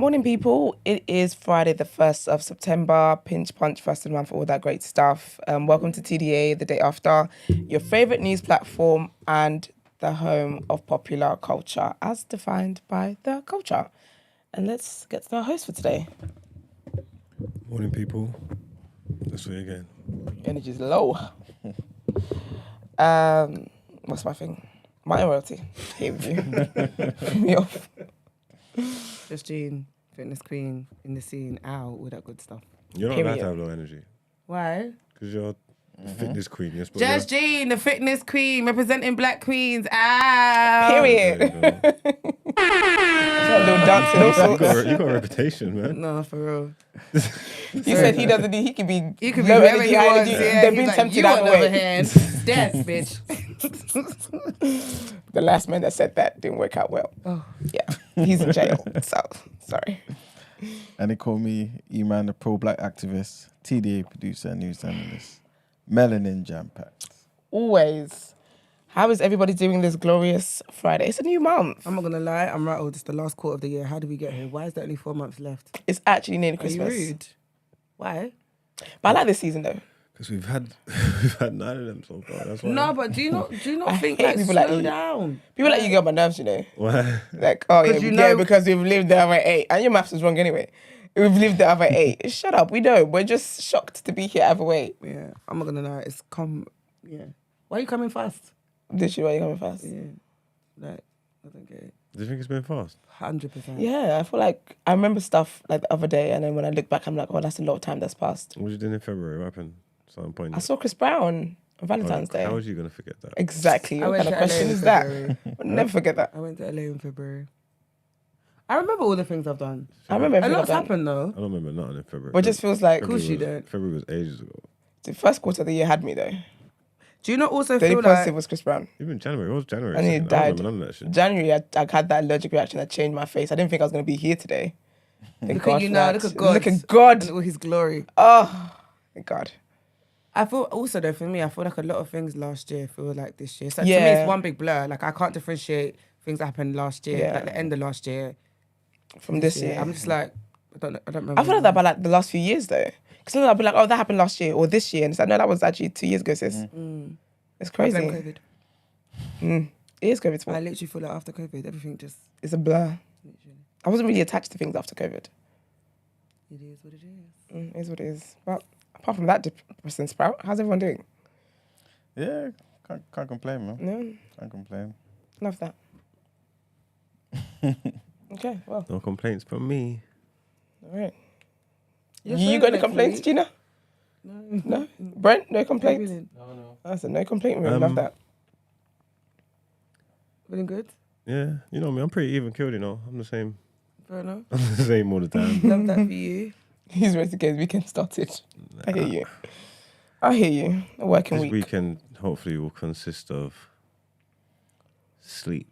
Morning, people. It is Friday, the 1st of September. Pinch punch, first of the month, all that great stuff. Welcome to TDA, the day after, your favorite news platform and the home of popular culture, as defined by the culture. And let's get to our host for today. Morning, people. This way again. Energy's low. What's my thing? My royalty. Here with you. Put me off. Justine, fitness queen in the scene, ow, all that good stuff. You're not Period. allowed to have low energy. Why? Because you're the fitness queen. You're supposed Justine, the fitness queen, representing black queens, ow. Period. Little dancing, all sorts. You got a reputation, man. No, for real. You said he doesn't need, he could be low whoever energy, he high wants, energy. yeah. They've He's been like, tempted you on either the other way. hand, death, bitch. The last man that said that didn't work out well. Oh. Yeah, he's in jail. So, sorry. And they call me E-Man, the pro-black activist, TDA producer, news analyst, melanin jam-packed. Always. How is everybody doing this glorious Friday? It's a new month. I'm not gonna lie, I'm rattled. It's the last quarter of the year. How did we get here? Why is there only 4 months left? It's actually nearly Are you Christmas. rude? Why? But I like this season though. Because we've had 9 of them so far. That's why. No, but do you not I think hate like people like slow you. down? People like you get on my nerves, you know. Why? Like, oh yeah, You yeah, know- because we've lived the other 8. And your maths was wrong anyway. We've lived the other 8. Shut up, we know. We're just shocked to be here either way. Yeah, I'm not gonna lie. It's yeah. Why are you coming fast? This year, why are you coming fast? Yeah, like I don't get it. Do you think it's been fast? 100%. Yeah, I feel like I remember stuff like the other day, and then when I look back, I'm like, oh, that's a lot of time that's passed. What did you do in February? What happened? Some point. I saw Chris Brown on Valentine's Day. How was you going to forget that? Exactly. I What went kind of to LA question in is that? February. I'll never forget that. I went to LA in February. I remember all the things I've done. I remember A everything lot's I've done. happened though. I don't remember nothing in February. But it just feels like Of course you don't. February was ages ago. the first quarter of the year had me though. Do you not also The only feel positive like was Chris Brown. Even January. What was January? And he saying? I died. don't remember none of that shit. January, I had that allergic reaction that changed my face. I didn't think I was going to be here today. Thank look God at you for now? that. Look at God. Look at God. and all His glory? Oh, thank God. I feel also though for me, I feel like a lot of things last year feel like this year. So to me, Yeah. it's one big blur. Like I can't differentiate things that happened last year, Yeah. like the end of last year. From this year. I'm just like, I don't remember. I feel like that about like the last few years though. Because sometimes I'll be like, oh, that happened last year or this year. And it's like, no, that was actually 2 years ago, sis. It's I crazy. blame COVID. It is COVID's I fault. literally feel like after COVID, everything just It's a blur. literally, I wasn't really attached to things after COVID. it is what it is. It is what it is. But apart from that depressing sprout, how's everyone doing? Yeah, can't complain, man. No, Can't complain. love that. Okay, well, No complaints from me. all right. You're You so got any grateful. complaints, Gina? No. No? Brent, no complaints? Feeling, I said no complaint. We love that. feeling good? Yeah, you know me. I'm pretty even killed, you know. I'm the same. Fair enough. I'm the same all the time. Love that for you. He's ready to get his weekend started. I hear you. I hear you. A working This week. weekend hopefully will consist of sleep.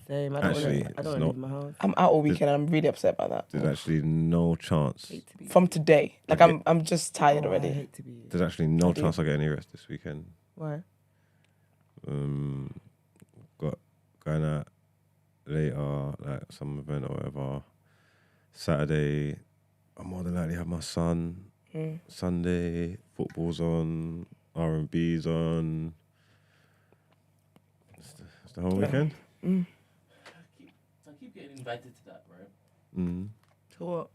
Same. I Actually, don't it's want to not. leave my house. I'm out all weekend and I'm really upset about that. There's actually no chance. Hate to be. From today. Like I'm just tired I already. hate to be. There's actually no do. chance I get any rest this weekend. Why? Got going out later, like some event or whatever. Saturday, I'm more than likely have my son. Sunday, football's on, R&B's on. It's the whole weekend. So I keep getting invited to that, right? To what?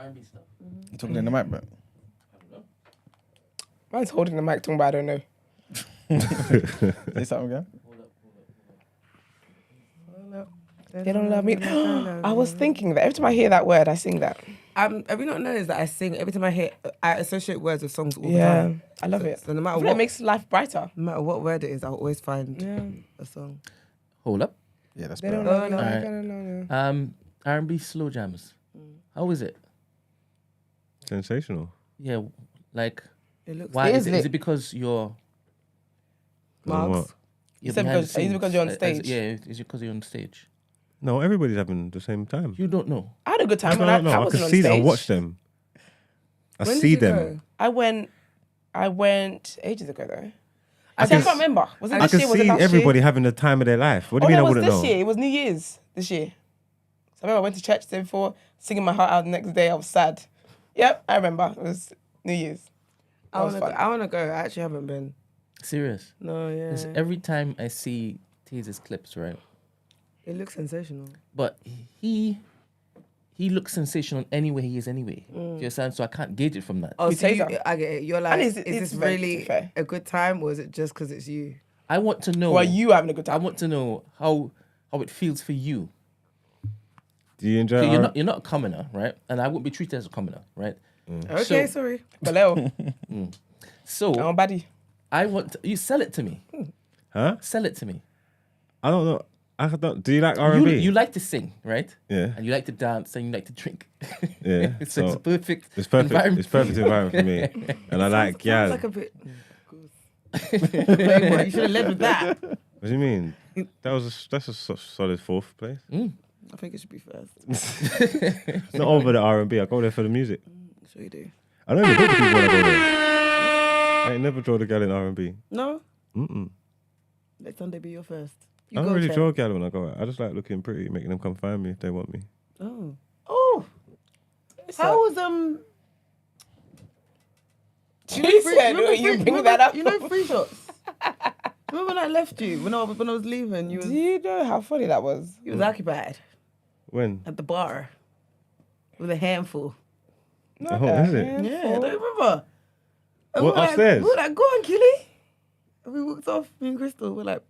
R&B stuff. You talking in the mic, bro? I don't know. Man's holding the mic talking about I don't know. Say something again. They don't love me. I was thinking that every time I hear that word, I sing that. Have you not noticed that I sing every time I associate words with songs all the Yeah, time? I love it. So no I matter feel like what, it makes life brighter. no matter what word it is, I'll always find a song. Hold up. Yeah, that's They don't better. love me. Alright. They don't love me. R&B slow jams. How is it? Sensational. Yeah, like It looks why It is is it? Is lit. it because you're Marks. you're said behind the because- is it because you're on scenes? stage? Yeah, is it because you're on stage? No, everybody's having the same time. You don't know. I had a good time when I I don't know. I wasn't can on see them. I stage. watch them. I When did see you them. go? I went ages ago though. I I can can't remember. Was it I this can year? Was it see last everybody year? having the time of their life. What do Oh you mean no, I it was wouldn't this know? year. It was New Year's this year. So I remember I went to church the day before, singing my heart out the next day. I was sad. Yep, I remember. It was New Year's. I That was want to. fun. I want to go. I actually haven't been. Serious. No, yeah. 'Cause every time I see Taser's clips, right? It looks sensational. But he looks sensational anywhere he is anyway. Do you understand? So I can't gauge it from that. Oh, You so taser. I get it. You're And like, it's is this very really fair. a good time, or is it just because it's you? I want to know. Or are you having a good I time? want to know how it feels for you. Do you enjoy? You're not a commoner, right? And I wouldn't be treated as a commoner, right? Okay, So- sorry. Baleo, So I'm a baddie. I want you sell it to me. Huh? Sell it to me. I don't know. I don't. Do you like R&B? You like to sing, right? Yeah. And you like to dance and you like to drink. Yeah. so it's a perfect It's perfect. environment. It's perfect environment for me. And I like, Sounds yeah. like a bit. Wait, what? You should have led with that. What do you mean? That's a solid fourth place. I think it should be first. Not over the R&B. I go there for the music. Sure you do. I don't even talk to people when I go there. I ain't never draw the gal in R&B. No. Mm-mm. Let Sunday be your first. I You don't go, really Chen. draw a gal when I go out. I just like looking pretty, making them come find me if they want me. Oh. Oh. How was She said, you bring that up. You know, free shots. Remember when I left you when I was leaving? You Do you know how funny that was? was occupied When? at the bar with a handful. Oh, is it? Yeah, don't you remember? And What, we were upstairs? Like, we were like, go on, Killy. And we walked off, me and Crystal. We're like,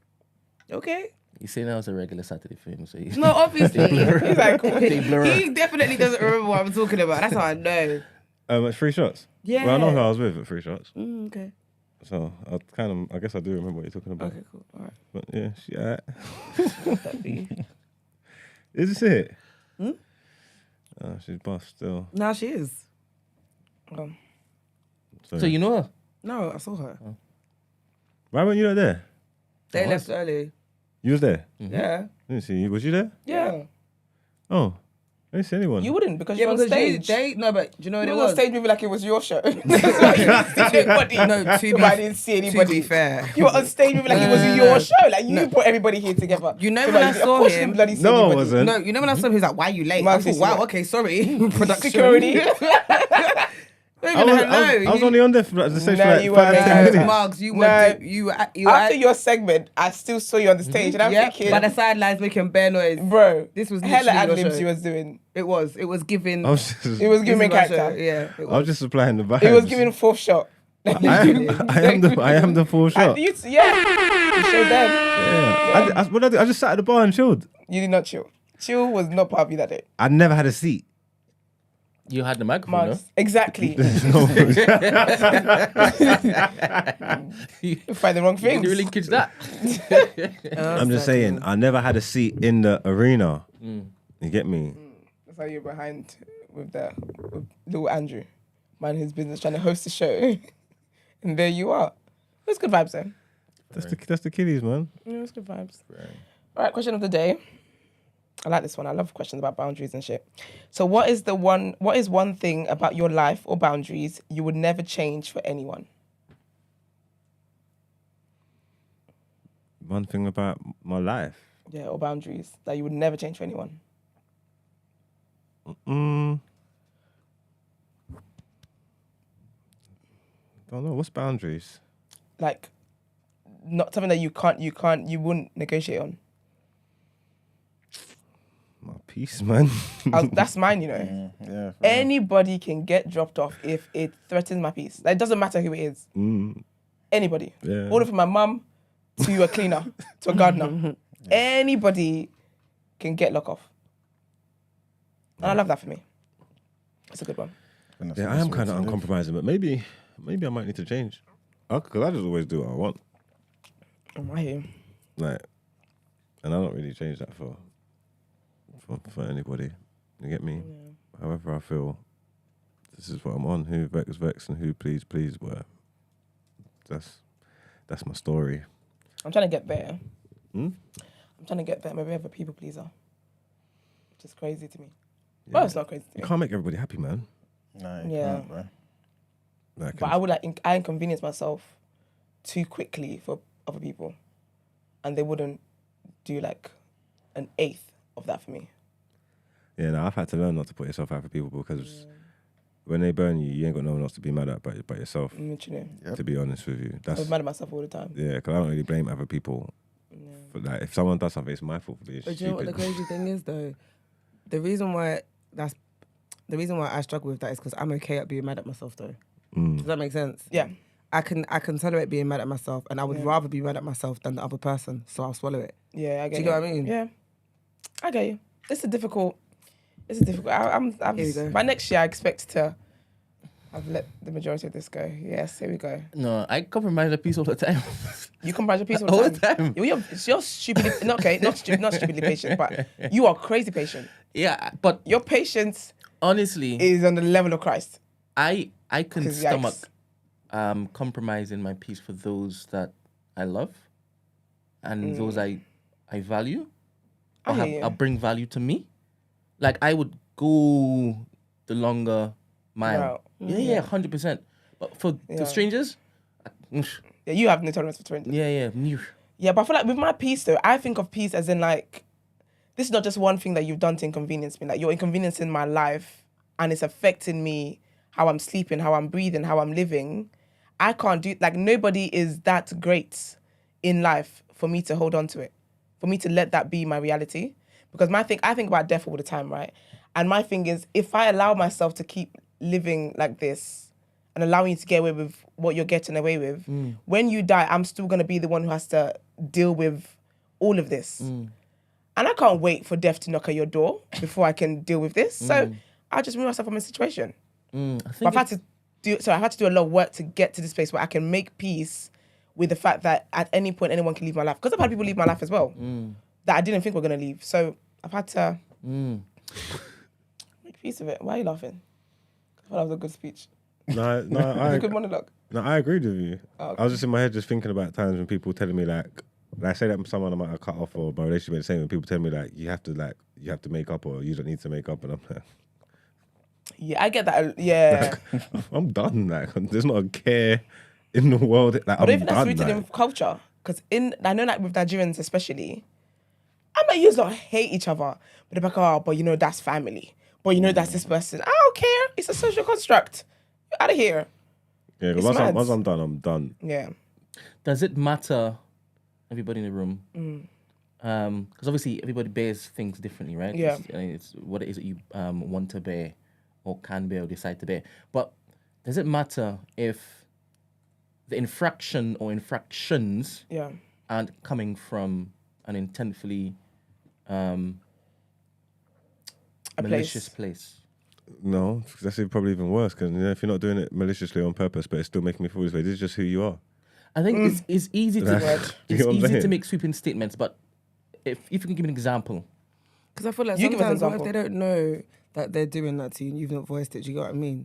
okay. You say that was a regular Saturday thing, so you No, obviously. He's like, He definitely doesn't remember what I'm talking about. That's how I know. At Free Shots? Yeah. Well, I know who I was with at Free Shots. Okay. So I guess I do remember what you're talking about. Okay, cool. All right. But yeah, she alright. Is this it? She's buff still. Now she is. So you know her? No, I saw her. Why weren't you not there? They left early. You was there? Yeah. I didn't see you. Was you there? Yeah. Oh, I didn't see anyone. You wouldn't because Yeah, you're on because stage. no, but do you know what You it were on was? stage moving like it was your show. That's why you didn't see anybody. No, So I didn't see to anybody. be fair. You were on stage moving like it was your show. Like you put everybody here together. You know So when like, I of saw course you him- didn't bloody see No, I anybody. wasn't. No, you know when I saw him, he was like, why are you late? I Marcus, thought, wow, yeah. okay, sorry. Production. Security. I was only on there for the stage No, for like you 5 weren't. 10 minutes. Mugs, you No. were, you were After your segment, I still saw you on the stage, and I'm yeah, thinking, by the sidelines making bare noise. bro, This was hella literally ad your libs show. you was doing. It was giving. I was just, It was this giving is my show. character. Yeah, it I was. was just supplying the vibes. It was giving full shot. I am the full shot. You showed them. Yeah. I just sat at the bar and chilled. You did not chill. Chill was not part of you that day. I never had a seat. You had the microphone, Mugs. Exactly. No. You find the wrong no? things. You relinquish that. I'm just saying, I never had a seat in the arena. You get me? That's how you're behind with little Andrew, mind his business, trying to host the show, and there you are. It was good vibes though. That's the kiddies, man. Yeah, it was good vibes. All right, question of the day. I like this one. I love questions about boundaries and shit. So, what is one thing about your life or boundaries you would never change for anyone? One thing about my life. Yeah, or boundaries that you would never change for anyone. Don't know. What's boundaries? Like, not something that you wouldn't negotiate on. My peace, man. That's mine, you know. Yeah. Anybody can get dropped off if it threatens my peace. Like, it doesn't matter who it is. Anybody. Yeah. All from my mum to a cleaner, to a gardener. Anybody can get lock off. And I love that for me. It's a good one. Yeah, I am kind of uncompromising, but maybe I might need to change. Because I just always do what I want. I hear you. Like, and I don't really change that for anybody. You get me? However I feel, this is what I'm on. Who vex, and who please, but that's my story. I'm trying to get there. Hmm? I'm trying to get there. Maybe I have a people pleaser. Which is crazy to me. Well, it's not crazy to You me. can't make everybody happy, man. No, you Yeah. can't, bro. Like, But I would I inconvenience myself too quickly for other people. And they wouldn't do like an eighth of that for me. Yeah, no, I've had to learn not to put yourself out for people because when they burn you, you ain't got no one else to be mad at but yourself. Literally. To be honest with you, I was that's mad at myself all the time. yeah. Because I don't really blame other people. For that, if someone does something, it's my fault for being But stupid. you know what the crazy thing is though? The reason why I struggle with that is because I'm okay at being mad at myself though. Does that make sense? Yeah. I can tolerate being mad at myself, and I would rather be mad at myself than the other person, so I'll swallow it. Yeah, I get Do you get what I mean? Yeah. I get you. It's a difficult. I'm Here we go. by next year I expect to have let the majority of this go. Yes, here we go. No, I compromise a piece all the time. You compromise your peace all All the the time. time. You're stupidly not stupidly patient, but you are crazy patient. Yeah, but Your patience honestly, is on the level of Christ. I can 'Cause stomach yikes. compromising my peace for those that I love and those I value or I hear you. bring value to me. Like I would go the longer mile. Route. Yeah, 100%. But for Yeah. strangers, Yeah, you have no tolerance for 20. yeah. Yeah, but I feel like with my peace though, I think of peace as in like, this is not just one thing that you've done to inconvenience me. Like you're inconveniencing my life and it's affecting me, how I'm sleeping, how I'm breathing, how I'm living. I can't do, like nobody is that great in life for me to hold on to it, for me to let that be my reality. Because I think about death all the time, right? And my thing is, if I allow myself to keep living like this and allowing you to get away with what you're getting away with, when you die, I'm still going to be the one who has to deal with all of this. And I can't wait for death to knock at your door before I can deal with this. So I'll just remove myself from the situation. I But think I've had to do a lot of work to get to this place where I can make peace with the fact that at any point anyone can leave my life. Because I've had people leave my life as well that I didn't think were going to leave. So I've had to make peace with it. Why are you laughing? I thought that was a good speech. No, It was a good monologue. I agreed with you. Oh, I was just in my head just thinking about times when people telling me like say that someone I might have cut off or my relationship is the same, when people tell me like you have to make up or you don't need to make up, and I'm like, Yeah, I get that. Yeah. I'm done. Like there's not a care in the world. Like But I'm I think that's done. rooted Like. in culture. Because I know like with Nigerians especially, I bet you don't hate each other. But they're like, oh, but you know that's family. But you know that's this person. I don't care. It's a social construct. You're out of here. Yeah, It's because mad. once I'm done, I'm done. Yeah. Does it matter, everybody in the room? Because obviously everybody bears things differently, right? Yeah. It's what it is that you want to bear or can bear or decide to bear. But does it matter if the infraction or infractions Yeah. aren't coming from an intentfully malicious place? No, that's probably even worse because if you're not doing it maliciously on purpose, but it's still making me feel this way, this is just who you are. I think it's easy to You know it's what I'm easy to saying? make sweeping statements, but if you can give me an example. Because I feel like You give us an sometimes what if example. they don't know that they're doing that to you and you've not voiced it? Do you get what I mean?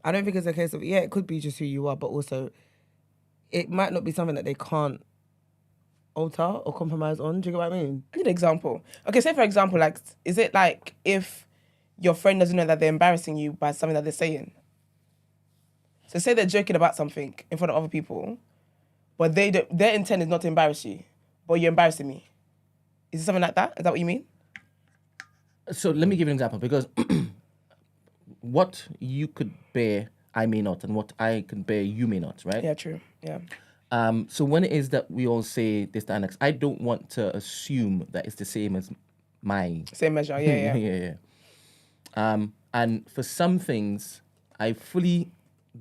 I don't think it's a case of, it could be just who you are, but also it might not be something that they can't alter or compromise on. Do you get what I mean? I need an example. Okay, say for example, like, is it like if your friend doesn't know that they're embarrassing you by something that they're saying? So say they're joking about something in front of other people, but their intent is not to embarrass you, but you're embarrassing me. Is it something like that? Is that what you mean? So let me give you an example, because what you could bear, I may not, and what I can bear, you may not, right? Yeah, true. Yeah. So when it is that we all say this, that, and next, I don't want to assume that it's the same as mine. Same measure. Yeah, yeah. And for some things, I fully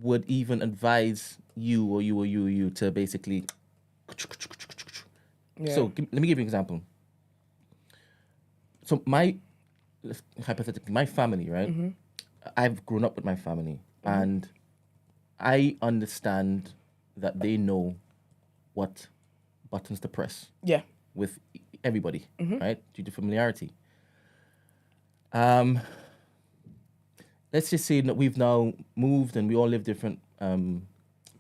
would even advise you to basically. Yeah. So let me give you an example. So hypothetically, my family, right? Mm-hmm. I've grown up with my family, and I understand that they know what buttons to press Yeah. with everybody, Mm-hmm. right? Due to familiarity. Let's just say that we've now moved and we all live different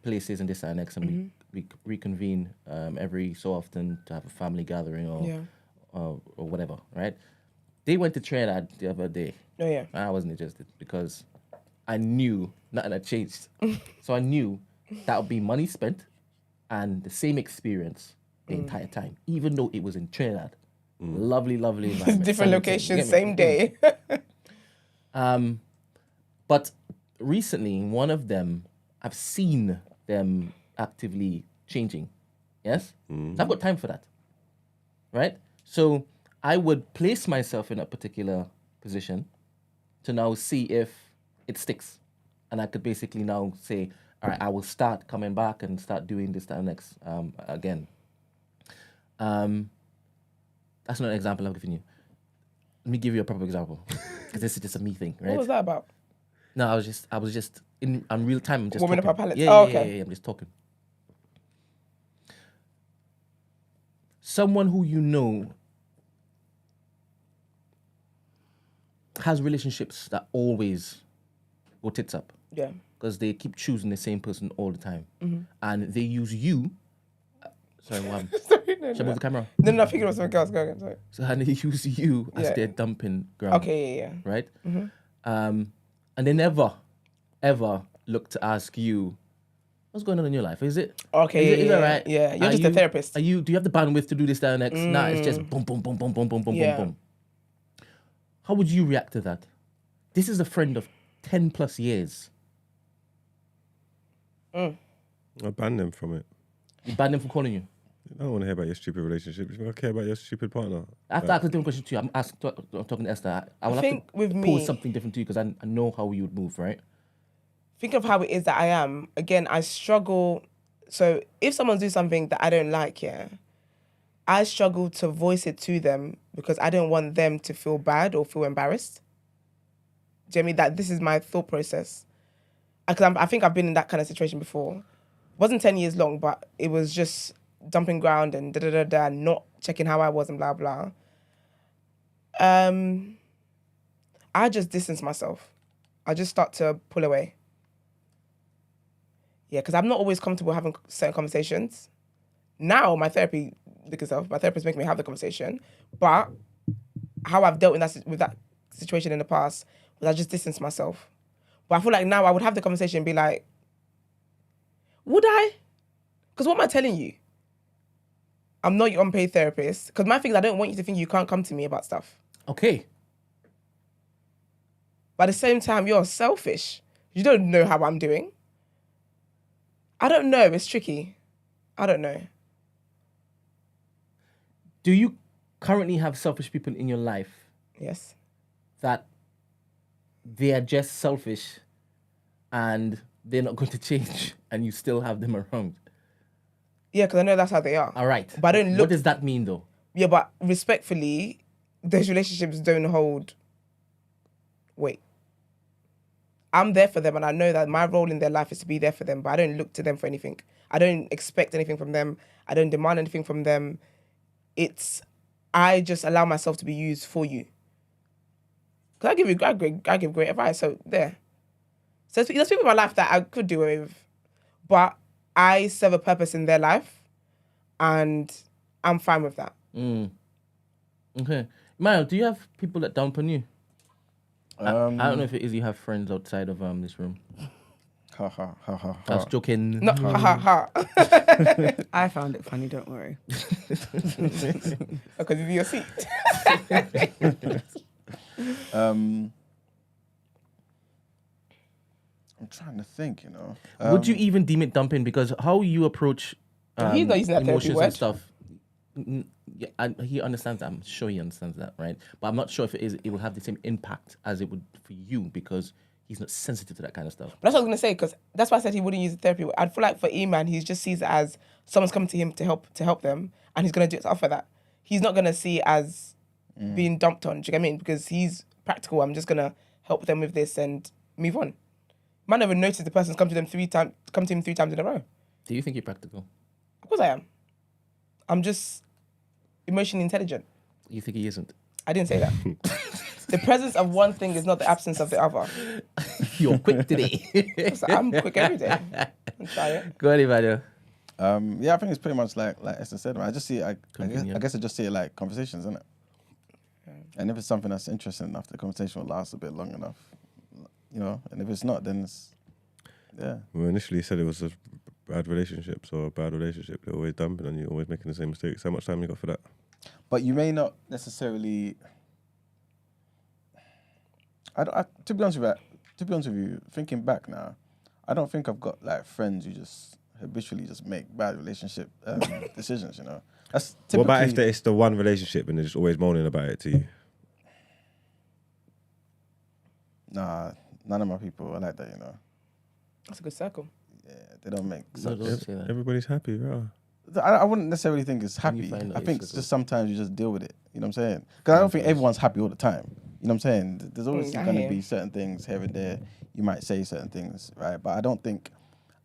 places and this and next, and Mm-hmm. we reconvene every so often to have a family gathering or whatever, right? They went to Trinidad the other day. Oh, yeah. I wasn't interested because I knew nothing had changed. So I knew that would be money spent and the same experience the entire time, even though it was in Trinidad. Lovely, lovely environment. Different Sunny, location, you get me? same day. But recently, one of them, I've seen them actively changing. Yes? I've got time for that. Right? So I would place myself in a particular position to now see if it sticks. And I could basically now say, all right, I will start coming back and start doing this time next again. That's not an example I'm giving you. Let me give you a proper example. Because this is just a me thing, right? What was that about? No, I was just in real time. I'm just Woman of talking. our palettes. Yeah, Oh, yeah, okay. yeah, I'm just talking. Someone who you know has relationships that always go tits up Yeah. because they keep choosing the same person all the time, Mm-hmm. and they use you. Sorry, what? Sorry, no, Should I move the camera? No, I think it was something else. Go again, sorry. So and they use you as Yeah. their dumping ground. Okay, yeah. Right? And they never, ever look to ask you, what's going on in your life? Is it Okay, Is it yeah, all right? yeah. You're Are just a you- therapist. Do you have the bandwidth to do this, that, and next? Nah, it's just boom, boom, boom, boom, boom, boom, boom, Yeah. boom, boom. How would you react to that? This is a friend of 10 plus years. I ban them from it. You ban them from calling you. I don't want to hear about your stupid relationship. I care about your stupid partner. After I ask a different question to you, I'm talking to Esther. I will have think to with pose me- something different to you because I know how you would move, right? Think of how it is that I am. Again, I struggle. So if someone does something that I don't like, yeah, I struggle to voice it to them because I don't want them to feel bad or feel embarrassed. Do you know what I mean? That this is my thought process. Because I think I've been in that kind of situation before. It wasn't 10 years long, but it was just dumping ground and da-da-da-da, not checking how I was and blah, blah. I just distance myself. I just start to pull away. Yeah, because I'm not always comfortable having certain conversations. Now, my therapist makes me have the conversation. But how I've dealt with that situation in the past was I just distance myself. But I feel like now I would have the conversation and be like, would I? Because what am I telling you? I'm not your unpaid therapist. Because my thing is I don't want you to think you can't come to me about stuff. Okay. But at the same time, you're selfish. You don't know how I'm doing. I don't know. It's tricky. I don't know. Do you currently have selfish people in your life Yes. that they are just selfish and they're not going to change and you still have them around? Yeah, because I know that's how they are. All right. But I don't look... What does that mean though? Yeah, but respectfully, those relationships don't hold weight. I'm there for them and I know that my role in their life is to be there for them, but I don't look to them for anything. I don't expect anything from them. I don't demand anything from them. I just allow myself to be used for you. Because I give great advice, so there. So there's people in my life that I could do away with, but I serve a purpose in their life and I'm fine with that. Okay. Mayo, do you have people that dump on you? I don't know if it is you have friends outside of this room. Ha ha ha ha. I was joking. No, ha ha ha. I found it funny, don't worry. Because it's your seat. I'm trying to think, you know. Would you even deem it dumping? Because how you approach He's not using that therapy emotions word. and stuff. Yeah, he understands that. I'm sure he understands that, right? But I'm not sure if it will have the same impact as it would for you because he's not sensitive to that kind of stuff. But that's what I was going to say, because that's why I said he wouldn't use the therapy. I'd feel like for E-Man, he just sees it as someone's coming to him to help them, and he's going to do it to offer that. He's not going to see it as being dumped on, do you get what I mean? Because he's practical. I'm just going to help them with this and move on. Might never notice the person's come to him 3 times in a row. Do you think you're practical? Of course I am. I'm just emotionally intelligent. You think he isn't? I didn't say that. The presence of one thing is not the absence of the other. You're quick today. So I'm quick every day. I'll try it. Go ahead, Emmanuel. Yeah, I think it's pretty much like Esther said. I just see it. I Convenient. guess I just see it like conversations, isn't it? And if it's something that's interesting enough, the conversation will last a bit long enough, you know. And if it's not, then it's Well, initially you said it was a bad relationships or a bad relationship. They're always dumping on you, always making the same mistakes. How much time you got for that? But you may not necessarily. To be honest with you, thinking back now, I don't think I've got like friends who just habitually just make bad relationship decisions. You know, that's typically. What about if it's the one relationship and they're just always moaning about it to you? Nah, none of my people are like that. You know. That's a good circle. Yeah, they don't make. No, don't say that. Everybody's happy, bro. I wouldn't necessarily think it's When you happy. find out I think it's it's a just sometimes you just deal with it. You know what I'm saying? Because I don't think everyone's happy all the time. You know what I'm saying? There's always I going to hear. be certain things here and there. You might say certain things, right? But I don't think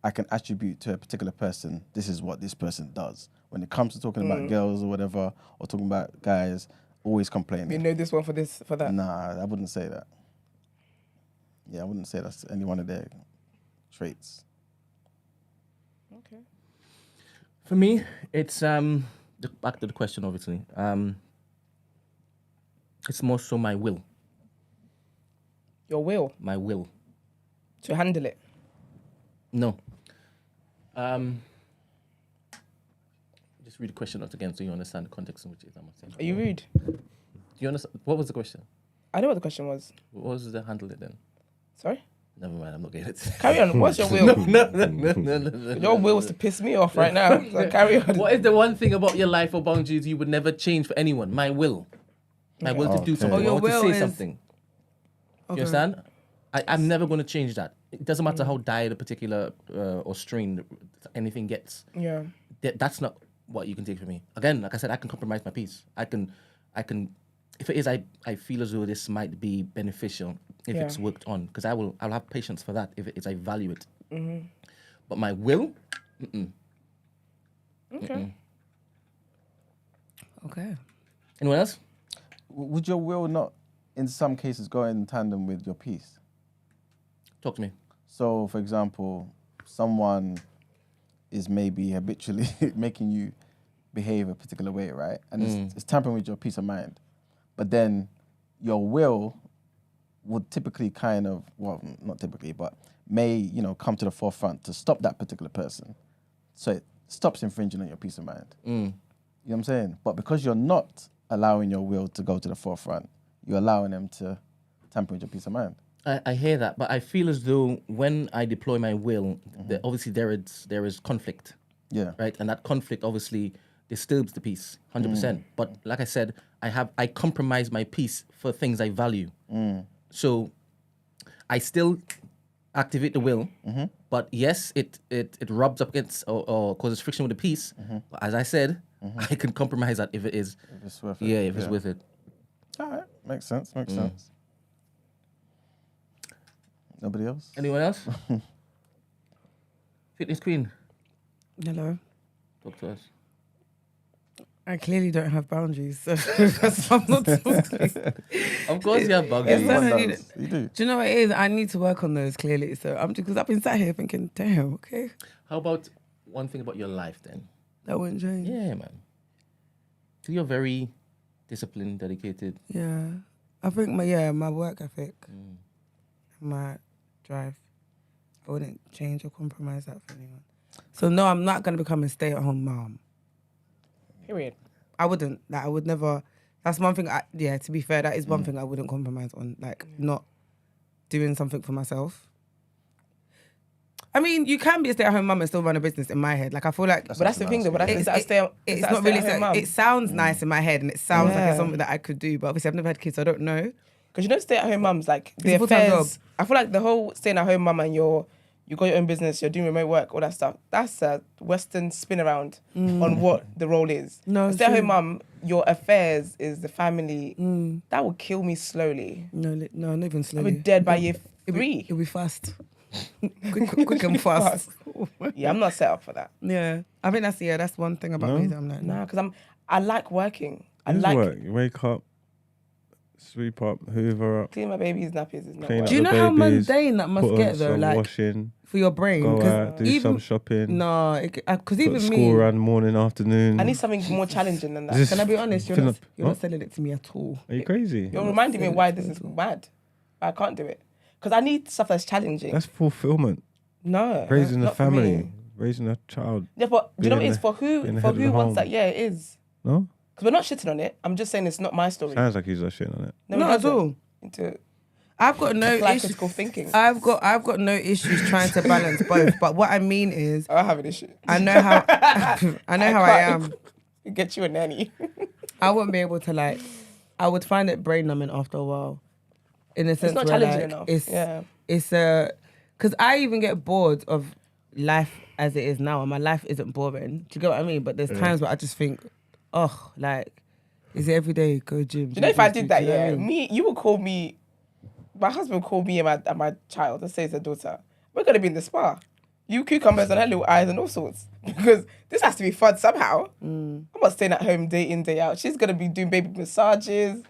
I can attribute to a particular person, this is what this person does. When it comes to talking about girls or whatever, or talking about guys, always complaining. You know this one for this, for that. Nah, I wouldn't say that. Yeah, I wouldn't say that's any one of their traits. Okay. For me, it's back to the question, obviously. It's more so my will. Your will My will. to handle it. No. Just read the question out again so you understand the context in which I'm saying. Are you rude? Do you understand? What was the question? I know what the question was. What was the handle it then? Sorry? Never mind, I'm not getting it. Carry on. What's your will? No. Your will is to piss me off right now. So carry on. What is the one thing about your life or boundaries you would never change for anyone? My will. My will to do Okay. something. Oh, I your want to will say is- something. Okay. You understand? I'm never going to change that. It doesn't matter how dire the particular or strain anything gets. Yeah. That's not what you can take from me. Again, like I said, I can compromise my peace. I can. If it is, I feel as though this might be beneficial if Yeah. it's worked on, because I'll have patience for that if it is, I value it. But my will, Okay. Okay. anyone else? Would your will not, in some cases, go in tandem with your peace? Talk to me. So, for example, someone is maybe habitually making you behave a particular way, right? And it's tampering with your peace of mind. But then your will would typically kind of, well, not typically, but may, come to the forefront to stop that particular person. So it stops infringing on your peace of mind. You know what I'm saying? But because you're not allowing your will to go to the forefront, you're allowing them to tamper with your peace of mind. I hear that, but I feel as though when I deploy my will, obviously there is conflict, Yeah. right? And that conflict obviously disturbs the peace, 100%. But like I said, I compromise my peace for things I value. So I still activate the will, but yes, it rubs up against or causes friction with the peace. But as I said, I can compromise that if it is. If it's worth it. Yeah, if it's worth it. All right. Makes sense. Makes sense. Nobody else? Anyone else? Fitness queen, Hello. talk to us. I clearly don't have boundaries, so that's why I'm not talking. Of course, you have boundaries. It's not- Everyone does. You do. Do you know what it is? I need to work on those clearly. So I'm just because I've been sat here thinking, damn, okay, How about one thing about your life then? that won't change. Yeah, man. So you're very disciplined, dedicated. Yeah. I think my work ethic, my drive, I wouldn't change or compromise that for anyone. So no, I'm not gonna become a stay-at-home mom. Period. I wouldn't. Like, I would never. That's one thing. To be fair, that is one thing I wouldn't compromise on. Like, not doing something for myself. I mean, you can be a stay-at-home mum and still run a business in my head. Like, I feel like, But that's the thing, though. But that's it's not really. It sounds nice in my head, and it sounds like it's something that I could do. But obviously, I've never had kids, so I don't know. Because stay-at-home mums, like It's the a full-time affairs. job. I feel like the whole staying-at-home mum and you got your own business, you're doing remote work, all that stuff. That's a Western spin around on what the role is. No, A it's stay-at-home true. mum, your affairs is the family. That will kill me slowly. No, not even I'll slowly. be dead by year 3. It'll be fast. quick and fast. Yeah, I'm not set up for that. Yeah, I think that's one thing about me that I'm like, Nah, because I like working. I Who's like work? You wake up, sweep up, hoover up, clean my baby's nappies. Is not clean work. up do you the know how babies, mundane that must put get on though? some Like washing, for your brain, go 'cause out, do even some shopping. no, because Put even school me. run morning, afternoon. I need something more challenging than that. Just Can I be honest? You're fill not, up- you're not What? selling it to me at all. Are you crazy? You're reminding me why this is mad. I can't do it. Because I need stuff that's challenging. That's fulfillment. No. Raising a not for me. family, raising a child. Yeah, but do you know what Being it is? For who being the for head of who the wants home. that? Yeah, it is. No? Because we're not shitting on it. I'm just saying it's not my story. Sounds like he's just shitting on it. No, Not it at doesn't. all. Into I've got no Apply issues. critical thinking. I've got no issues trying to balance both. But what I mean is, I have an issue. I know how I am. Get you a nanny. I wouldn't be able to like. I would find it brain numbing after a while. In the sense It's not where challenging like enough. it's because I even get bored of life as it is now, and my life isn't boring. Do you get what I mean? But there's times where I just think, oh, like, is it every day go gym? Do you know if I did that, do you know what I mean? you would call me, my husband would call me and my child, let's say it's a daughter, we're going to be in the spa. You cucumbers and her little eyes and all sorts. Because this has to be fun somehow. I'm not staying at home day in, day out. She's going to be doing baby massages.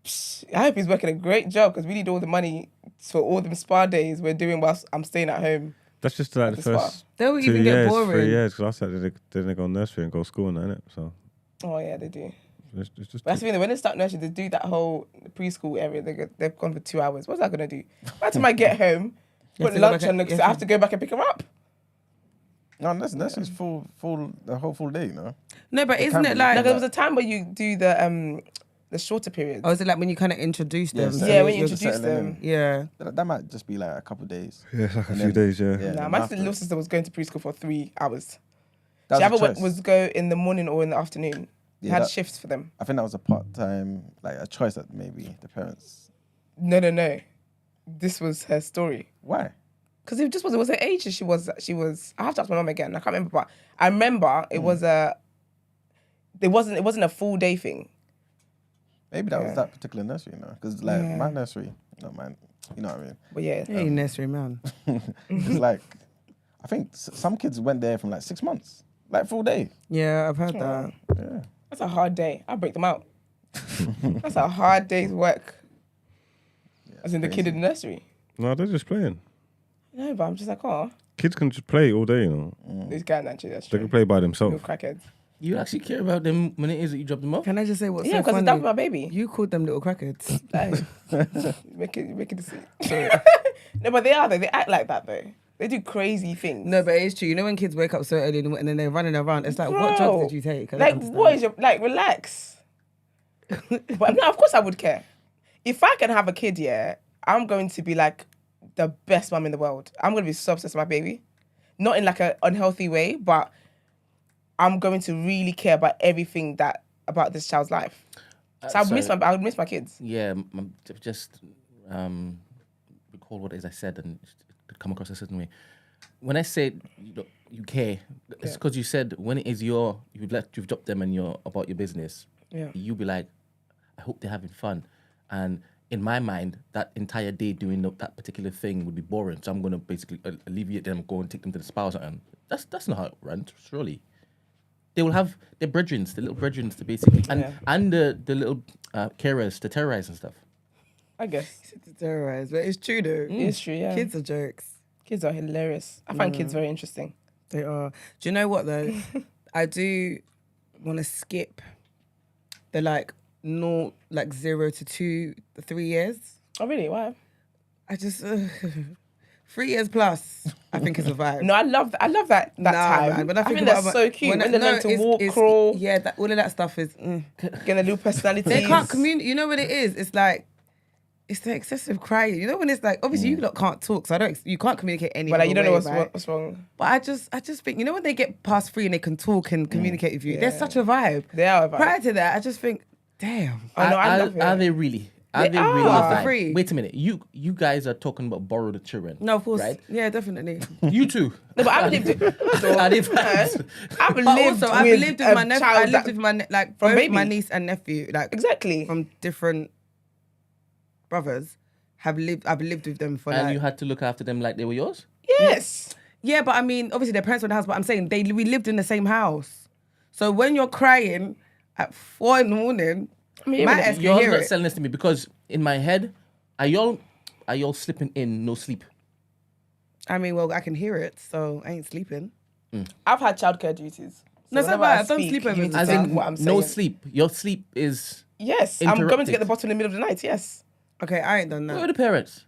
Psh, I hope he's working a great job because we need all the money for all them spa days we're doing whilst I'm staying at home. That's just like the the spa. first They will 2 even get years, boring. 3 years. Because I said they go nursery and go school and that, innit? So Oh, yeah, they do. it's just But that's the thing, when they start nursery, they do that whole preschool area. They've gone for 2 hours. What's that going to do? By the time I get home, You put have to go lunch back on, and- I have to go back and pick her up. No, that's just full the whole full day, you know. No, but isn't can it be. like? Like, there was a time where you do the shorter periods. Or is it like when you kind of introduce them? so Yeah, when you you're introduce settling them. in. Yeah. That might just be like a couple of days. yeah, it's like a And few then- days. Yeah. yeah. Nah, and my after- little sister was going to preschool for 3 hours. That She was a either choice. was go in the morning or in the afternoon. They Yeah, had that- shifts for them. I think that was a part-time, like a choice that maybe the parents. No. This was her story. Why? Because it was her age. She was. I have to ask my mum again. I can't remember, but I remember it was a. It wasn't a full day thing. Maybe that Yeah. was that particular nursery, you know, because like my nursery, not mine. You know what I mean? But yeah, Hey, nursery man. It's like, I think some kids went there from like 6 months, like full day. Yeah, I've heard that. Yeah. that's a hard day. I break them out. That's a hard day's work. As in the kid in the nursery. No, they're just playing. No, but I'm just like, oh, Kids can just play all day, you know. these guys actually. That's They true. can play by Little themselves. crackheads. You actually care about them when it is that you drop them off? Can I just say what's Yeah, so because it's funny? done for my baby. You called them little crackheads. Make it to see. No, but they are though. They act like that though. They do crazy things. No, but it's true. You know when kids wake up so early and then they're running around, it's like, what Bro, drugs did you take? I don't Like, understand. what is your relax. But no, of course I would care. If I can have a kid, yeah, I'm going to be like the best mum in the world. I'm going to be so obsessed with my baby. Not in like an unhealthy way, but I'm going to really care about everything about this child's life. So I would miss my kids. Yeah, just recall what it is I said and it come across a certain way. When I say you care, it's because you said when it is you've dropped them and you're about your business. Yeah. You be like, I hope they're having fun, and in my mind, that entire day doing that particular thing would be boring. So I'm gonna basically alleviate them, go and take them to the spa or something. That's not how it runs, surely. They will have their brethrens, the little brethrens to basically, and the little carers to terrorize and stuff. I guess. To terrorize, but it's true though. It's true, yeah. Kids are jokes. Kids are hilarious. I find kids very interesting. They are. Do you know what though? I do want to skip the 0 to 3 years. Oh, really? Why? I just 3 years plus. I think is a vibe. No, I love that time. Man, when I think that's about so cute. When they learn to it's- walk, it's- crawl, Yeah, all of that stuff is. get a little personality. They can't communicate. You know what it is? It's like. It's the excessive crying. You know when it's like, obviously you lot can't talk, so you can't communicate any But other you don't know way, what's wrong. But I just think, you know when they get past 3 and they can talk and communicate with you, there's such a vibe. They are a vibe. Prior to that, I just think, damn. Oh, no, I love it. Are they really? Are They they really? are. a For vibe? free. Wait a minute. You guys are talking about borrow the children. No, of course. Right? Yeah, definitely. You too. No, but I've lived. Are they vibes? I've But lived also, I've with lived a with my nephew. I child lived that- with my from both baby. my niece and nephew, Exactly. from different brothers. I've lived with them for And you had to look after them like they were yours? Yes. Yeah, but I mean, obviously their parents were in the house, but I'm saying we lived in the same house. So when you're crying at 4 a.m, my ass can You're hear not it. selling this to me because in my head, are y'all slipping in no sleep? I mean, well, I can hear it, so I ain't sleeping. I've had childcare duties. No, it's not whenever bad. Don't sleep you over need to the As take in what I'm saying. no sleep. Your sleep is Yes, I'm going to Interrupted. get the bottle in the middle of the night. Yes. Okay, I ain't done where are that. the parents?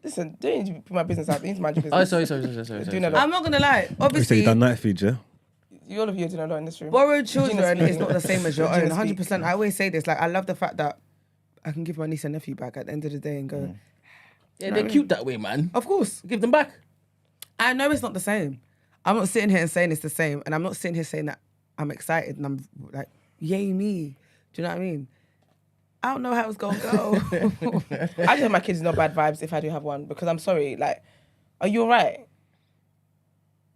Listen, don't need to put my business out. You need to mind your business. Oh, sorry. Doing a lot. I'm not gonna lie. You say Obviously, you done night feeds, yeah? All of you are doing a lot in this room. borrowed children Regina's is not the same as your own. Regina's 100%. I always say this. Like, I love the fact that I can give my niece and nephew back at the end of the day and go, Yeah, they're cute that way, man. of course. Give them back. I know it's not the same. I'm not sitting here and saying it's the same. And I'm not sitting here saying that I'm excited and I'm like, yay me. Do you know what I mean? I don't know how it's going to go. I just have my kids not bad vibes if I do have one, because I'm sorry, like, are you all right?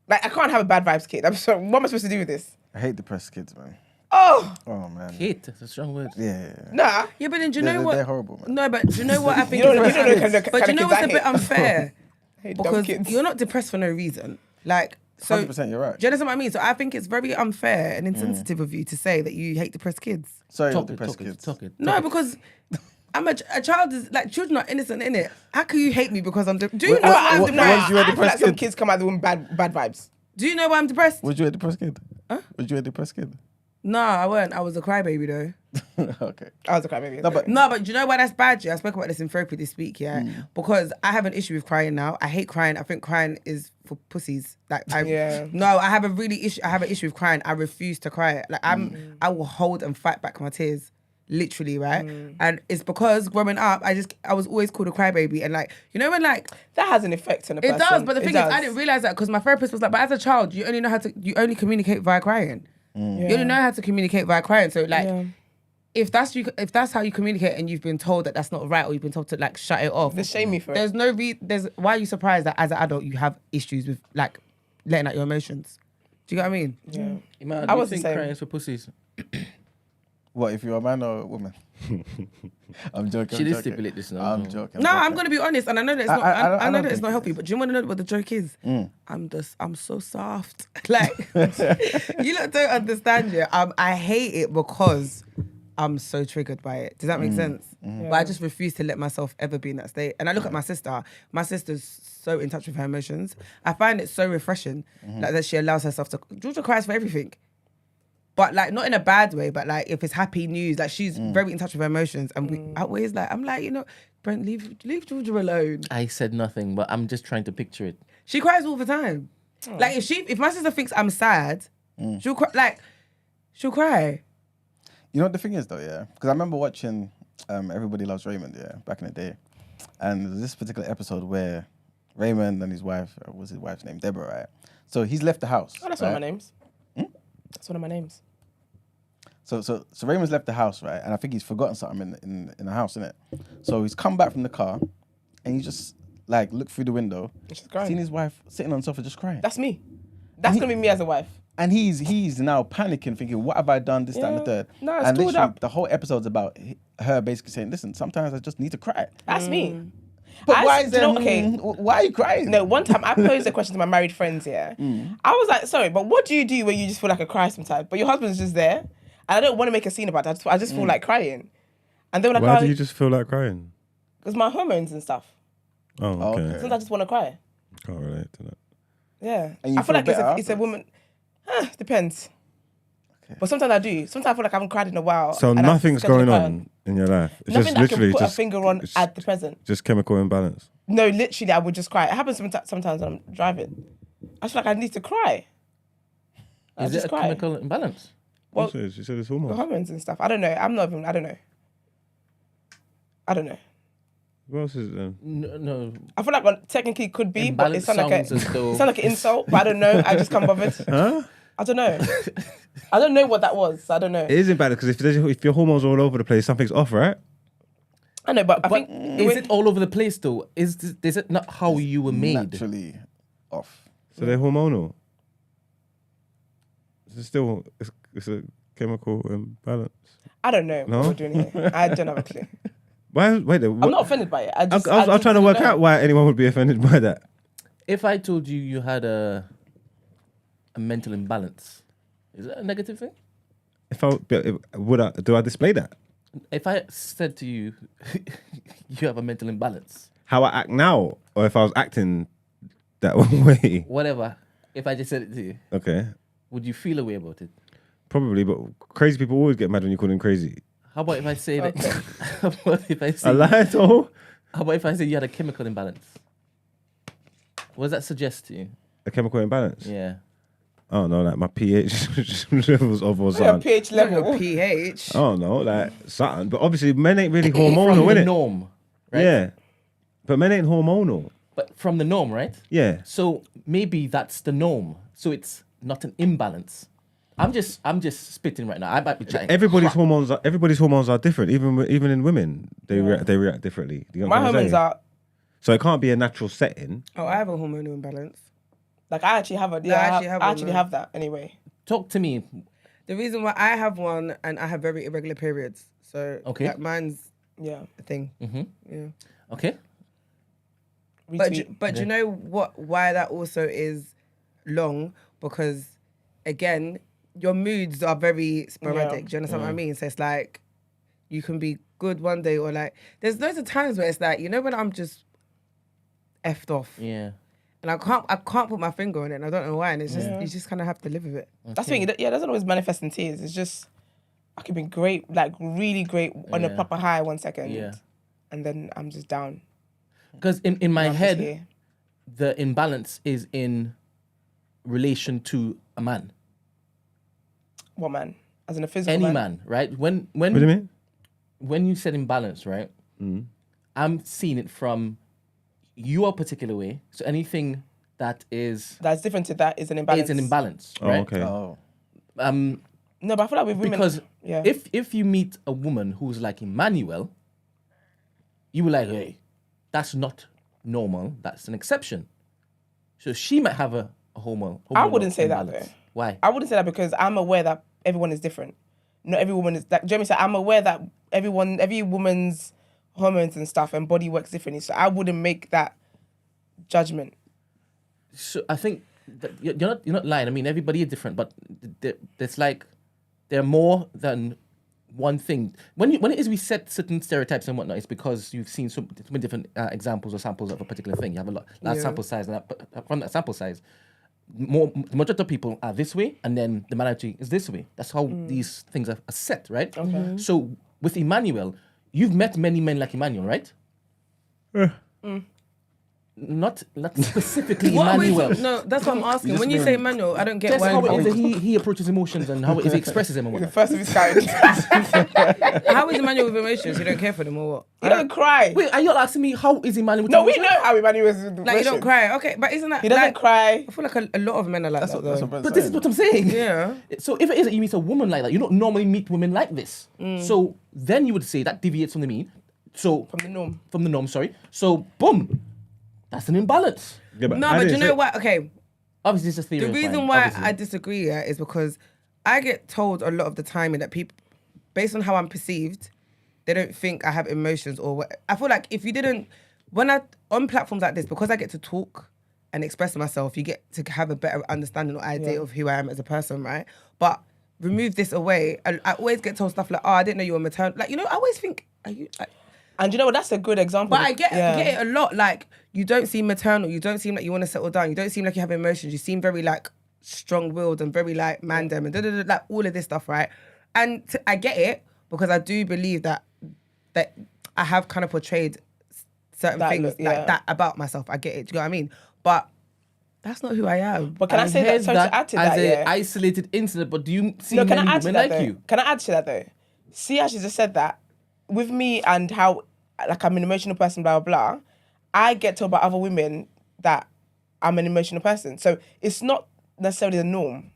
Like, I can't have a bad vibes kid. I'm sorry, what am I supposed to do with this? I hate depressed kids, man. Oh, Oh man. Hate, that's a strong word. Yeah. nah. Yeah, but then do you know what? They're horrible, man. No, but do you know what I think You is don't know the kind of but do you know kids what's I a bit hate. unfair? Hey, dumb Because kids. you're not depressed for no reason. Like, so 100%, you're right. do you understand what I mean? So I think it's very unfair and insensitive of you to say that you hate depressed kids. Sorry, Talk it, depressed talk it, kids. talk it. No, because I'm a child is like children are innocent in it. How can you hate me because I'm do you What- know what- why I'm what- depressed? was you a I feel like depressed some kid? kids come out of the womb bad vibes. Do you know why I'm depressed? Was you a depressed kid? Huh? Was you a depressed kid? No, I weren't. I was a crybaby though. Okay. I was a crybaby. No, but No, but do you know why that's bad? Yeah, I spoke about this in therapy this week. Yeah, because I have an issue with crying now. I hate crying. I think crying is for pussies. Like, no, I have a really issue. I have an issue with crying. I refuse to cry. Like, I will hold and fight back my tears, literally, right? And it's because growing up, I was always called a crybaby, and like, you know when like that has an effect on a person. it does. But the It thing is, does. I didn't realize that because my therapist was like, but as a child, you only communicate via crying. You only know how to communicate via crying. So like. Yeah. If that's how you communicate and you've been told that that's not right or you've been told to like shut it off, They shame me for it. there's no why are you surprised that as an adult you have issues with like letting out your emotions? Do you get what I mean? Yeah. Iman, I do you was the think same. crying is for pussies? what if you're a man or a woman? I'm joking. She I'm did joking. stipulate this now. I'm joking. No, I'm gonna be honest, and I know that it's not. I I know don't that it's think not it healthy. is. But do you want to know what the joke is? I'm so soft. Like you lot don't understand it. I hate it because I'm so triggered by it. Does that make sense? But I just refuse to let myself ever be in that state. And I look at my sister. My sister's so in touch with her emotions. I find it so refreshing like that she allows herself to. Georgia cries for everything. But like not in a bad way, but like if it's happy news, like she's very in touch with her emotions. And we always like, I'm like, you know, Brent, leave Georgia alone. I said nothing, but I'm just trying to picture it. She cries all the time. Like if my sister thinks I'm sad, she'll cry. She'll cry. You know what the thing is though, yeah? Because I remember watching Everybody Loves Raymond, yeah, back in the day. And there's this particular episode where Raymond and his wife, was his wife's name, Deborah, right? So he's left the house. Oh, that's right? one of my names. That's one of my names. So Raymond's left the house, right? And I think he's forgotten something in the house, innit? So he's come back from the car and he just like looked through the window, She's crying. seen his wife sitting on the sofa just crying. That's me. That's gonna be me as a wife. And he's now panicking, thinking, what have I done, this, that, and the third. No, it's and stored literally up. the whole episode's about her basically saying, listen, sometimes I just need to cry. That's me. But I why s- is do you there, know- okay. why are you crying? No, one time I posed a question to my married friends here. I was like, sorry, but what do you do when you just feel like a cry sometimes? But your husband's just there. And I don't want to make a scene about it. I just feel like crying. And they were like, Why oh, do you just feel like crying? because my hormones and stuff. Oh, okay. okay. Sometimes I just want to cry. Can't relate to that. Yeah. And you I feel feel like better it's a afterwards? woman. Depends. Okay. But sometimes I do. Sometimes I feel like I haven't cried in a while. So and I'm nothing's scheduled to going cry. on in your life. It's Nothing just that I can literally put just a finger on it's at the present. just chemical imbalance. No, literally, I would just cry. It happens sometimes when I'm driving. I feel like I need to cry. I Is just it a cry. chemical imbalance? Well, What is it? She said it's The hormones. hormones and stuff. I don't know. I don't know. What else is it then? No. I feel like one technically could be, but it Imbalance sounds like sounds as though- it sounds like an insult. But I don't know. I just can't bothered. Huh? I don't know. I don't know what that was. I don't know. It is imbalance because if your hormones are all over the place, something's off, right? I know, but I But think is it all over the place though? Is it not how you were made? Naturally off. So they're hormonal. It's still it's a chemical imbalance. I don't know No? what we're doing here. I don't have a clue. Why? Wait, I'm not offended by it. I I just, was just trying to don't work know. out why anyone would be offended by that. If I told you you had a mental imbalance, is that a negative thing? Do I display that? If I said to you, you have a mental imbalance, How I act now, or if I was acting that way? whatever. If I just said it to you, Okay, would you feel a way about it? probably. But crazy people always get mad when you call them crazy. How about if I say that? How about if I say? I lied, oh. How about if I say you had a chemical imbalance? What does that suggest to you? A chemical imbalance. Yeah. I don't know, like my pH levels of or Yeah, something. pH Like level. your pH. I don't know, like something. But obviously, men ain't really From hormonal, the innit? norm, right? Yeah. But men ain't hormonal. But from the norm, right? Yeah. So maybe that's the norm. So it's not an imbalance. I'm just spitting right now. I might be chatting. Everybody's hormones are different. Even in women, they react differently. Do you know My what I'm hormones saying? are So it can't be a natural setting. Oh, I have a hormonal imbalance. like I actually have a No, I actually have I one, actually no. have that anyway. Talk to me. The reason why I have one and I have very irregular periods. So Okay. like mine's Yeah. a thing. Mm-hmm. Yeah. Okay. But do you know why that also is long? Because again, your moods are very sporadic. Yeah. Do you understand what I mean? So it's like you can be good one day or like there's loads of times where it's like, you know, when I'm just effed off Yeah. and I can't put my finger on it and I don't know why, and it's just you just kind of have to live with it. That's the thing. It doesn't always manifest in tears. It's just I can be great, like really great on a Yeah. proper high 1 second. Yeah. And then I'm just down. Because in my I'm just head, here. the imbalance is in relation to a man. What man? As in a physical Any man, right? When What do you mean? when you said imbalance, right? I'm seeing it from your particular way. So anything that is That's different to that is an imbalance. an imbalance, Oh, right? okay. Oh. No, but I feel like with women, Because yeah. if you meet a woman who's like Emmanuel, you were like, hey, that's not normal. That's an exception. So she might have a hormone. I wouldn't say that imbalance. though. Why? I wouldn't say that because I'm aware that everyone is different. Not every woman is like Jeremy said. I'm aware that every woman's hormones and stuff and body works differently. So I wouldn't make that judgment. So I think that you're not lying. I mean, everybody is different, but there's like there are more than one thing. When it is we set certain stereotypes and whatnot, it's because you've seen so many different examples or samples of a particular thing. You have a large sample size, and from that sample size, the majority of people are this way, and then the minority is this way. That's how these things are set, right? Okay. So with Emmanuel, you've met many men like Emmanuel, right? Not specifically Emmanuel. No, that's what I'm asking. When you say Emmanuel, I don't get That's why. how it is that he approaches emotions and how it is he expresses them. And The whatnot. first of his kind. How is Emmanuel with emotions? You don't care for them or what? He doesn't cry. Wait, are you asking me how is Emmanuel with No, we emotions? know how Emmanuel is with Like you don't emotions. cry. Okay, but isn't that He doesn't like, cry. I feel like a lot of men are like that That's though. what But this is what I'm saying. Yeah. So if it is that you meet a woman like that, you don't normally meet women like this. So then you would say that deviates from the mean. So From the norm. From the norm, sorry. So boom, that's an imbalance. Yeah, No, I but didn't you say- know what? Okay, Obviously, it's a theory. the of reason mine, why obviously. I disagree here is because I get told a lot of the time that people, based on how I'm perceived, they don't think I have emotions or what. I feel like if you didn't, on platforms like this, because I get to talk and express myself, you get to have a better understanding or idea of who I am as a person, right? But remove this away, I always get told stuff like, "Oh, I didn't know you were maternal." Like, you know, I always think, "Are you?" And you know what? That's a good example. But I get it a lot. Like, you don't seem maternal. You don't seem like you want to settle down. You don't seem like you have emotions. You seem very like strong-willed and very like mandem and like all of this stuff, right? And I get it because I do believe that I have kind of portrayed certain That things look, like yeah. that about myself. I get it. Do you know what I mean? But that's not who I am. But can I And say that? here's Sorry to add to as that. an Yeah. isolated incident, but do you see No, can many I add to women that like though? you? Can I add to that though? See how she just said that with me and how like I'm an emotional person, blah blah blah. I get told by other women that I'm an emotional person, so it's not necessarily the norm.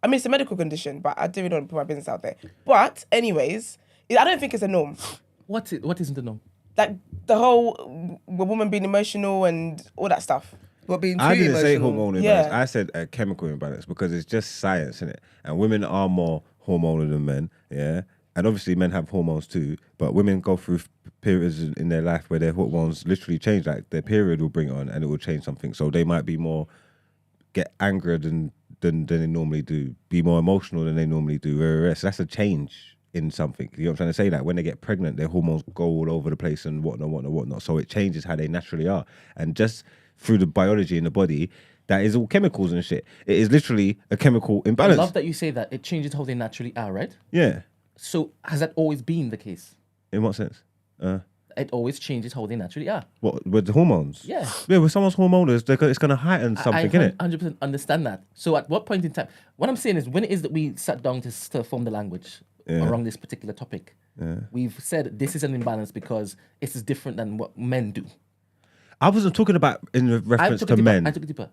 I mean, it's a medical condition, but I do not put my business out there. But anyways, I don't think it's a norm. What isn't the norm? Like the whole woman being emotional and all that stuff. What being too I didn't say emotional. hormonal Yeah. imbalance. I said a chemical imbalance because it's just science, innit? And women are more hormonal than men, yeah? And obviously men have hormones too, but women go through periods in their life where their hormones literally change. Like their period will bring it on and it will change something. So they might be more, get angrier than they normally do, be more emotional than they normally do. So that's a change in something. You know what I'm trying to say? Like when they get pregnant, their hormones go all over the place and whatnot. So it changes how they naturally are. And just through the biology in the body, that is all chemicals and shit. It is literally a chemical I imbalance. love that you say that. It changes how they naturally are, right? Yeah. So has that always been the case? In what sense? it always changes how they naturally are. What, with the hormones? Yeah. Yeah, with someone's hormonal, it's going to heighten something, innit? I 100% understand that. So at what point in time, what I'm saying is when it is that we sat down to form the language around this particular topic, we've said this is an imbalance because it is different than what men do. I wasn't talking about in reference to men. I took it deeper.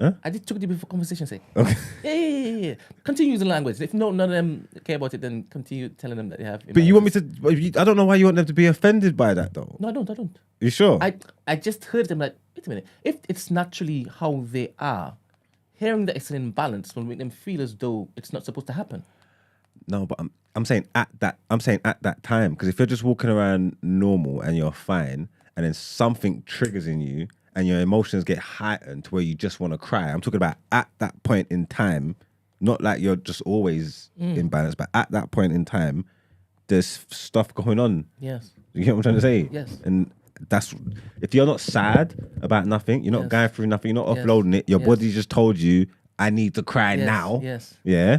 Huh? I did took it deeper for conversation's sake. Okay. Yeah. Continue using language. If none of them care about it, then continue telling them that they have. But you want me to? I don't know why you want them to be offended by that, though. No, I don't. You sure? I just heard them like, wait a minute. If it's naturally how they are, hearing that it's an imbalance will make them feel as though it's not supposed to happen. No, but I'm saying at that time, because if you're just walking around normal and you're fine, and then something triggers in you and your emotions get heightened to where you just want to cry. I'm talking about at that point in time, not like you're just always in balance, but at that point in time, there's stuff going on. Yes. You get what I'm trying to say? Yes. And that's, if you're not sad about nothing, you're not going through nothing, you're not offloading it, your body just told you, I need to cry now. Yes. Yeah.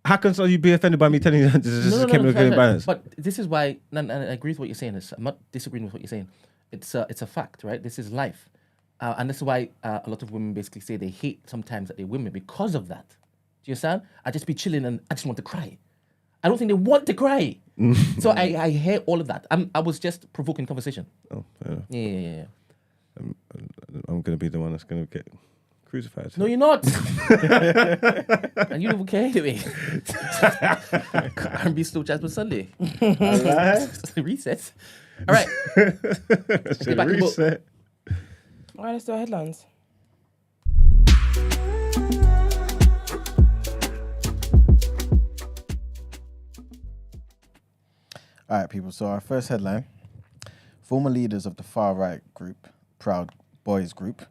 How can so you be offended by me telling you that this is a chemical imbalance? But this is why, and I agree with what you're saying. I'm not disagreeing with what you're saying. It's a fact, right? This is life. And that's why a lot of women basically say they hate sometimes that they're women because of that. Do you understand? I just be chilling and I just want to cry. I don't think they want to cry. So I hear all of that. I was just provoking conversation. Oh, fair enough. Yeah. I'm going to be the one that's going to get crucified. No, you're not. And you don't care anyway. R&B Slow Jazz for Sunday. All right. Reset. All right. Reset. All right, let's do our headlines. All right, people. So our first headline: former leaders of the far-right group, Proud Boys Group,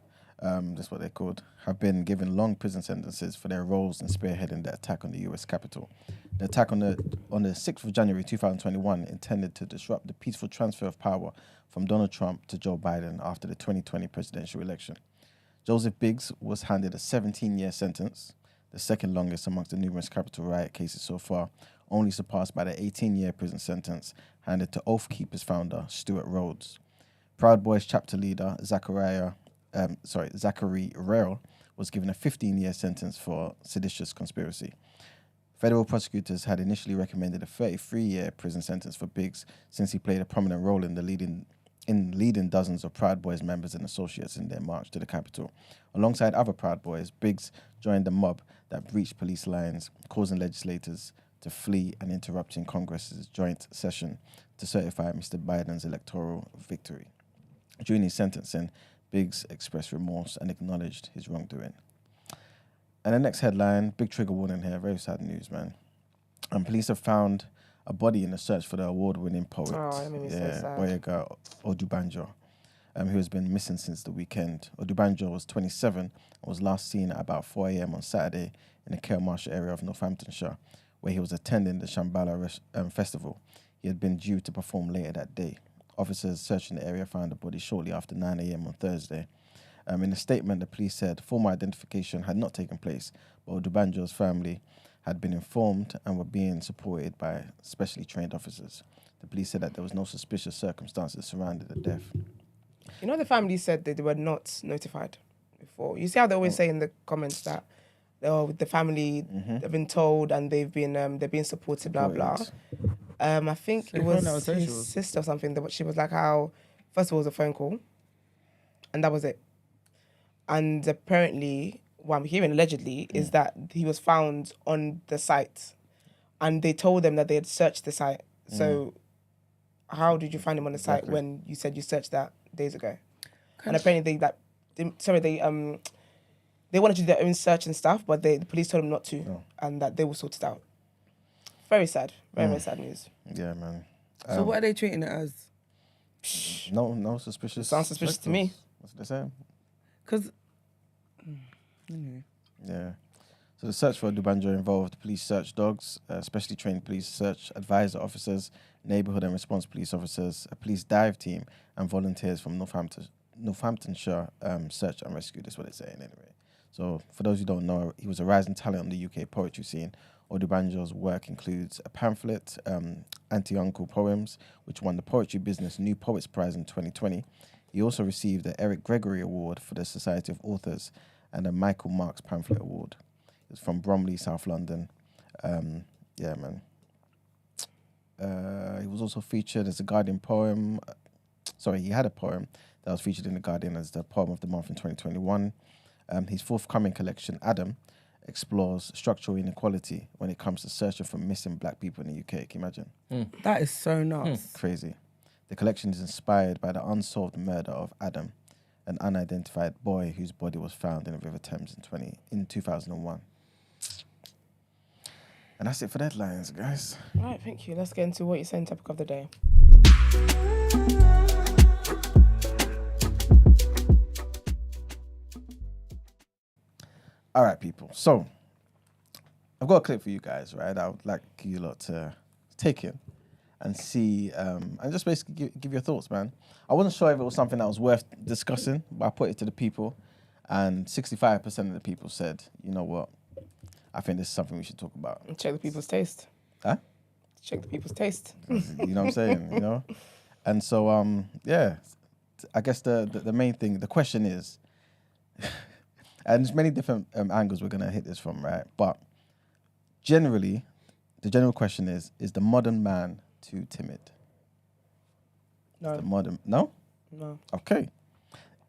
that's what they're called, have been given long prison sentences for their roles in spearheading the attack on the U.S. Capitol. The attack on the 6th of January 2021 intended to disrupt the peaceful transfer of power from Donald Trump to Joe Biden after the 2020 presidential election. Joseph Biggs was handed a 17-year sentence, the second longest amongst the numerous Capitol riot cases so far, only surpassed by the 18-year prison sentence handed to Oath Keepers founder Stuart Rhodes. Proud Boys chapter leader Zachary Rehl was given a 15-year sentence for seditious conspiracy. Federal prosecutors had initially recommended a 33-year prison sentence for Biggs since he played a prominent role in leading dozens of Proud Boys members and associates in their march to the Capitol. Alongside other Proud Boys, Biggs joined the mob that breached police lines, causing legislators to flee and interrupting Congress's joint session to certify Mr. Biden's electoral victory. During his sentencing, Biggs expressed remorse and acknowledged his wrongdoing. And the next headline, big trigger warning here, very sad news, man. And police have found a body in the search for the award-winning poet, that made me so sad. Gboyega Odubanjo, who has been missing since the weekend. Odubanjo was 27 and was last seen at about 4 a.m. on Saturday in the Kelmarsh area of Northamptonshire, where he was attending the Shambhala festival. He had been due to perform later that day. Officers searching the area found the body shortly after 9 a.m. on Thursday. In a statement, the police said formal identification had not taken place, but Odubanjo's family had been informed and were being supported by specially trained officers. The police said that there was no suspicious circumstances surrounding the death. You know, the family said that they were not notified before. You see how they always say in the comments that the family have been told and they've been supported, blah blah. I think it was his sister or something. That she was like, how first of all it was a phone call, and that was it. And apparently, what I'm hearing allegedly is that he was found on the site, and they told them that they had searched the site. So, how did you find him on the site when you said you searched that days ago? And apparently they wanted to do their own search and stuff, but the police told them not to, and that they will sort it out. Very sad. Very sad news. Yeah, man. So what are they treating it as? No suspicious. Sounds suspicious to me. That's what they're saying. Because... Yeah. So the search for Odubanjo involved police search dogs, specially trained police search advisor officers, neighbourhood and response police officers, a police dive team, and volunteers from Northamptonshire search and rescue. That's what they're saying anyway. So for those who don't know, he was a rising talent on the UK poetry scene, Odubanjo's work includes a pamphlet, Anti-Uncle Poems, which won the Poetry Business New Poets Prize in 2020. He also received the Eric Gregory Award for the Society of Authors and a Michael Marks Pamphlet Award. It's from Bromley, South London. Yeah, man. He was also featured as a Guardian poem. He had a poem that was featured in the Guardian as the Poem of the Month in 2021. His forthcoming collection, Adam, explores structural inequality when it comes to searching for missing black people in the UK. Can you imagine? That is so nuts. Crazy. The collection is inspired by the unsolved murder of Adam, an unidentified boy whose body was found in the River Thames in 2001. And that's it for the headlines, guys. Right, thank you. Let's get into what you're saying, topic of the day. All right, people. So, I've got a clip for you guys, right? I would like you lot to take it and see, and just basically give your thoughts, man. I wasn't sure if it was something that was worth discussing, but I put it to the people, and 65% of the people said, you know what, I think this is something we should talk about. Check the people's taste. Huh? Check the people's taste. You know what I'm saying, you know? And so, yeah, I guess the main thing, the question is, and there's many different angles we're going to hit this from, right? But generally, the general question is the modern man too timid? No. No? No. Okay.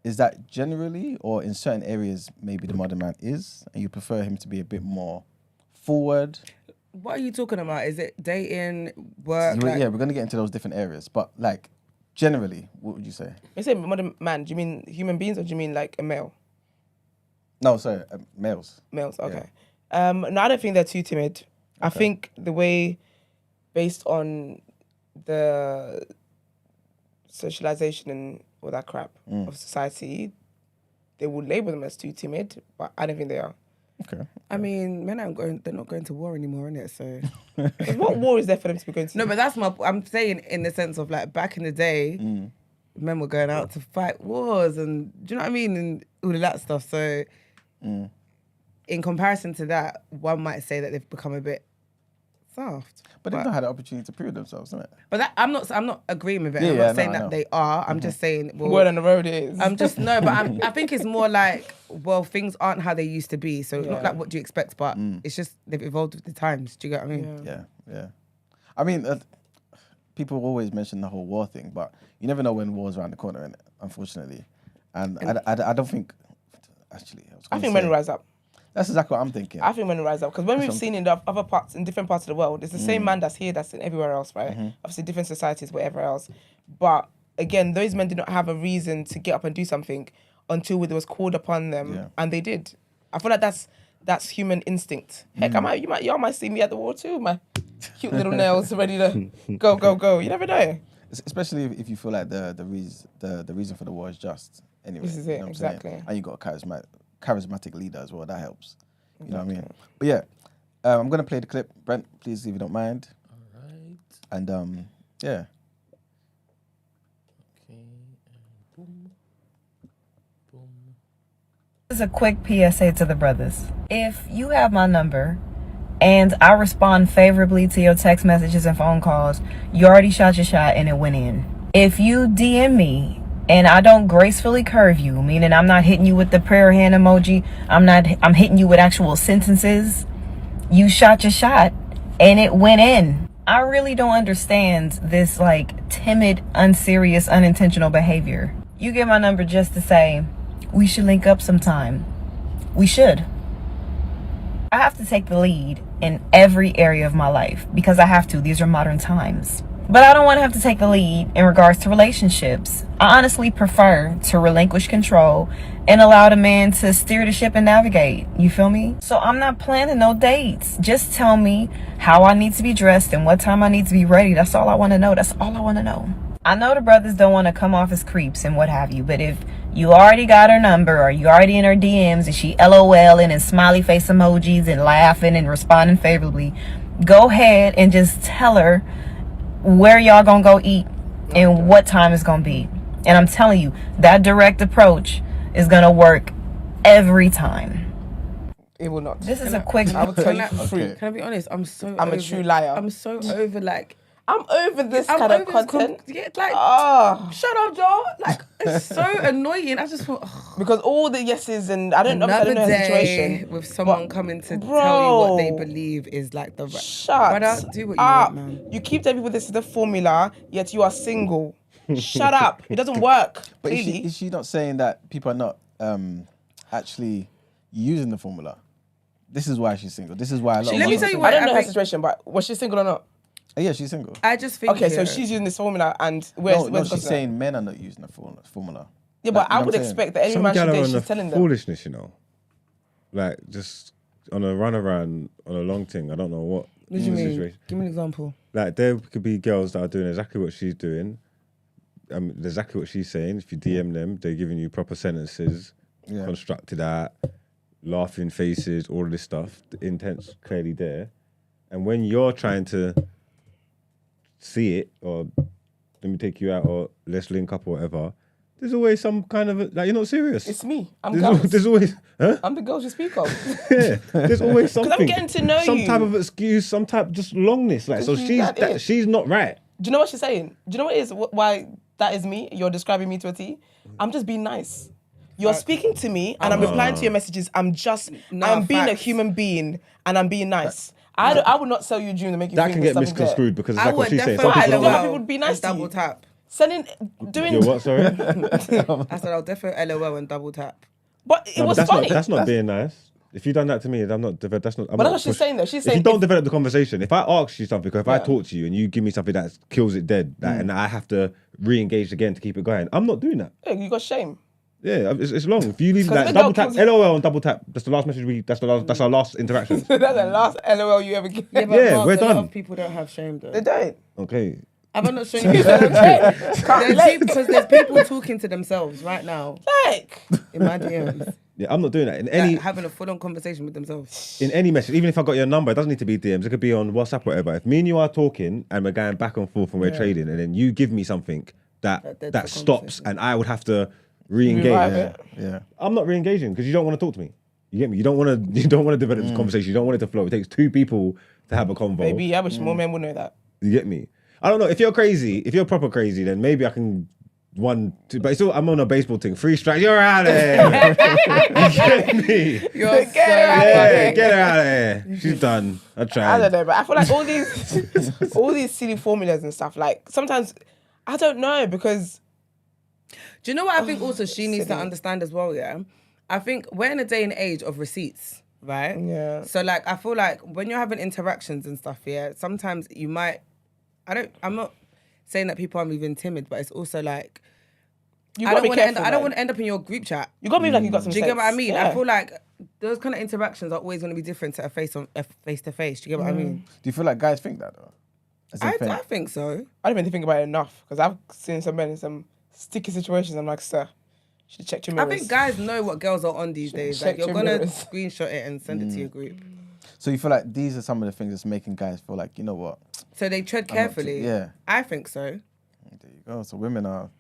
Is that generally, or in certain areas, maybe the modern man is, and you prefer him to be a bit more forward? What are you talking about? Is it dating, work? Yeah, we're going to get into those different areas. But, like, generally, what would you say? When you say modern man, do you mean human beings or do you mean like a male? No, sorry, males. Males, okay. No, I don't think they're too timid. Okay. I think the way, based on the socialization and all that crap of society, they would label them as too timid, but I don't think they are. Okay. I mean, men they're not going to war anymore, innit? So what war is there for them to be going to? No, but I'm saying in the sense of like back in the day, men were going out to fight wars and do you know what I mean? And all of that stuff. So in comparison to that, one might say that they've become a bit soft. But they've not had the opportunity to prove themselves, isn't it? But that, I'm not agreeing with it. I'm not saying that they are. I'm just saying, well, word on the road it is. I think it's more like, well, things aren't how they used to be. So not like what do you expect, but it's just they've evolved with the times. Do you get what I mean? Yeah. I mean, people always mention the whole war thing, but you never know when war's around the corner, innit? Unfortunately. And I don't think, actually, I think men rise up. That's exactly what I'm thinking. I think men rise up because when we've seen in the other parts, in different parts of the world, it's the same man that's here, that's in everywhere else, right? Obviously, different societies, whatever else. But again, those men did not have a reason to get up and do something until it was called upon them, and they did. I feel like that's human instinct. Heck, y'all might see me at the war too, my cute little nails ready to go. You never know. Especially if you feel like the reason for the war is just. Anyway, this is it, exactly. And you got a charismatic leader as well. That helps. You know what I mean? But yeah, I'm gonna play the clip. Brent, please, if you don't mind. All right. And yeah. Okay. Boom. Boom. This is a quick PSA to the brothers. If you have my number and I respond favorably to your text messages and phone calls, you already shot your shot and it went in. If you DM me and I don't gracefully curve you, meaning I'm not hitting you with the prayer hand emoji, I'm hitting you with actual sentences, you shot your shot and it went in. I really don't understand this like timid, unserious, unintentional behavior. You get my number just to say, we should link up sometime. We should. I have to take the lead in every area of my life because I have to. These are modern times. But I don't want to have to take the lead in regards to relationships. I honestly prefer to relinquish control and allow the man to steer the ship and navigate. You feel me? So I'm not planning no dates. Just tell me how I need to be dressed and what time I need to be ready. That's all I want to know. That's all I want to know. I know the brothers don't want to come off as creeps and what have you, but if you already got her number or you already in her DMs and she LOLing and smiley face emojis and laughing and responding favorably, go ahead and just tell her where y'all gonna go eat and what time it's gonna be. And I'm telling you, that direct approach is gonna work every time. It will not. This is a quick. I will tell you Can I- free. Can I be honest? I'm I'm a true liar. I'm so over like. I'm over this I'm kind of over this content. like, Oh, shut up, Joe. Like, it's so annoying. I just thought, because all the yeses and I don't know another her day situation. with someone coming to tell you what they believe is like the right. Shut Brother, do what you up. want, man. You keep telling people this is the formula, yet you are single. Shut up. It doesn't work. But Clearly. is she not saying that people are not actually using the formula? This is why she's single. This is why a lot of Let me us are tell you single. what I don't know I her think- situation, but was she single or not? Yeah, she's single. I just think. Okay, so yeah, she's using this formula and No, where's she's saying men are not using the formula. Yeah, but Like, you know I what would I'm saying? expect that every Some man gal should are date, on she's the telling them. foolishness, you know. Like just on a run around on a long thing. I don't know what What do you the mean? situation. Give me an example. Like there could be girls that are doing exactly what she's doing. Exactly what she's saying. If you DM them, they're giving you proper sentences, Yeah. constructed out, laughing faces, all of this stuff. The intent's clearly there. And when you're trying to see it, or let me take you out, or let's link up, or whatever, there's always some kind of like you're not serious. It's me. I'm there's, girls. there's always, huh? I'm the girls you speak of. Yeah, there's always something. I'm getting to know some you. type of excuse, some type just longness. Like so, Because she's not right. Do you know what she's saying? Do you know what it is? Why that is me? You're describing me to a T. I'm just being nice. You're speaking to me and I'm replying to your messages. I'm being a facts. human being and I'm being nice. I would not sell you a dream to make you That think can there's get something there. misconstrued because it's I like what would she's saying. Some definitely people LOL. don't. People would be nice and to you. double tap. Doing, You're what? Sorry. I said I'll definitely LOL and double tap. but it No, was but that's funny. not. That's not being nice. If you done that to me, I'm not. That's not. I'm But that's not what she's saying though. She's If saying you don't develop the conversation, if I ask you something, or if I Yeah. talk to you and you give me something that kills it dead, and I have to re-engage again to keep it going, I'm not doing that. yeah, you got shame. Yeah, it's long. If you leave 'Cause that the double girl tap, kills- LOL and double tap. That's the last message That's our last interaction. That's the last LOL you ever get. Yeah, but Yeah, Mark, we're a lot done. of people don't have shame though. They don't. Okay. Have I not shown you? Because there's people talking to themselves right now Like, in my DMs, Yeah, I'm not doing that in any like, having a full-on conversation with themselves. in any message. Even if I got your number, it doesn't need to be DMs. It could be on WhatsApp, whatever. If me and you are talking and we're going back and forth and we're trading, and then you give me something That's that the stops, conversation. and I would have to re-engage. Revive it. Yeah. I'm not re-engaging because you don't want to talk to me. You get me? You don't want to. You don't want to develop this conversation. You don't want it to flow. It takes two people to have a convo. maybe I wish more men would know that. You get me? I don't know. If you're crazy, if you're proper crazy, then maybe I can two. But it's still, I'm on a baseball thing. 3 strikes. You're out of here. You get me? You're Get her out of Yeah, here. get her out of here. She's done. I tried. I don't know, but I feel like all these silly formulas and stuff. Like sometimes I don't know because Do you know what I think also she needs to silly. understand as well, yeah? I think we're in a day and age of receipts, right? Yeah. So like I feel like when you're having interactions and stuff, yeah, sometimes you might I'm not saying that people are moving timid, but it's also like you I gotta don't be want to careful. I don't want to end up in your group chat. You gotta be like you got some. Do you get what I sense. mean? Yeah. I feel like those kind of interactions are always going to be different to a face to face. Do you get what I mean? Do you feel like guys think that though? As in I think- think so. I don't even think about it enough because I've seen some men in some sticky situations. I'm like, sir, you should check your I mirrors. think guys know what girls are on these days. Like check you're your gonna mirrors. screenshot it and send it to your group. So you feel like these are some of the things that's making guys feel like, you know what? So they tread not too- carefully. yeah. I think so. There you go. So women are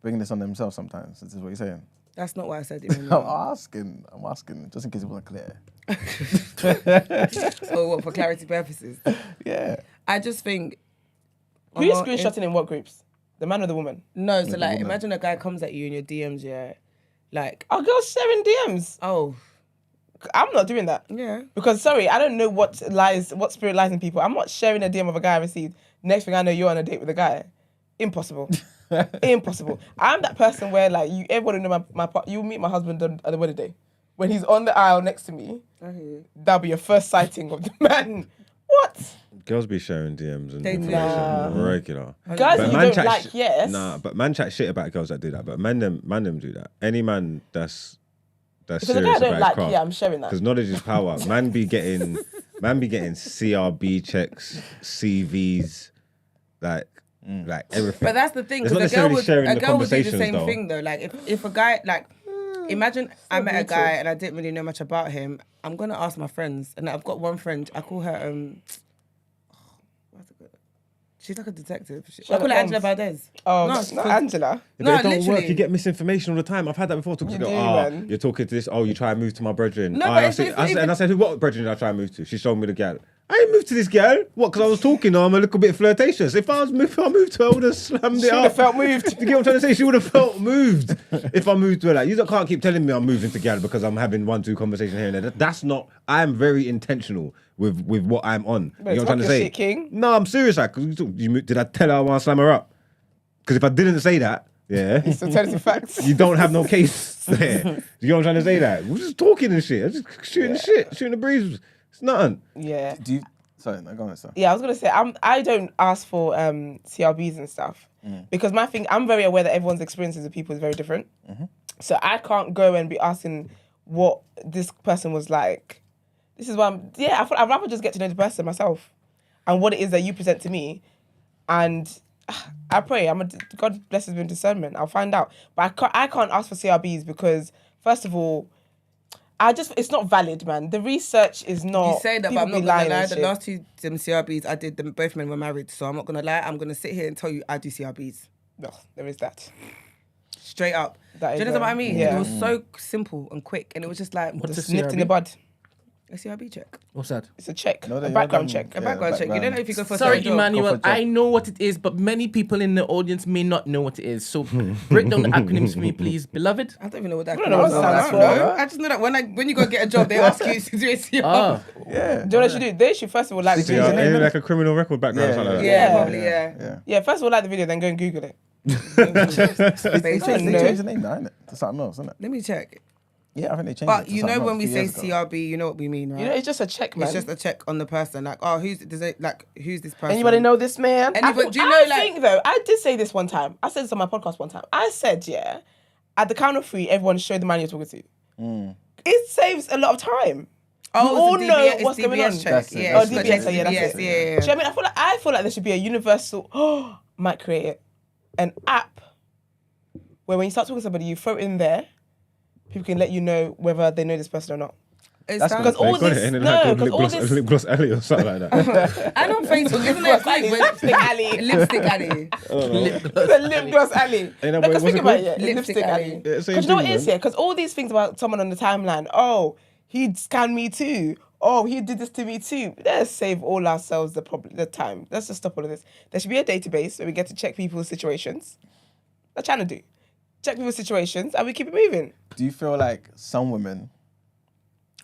bringing this on themselves sometimes. This is what you're saying. That's not what I said. Even I'm asking, just in case it wasn't clear. or what, for clarity purposes. Yeah. I just think. Who you I'm not in- screenshotting in what groups? The man or the woman? No, so like woman. imagine a guy comes at you in your DMs, yeah. Like, Our girls sharing DMs. oh, I'm not doing that. yeah. Because sorry, I don't know what spirit lies in people. I'm not sharing a DM of a guy I received. Next thing I know, you're on a date with a guy. Impossible. Impossible. I'm that person where like everybody know you meet my husband on the wedding day. When he's on the aisle next to me, that'll be your first sighting of the man. What? Girls be sharing DMs and They do. information regular. Guys But you man don't chat like, yes. Nah, but man chat shit about girls that do that. But man them do that. Any man that's If it's a guy I serious don't about like, his craft. yeah, I'm sharing that. Because knowledge is power. Man be getting CRB checks, CVs, like everything. But that's the thing, It's not because a girl necessarily would sharing a the girl would do the conversations, same though. thing though. Like if a guy like imagine I met a guy and I didn't really know much about him. I'm gonna ask my friends, and I've got one friend. I call her what's it called? She's like a detective. I Sherlock call her Angela Holmes. Valdez. Oh, No, not 'cause- Angela. But No, it don't work. literally. You get misinformation all the time. I've had that before. You do, man. You're talking to this. Oh, you try and move to my brethren. No, Oh, but I it's said, even- and I said, what brethren did I try and move to? She showed me the gal. I ain't moved to this gal. What? Because I was talking. I'm a little bit flirtatious. If I moved to her, I would have slammed She it would up. have felt moved. You get what I'm trying to say? She would have felt moved if I moved to her. Like, you can't keep telling me I'm moving to gal because I'm having 1-2 conversation here and there. That's not. I am very intentional with what I'm on. But You know what I'm trying to talk your say? shit, King. No, I'm serious. Like, did I tell her I want to slam her up? Because if I didn't say that, yeah. So tell us the facts. You don't have no case there. You know what I'm trying to say? That we're just talking and shit. I'm just shooting the shit, shooting the breeze. It's nothing. Yeah. Do you? Sorry, no, go on, sir. Yeah, I was gonna say I don't ask for CRBs and stuff because my thing, I'm very aware that everyone's experiences with people is very different. So I can't go and be asking what this person was like. This is why I thought I'd rather just get to know the person myself and what it is that you present to me, and I pray God blesses me with discernment. I'll find out, but I can't ask for CRBs because first of all, it's not valid, man. The research is not. You say that, but people I'm not be gonna lying lie. and The shit. last two CRBs I did, both men were married, so I'm not gonna lie. I'm gonna sit here and tell you I do CRBs No, there is that. straight up. That Do you is, know what I mean? yeah. It was so simple and quick, and it was just like What's Just a nipped in the CRB? bud. a CRB check, What's that? It's a check, No, a they background haven't- check. a Yeah, background check. You don't know if you go for a Sorry, certain job. Emmanuel. Go for a job. I know what it is, but many people in the audience may not know what it is. So break down the acronyms for me, please, beloved. I don't even know what that. I don't know what it stands for. I just know that when you go get a job, they ask you to do a CRB. Ah, Yeah. Do you know what you do? They should first of all like the Change video. your name, Ain't it innit? like a criminal record background or something like that? Yeah, probably, yeah. Yeah. Yeah, first of all like the video, then go and Google it. They Basically. changed the name now, innit? To something else, isn't it? Let me check. Yeah, I think they changed it. But to you know something when else we a few say years ago. CRB, you know what we mean, right? You know, it's just a check, man. It's just a check on the person. Like, oh, who's this person? Anybody know this man? Anybody- do you know, I like- think though, I did say this one time. I said this on my podcast one time. I said, yeah, at the count of 3, everyone show the man you're talking to. It saves a lot of time. Oh, we it's all a know DBS, what's it's going on. DBS check. That's it, Yeah, Oh, that's it's it. DBS, check yeah, that's DBS, it. yeah. Do you know what I mean? I feel like there should be a universal, might create it, an app where when you start talking to somebody, you throw it in there, people can let you know whether they know this person or not. It That's sounds- Because all They got this, it, ain't it? no, Like because all this, Lip Gloss Alley or something like that. and on Facebook, isn't it? Like, Lipstick alley. Lipstick alley. It's a lip gloss alley. Ain't that No, what- 'cause what's think it about called? it, yeah. Lipstick Lipstick alley. alley. Yeah, same Because you know what thing, it is, man. yeah? Because all these things about someone on the timeline, oh, he scanned me too. Oh, he did this to me too. Let's save all ourselves the time. Let's just stop all of this. There should be a database where we get to check people's situations. That's what I'm trying to do. Check people's situations and we keep it moving. Do you feel like some women,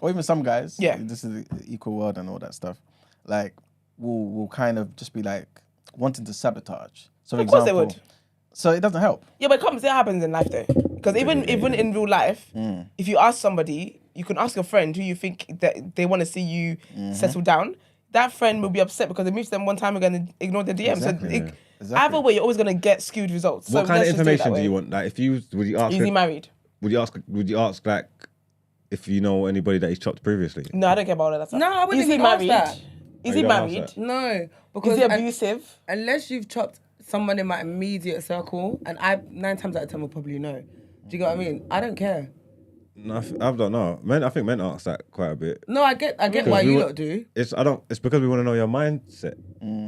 or even some guys, Yeah. this is the equal world and all that stuff, like will kind of just be like wanting to sabotage. So, for Of course they example, would. So it doesn't help. Yeah, but it happens in life though. Because even in real life, if you ask somebody, you can ask your friend who you think that they want to see you settle down. That friend will be upset because they moved to them one time ago and ignored the DM. Exactly, So yeah. Exactly. either way, you're always gonna get skewed results. What So kind of let's just do it information that do you way. want? Like, if you would you ask? Is he married? Would you ask like if you know anybody that he's chopped previously? No, I don't care about all of that stuff. No, I wouldn't Is he even ask married? that. Is Oh, he you don't ask married? that? No, because Is he abusive? unless you've chopped someone in my immediate circle, and I 9 times out of 10 will probably know. Do you get what I mean? I don't care. No, I don't know. I think men ask that quite a bit. No, I get why Because we you wa- lot do. It's because we want to know your mindset.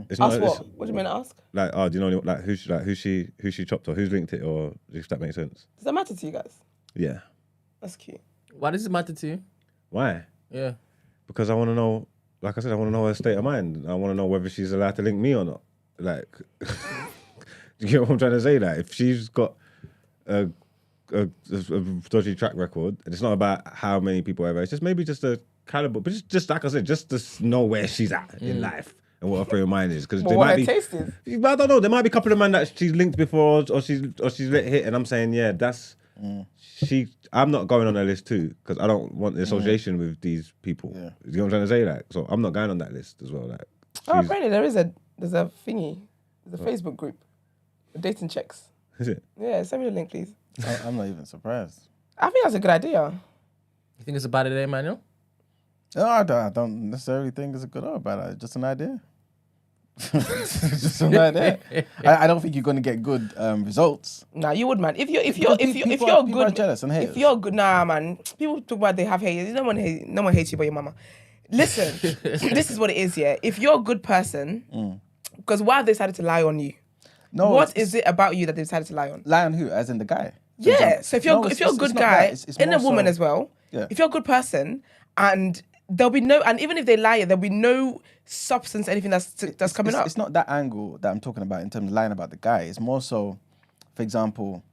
It's not Ask it's what? What do you mean ask? like, oh, do you know like who she chopped or who's linked it, or if that makes sense. Does that matter to you guys? Yeah. That's cute. why does it matter to you? Why? Yeah. Because I want to know. Like I said, I want to know her state of mind. I want to know whether she's allowed to link me or not. Like, do you get what I'm trying to say? That if she's got a dodgy track record, and it's not about how many people ever, it's just maybe just a caliber, but just like I said, just to know where she's at in life and what her frame of mind is. Because But there what might her be, taste is. I don't know. There might be a couple of men that she's linked before, or she's let hit, and I'm saying, yeah, that's she. I'm not going on her list too because I don't want the association with these people. Yeah. You know what I'm trying to say? Like, so I'm not going on that list as well. Like, Oh, she's- apparently there's a thingy. There's a Facebook group. Dating checks. is it? Yeah, send me the link, please. I'm not even surprised. I think that's a good idea. You think it's a bad idea, Emmanuel? No, I don't necessarily think it's a good or a bad idea. Just an idea. Just an idea. I don't think you're going to get good results. Nah, you would, man. If you're People are good, jealous and haters. if you're good, nah, man. People talk about they have haters. No one hates you but your mama. Listen, this is what it is. Yeah, if you're a good person Because why have they decided to lie on you? No, What is it about you that they decided to lie on? lie on who? As in the guy? For Yeah. example. So if you're No, if you're a it's good not guy, that. It's and a more woman so- as well, Yeah. if you're a good person, and there'll be no, and even if they lie, there'll be no substance, anything that's coming up. It's not that angle that I'm talking about in terms of lying about the guy. It's more so, for example,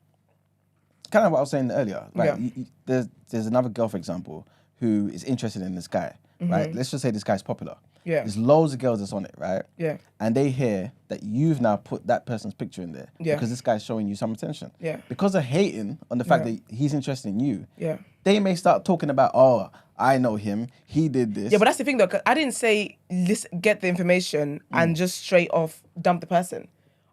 kind of what I was saying earlier. Right? Yeah. There's another girl, for example, who is interested in this guy. Right? Let's just say this guy's popular. Yeah. There's loads of girls that's on it, right? Yeah. And they hear that you've now put that person's picture in there Yeah. because this guy's showing you some attention. Yeah. Because they're hating on the fact Yeah. that he's interested in you. Yeah. They may start talking about, oh, I know him. He did this. Yeah, but that's the thing though. 'Cause I didn't say listen, get the information and just straight off dump the person.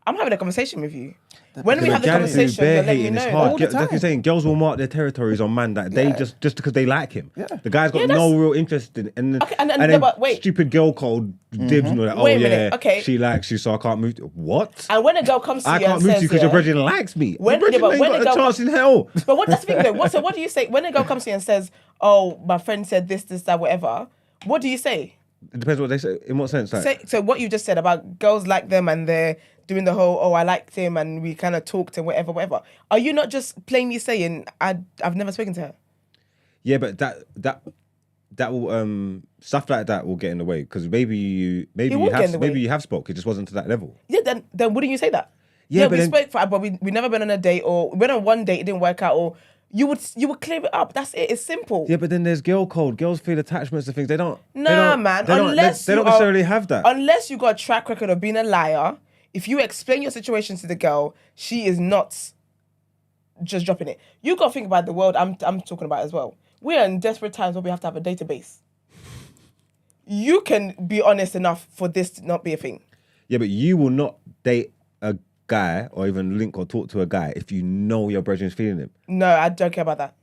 I'm having a conversation with you. When we have the conversation, you're letting me know. Hard. all the Like you're saying, girls will mark their territories on man that they just because they like him. Yeah. The guy's got Yeah, no real interest in it. And Okay, and then but wait. stupid girl code dibs and all that. Wait Oh a minute, yeah, okay. she likes you, so I can't move. What? And when a girl comes to I you can't and move to says, you because your yeah, brethren likes me. When- Your yeah, but brethren when ain't a got a girl- chance in hell. But what that's the thing though. So what do you say when a girl comes to you and says, "Oh, my friend said this, that, whatever"? What do you say? It depends what they say. In what sense? Like, So what you just said about girls like them and they're doing the whole, "Oh, I liked him," and we kind of talked and whatever. Are you not just plainly saying, "I've never spoken to her"? yeah, but that will stuff like that will get in the way because maybe you will get in the way. have spoke. It just wasn't to that level. Yeah, then wouldn't you say that? Yeah, we but then- spoke, but we never been on a date, or we went on one date, it didn't work out, or you would clear it up. That's it. It's simple. Yeah, but then there's girl code. Girls feel attachments to things. They don't. Nah, man. They Unless don't you necessarily have that. Unless you got a track record of being a liar, if you explain your situation to the girl, she is not just dropping it. You got to think about the world I'm talking about as well. We are in desperate times where we have to have a database. You can be honest enough for this to not be a thing. Yeah, but you will not date a guy or even link or talk to a guy if you know your brethren's feeling him. No, I don't care about that.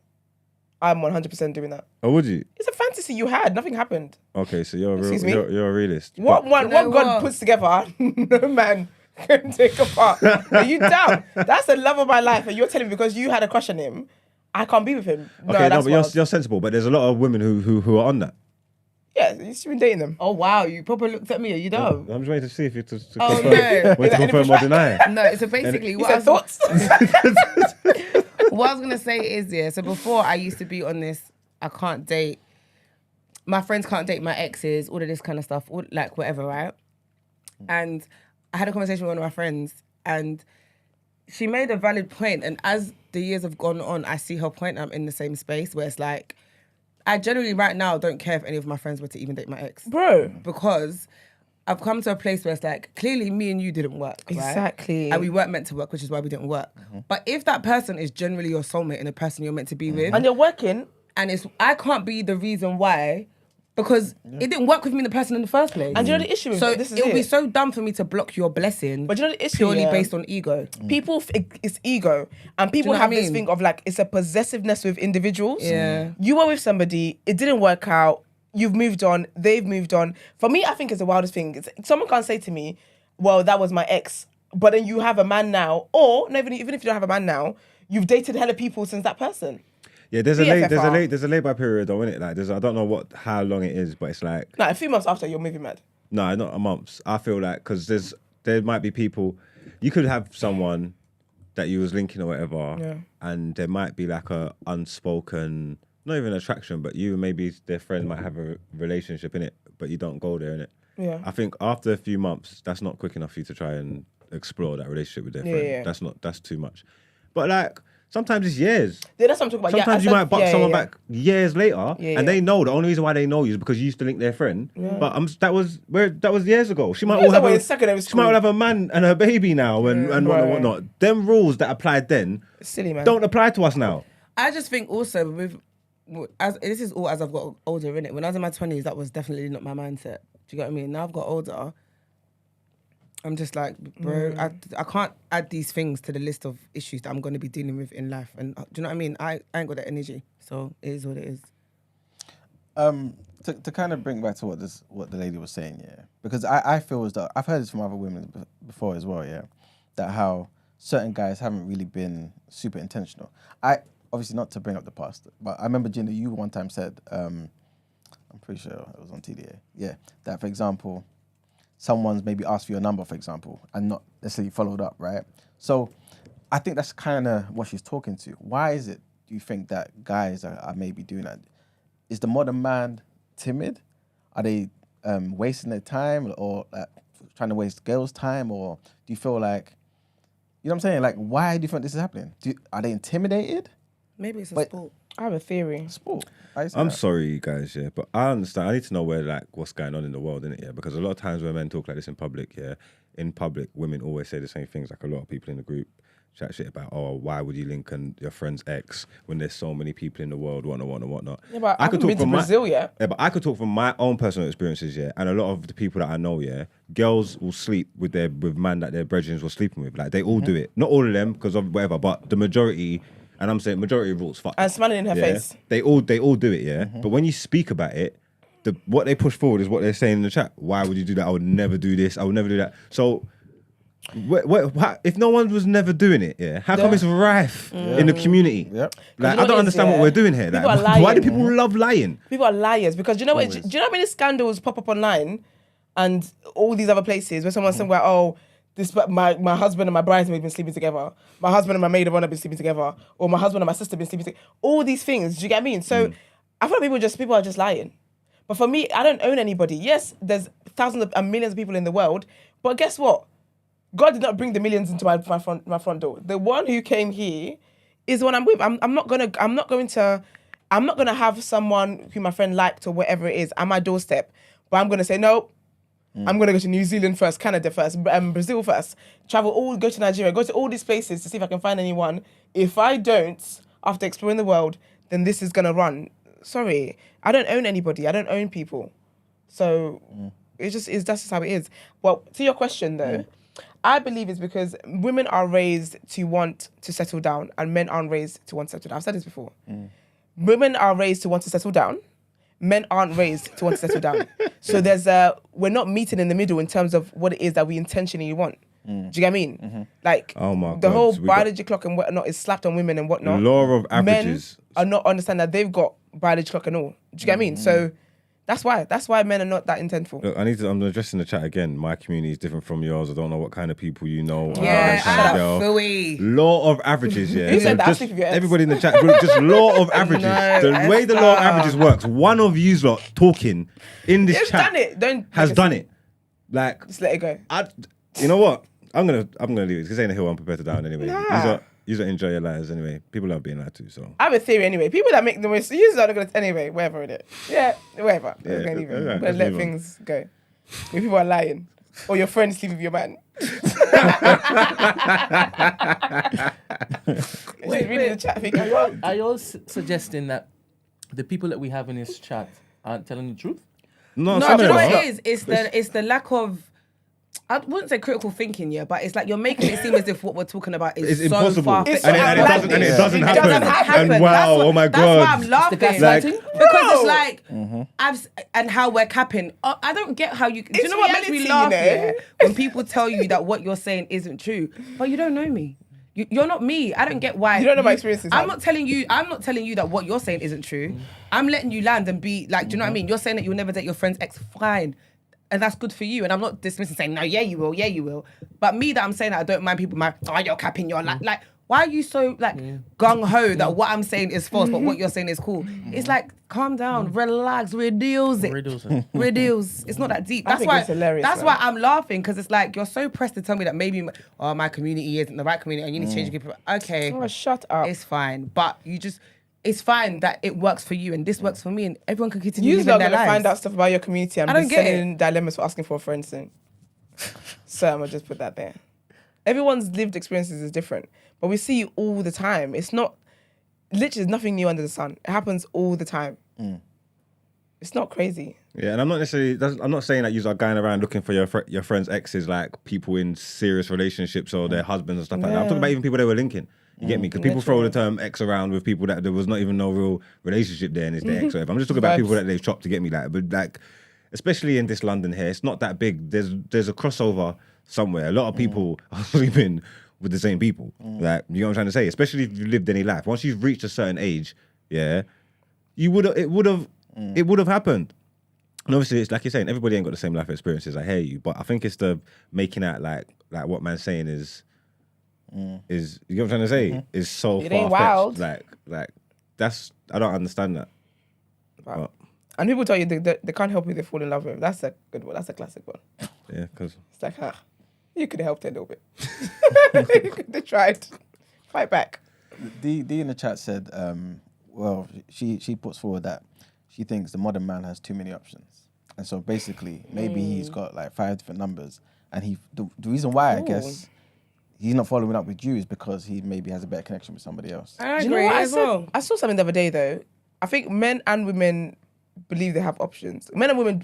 I'm 100% doing that. Or would you? It's a fantasy you had. Nothing happened. Okay, so you're a Excuse me? you're a realist. What But- God puts together, no man can take apart. Are you down? That's the love of my life, and you're telling me because you had a crush on him, I can't be with him. No, okay, that's but wild. you're sensible. But there's a lot of women who are on that. Yeah, you've been dating them. Oh wow, you proper looked at me. Are you dumb? I'm just waiting to see if you to Oh, confirm, no. wait to confirm or deny. No, so basically You what said I was, thoughts? what I was gonna say is, yeah, so before I used to be on this, I can't date, my friends can't date my exes, all of this kind of stuff, all, like whatever, right? And I had a conversation with one of my friends and she made a valid point, and as the years have gone on, I see her point. I'm in the same space where it's like, I generally right now don't care if any of my friends were to even date my ex. Bro. Because I've come to a place where it's like, clearly me and you didn't work, right? Exactly. And we weren't meant to work, which is why we didn't work. But if that person is generally your soulmate and the person you're meant to be with, And you're working. and it's, I can't be the reason why, because it didn't work with me, the person in the first place. And you know the issue with So it? This is it would be it. so dumb for me to block your blessing, But you know the issue, purely yeah? based on ego. People, it's ego. And people know have what I this mean? thing of like, it's a possessiveness with individuals. Yeah. You were with somebody, it didn't work out, you've moved on, they've moved on. For me, I think it's the wildest thing. Someone can't say to me, well, that was my ex, but then you have a man now, or no, even if you don't have a man now, you've dated hella people since that person. Yeah, there's BFFR. a lay-by period though, isn't it? Like I don't know how long it is, but it's like No, a few months after, you're moving mad. no, not a month. I feel like because there might be people, you could have someone that you was linking or whatever, Yeah. and there might be like a unspoken, not even attraction, but you and maybe their friend might have a relationship in it, but you don't go there in it. Yeah. I think after a few months, that's not quick enough for you to try and explore that relationship with their Yeah, friend. yeah. That's too much. But like sometimes it's years. Yeah, that's what I'm talking about. Sometimes yeah, you might buck someone back years later, Yeah, and yeah. they know the only reason why they know you is because you used to link their friend. But that was years ago. She might Years all have ago in secondary she might all have a man and her baby now, and right. whatnot. Them rules that applied then It's silly, man. don't apply to us now. I just think also as this is all as I've got older, innit? When I was in my 20s, that was definitely not my mindset. Do you get what I mean? Now I've got older, I'm just like, bro, I can't add these things to the list of issues that I'm going to be dealing with in life. And do you know what I mean? I ain't got that energy. So it is what it is. To kind of bring back to what the lady was saying, yeah, because I feel as though I've heard this from other women before as well, yeah, that how certain guys haven't really been super intentional. I obviously not to bring up the past, but I remember Gina, you one time said, I'm pretty sure it was on TDA, yeah, that for example, someone's maybe asked for your number, for example, and not necessarily followed up, right? So I think that's kind of what she's talking to. Why is it, do you think, that guys are maybe doing that? Is the modern man timid? Are they wasting their time or trying to waste girls' time? Or do you feel like, you know what I'm saying? Like, why do you think this is happening? Are they intimidated? Maybe it's a sport. I have a theory. Sport. I'm sorry, guys, yeah, but I understand. I need to know where, like, what's going on in the world, innit, yeah? Because a lot of times when men talk like this in public, yeah, in public, women always say the same things. Like, a lot of people in the group chat shit about, oh, why would you link on your friend's ex when there's so many people in the world, whatnot. Yeah, but I haven't been to Brazil yet. Yeah, but I could talk from my own personal experiences, yeah, and a lot of the people that I know, yeah, girls will sleep with man that their brethren were sleeping with. Like, they all do it. Not all of them, because of whatever, but the majority, and I'm saying majority of rules, fuck. And smiling in her face. They all do it, yeah. But when you speak about it, what they push forward is what they're saying in the chat. Why would you do that? I would never do this. I would never do that. So, if no one was never doing it, yeah, how come it's rife in the community? Yep. Like, I don't understand what we're doing here. People are Like, lying. why do people love lying? People are liars because do you know how many scandals pop up online and all these other places where someone's saying, well, oh, this my husband and my bridesmaid have been sleeping together. My husband and my maid of honor have been sleeping together. Or my husband and my sister have been sleeping together. All these things, do you get what I mean? So I feel like people are just lying. But for me, I don't own anybody. Yes, there's thousands and millions of people in the world, but guess what? God did not bring the millions into my front door. The one who came here is the one I'm with. I'm not gonna have someone who my friend liked or whatever it is at my doorstep, but I'm gonna say no. I'm gonna go to New Zealand first, Canada first, Brazil first, go to Nigeria, go to all these places to see if I can find anyone. If I don't, after exploring the world, then this is gonna run. Sorry, I don't own anybody. I don't own people. So that's just how it is. Well, to your question though. I believe it's because women are raised to want to settle down and men aren't raised to want to settle down. I've said this before. Women are raised to want to settle down. Men aren't raised to want to settle down. So we're not meeting in the middle in terms of what it is that we intentionally want. Do you get what I mean? Like, Oh my the God, whole we biology clock and whatnot is slapped on women and whatnot. Law of averages. Men are not understand that they've got biology clock and all. Do you get what I mean? So that's why men are not that intentful. Look, I'm addressing the chat again. My community is different from yours. I don't know what kind of people you know. Yeah, Kind of shut girl. up, Phooey. Law of averages, yeah. Who said that? just Speak of your ex. everybody in the chat group, just law of averages. The way the law of averages works, one of you lot talking in this You've chat done it. has done it. Like, Just let it go. you know what? I'm gonna leave it because ain't a hill I'm prepared to down anyway. Nah. You don't enjoy your lives anyway. People love being lied to, so. I have a theory anyway. People that make the most, users are not going to, anyway, whatever it is. Yeah, whatever. Yeah, We're going to leave it. okay, We're going let's to let move on. things go. When people are lying. Or your friend sleep with your man. Wait, reading the chat thing. Are you all suggesting that the people that we have in this chat aren't telling the truth? No, No, some do you of know them what are. it is? It's the lack of, I wouldn't say critical thinking, yeah, but it's like you're making it seem as if what we're talking about is It's so impossible. far-fetched. And It's it doesn't happen. It doesn't happen. And wow, oh my That's why God. I'm laughing. gaslighting? Because it's like, and how we're capping. I don't get how you. Do you It's know what makes me reality, laugh? you know? Yeah? When people tell you that what you're saying isn't true, but you don't know me. You're not me. I don't get why. You don't know my experiences, I'm man. not telling you that what you're saying isn't true. I'm letting you land and be like, do you know what I mean? You're saying that you'll never date your friend's ex. Fine. And that's good for you. And I'm not dismissing saying, no, yeah, you will. But me that I'm saying that I don't mind people, you're capping, you're like, why are you so like gung-ho that what I'm saying is false, but what you're saying is cool? It's like, calm down, relax, reduce it. Reduce. It's not that deep. I That's think why it's hilarious, That's man. why I'm laughing, because it's like, you're so pressed to tell me that maybe my community isn't the right community and you need to change your people. Okay. Oh, shut up. It's fine. But it's fine that it works for you and this works for me and everyone can continue You're living not their going to lives. find out stuff about your community and I be don't get sending dilemmas for asking for a friend soon. So I'm going to just put that there. Everyone's lived experiences is different, but we see you all the time. It's not, literally, there's nothing new under the sun. It happens all the time. It's not crazy. Yeah, and I'm not saying that you are going around looking for your friends' exes like people in serious relationships or their husbands and stuff like that. I'm talking about even people they were linking. You get me? Because people throw the term ex around with people that there was not even no real relationship there and it's their ex or whatever. I'm just talking about people that they've chopped to get me like, but like, especially in this London here, it's not that big. There's a crossover somewhere. A lot of people are sleeping with the same people. Like, you know what I'm trying to say? Especially if you lived any life. Once you've reached a certain age, yeah, it would have happened. And obviously, it's like you're saying, everybody ain't got the same life experiences. I hear you, but I think it's the making out like what man's saying is you know what I'm trying to say is so It ain't far-fetched. wild. Like that's I don't understand that. Wow. And people tell you they can't help you, they fall in love with him. That's a good one. That's a classic one. Yeah, because It's like, you could have helped her a little bit. You could have tried. Fight back. D in the chat said, well, she puts forward that she thinks the modern man has too many options, and so basically maybe he's got like 5 different numbers, and the reason why I guess he's not following up with you is because he maybe has a better connection with somebody else. I Do you know agree what I as said? well. I saw something the other day though. I think men and women believe they have options. Men and women,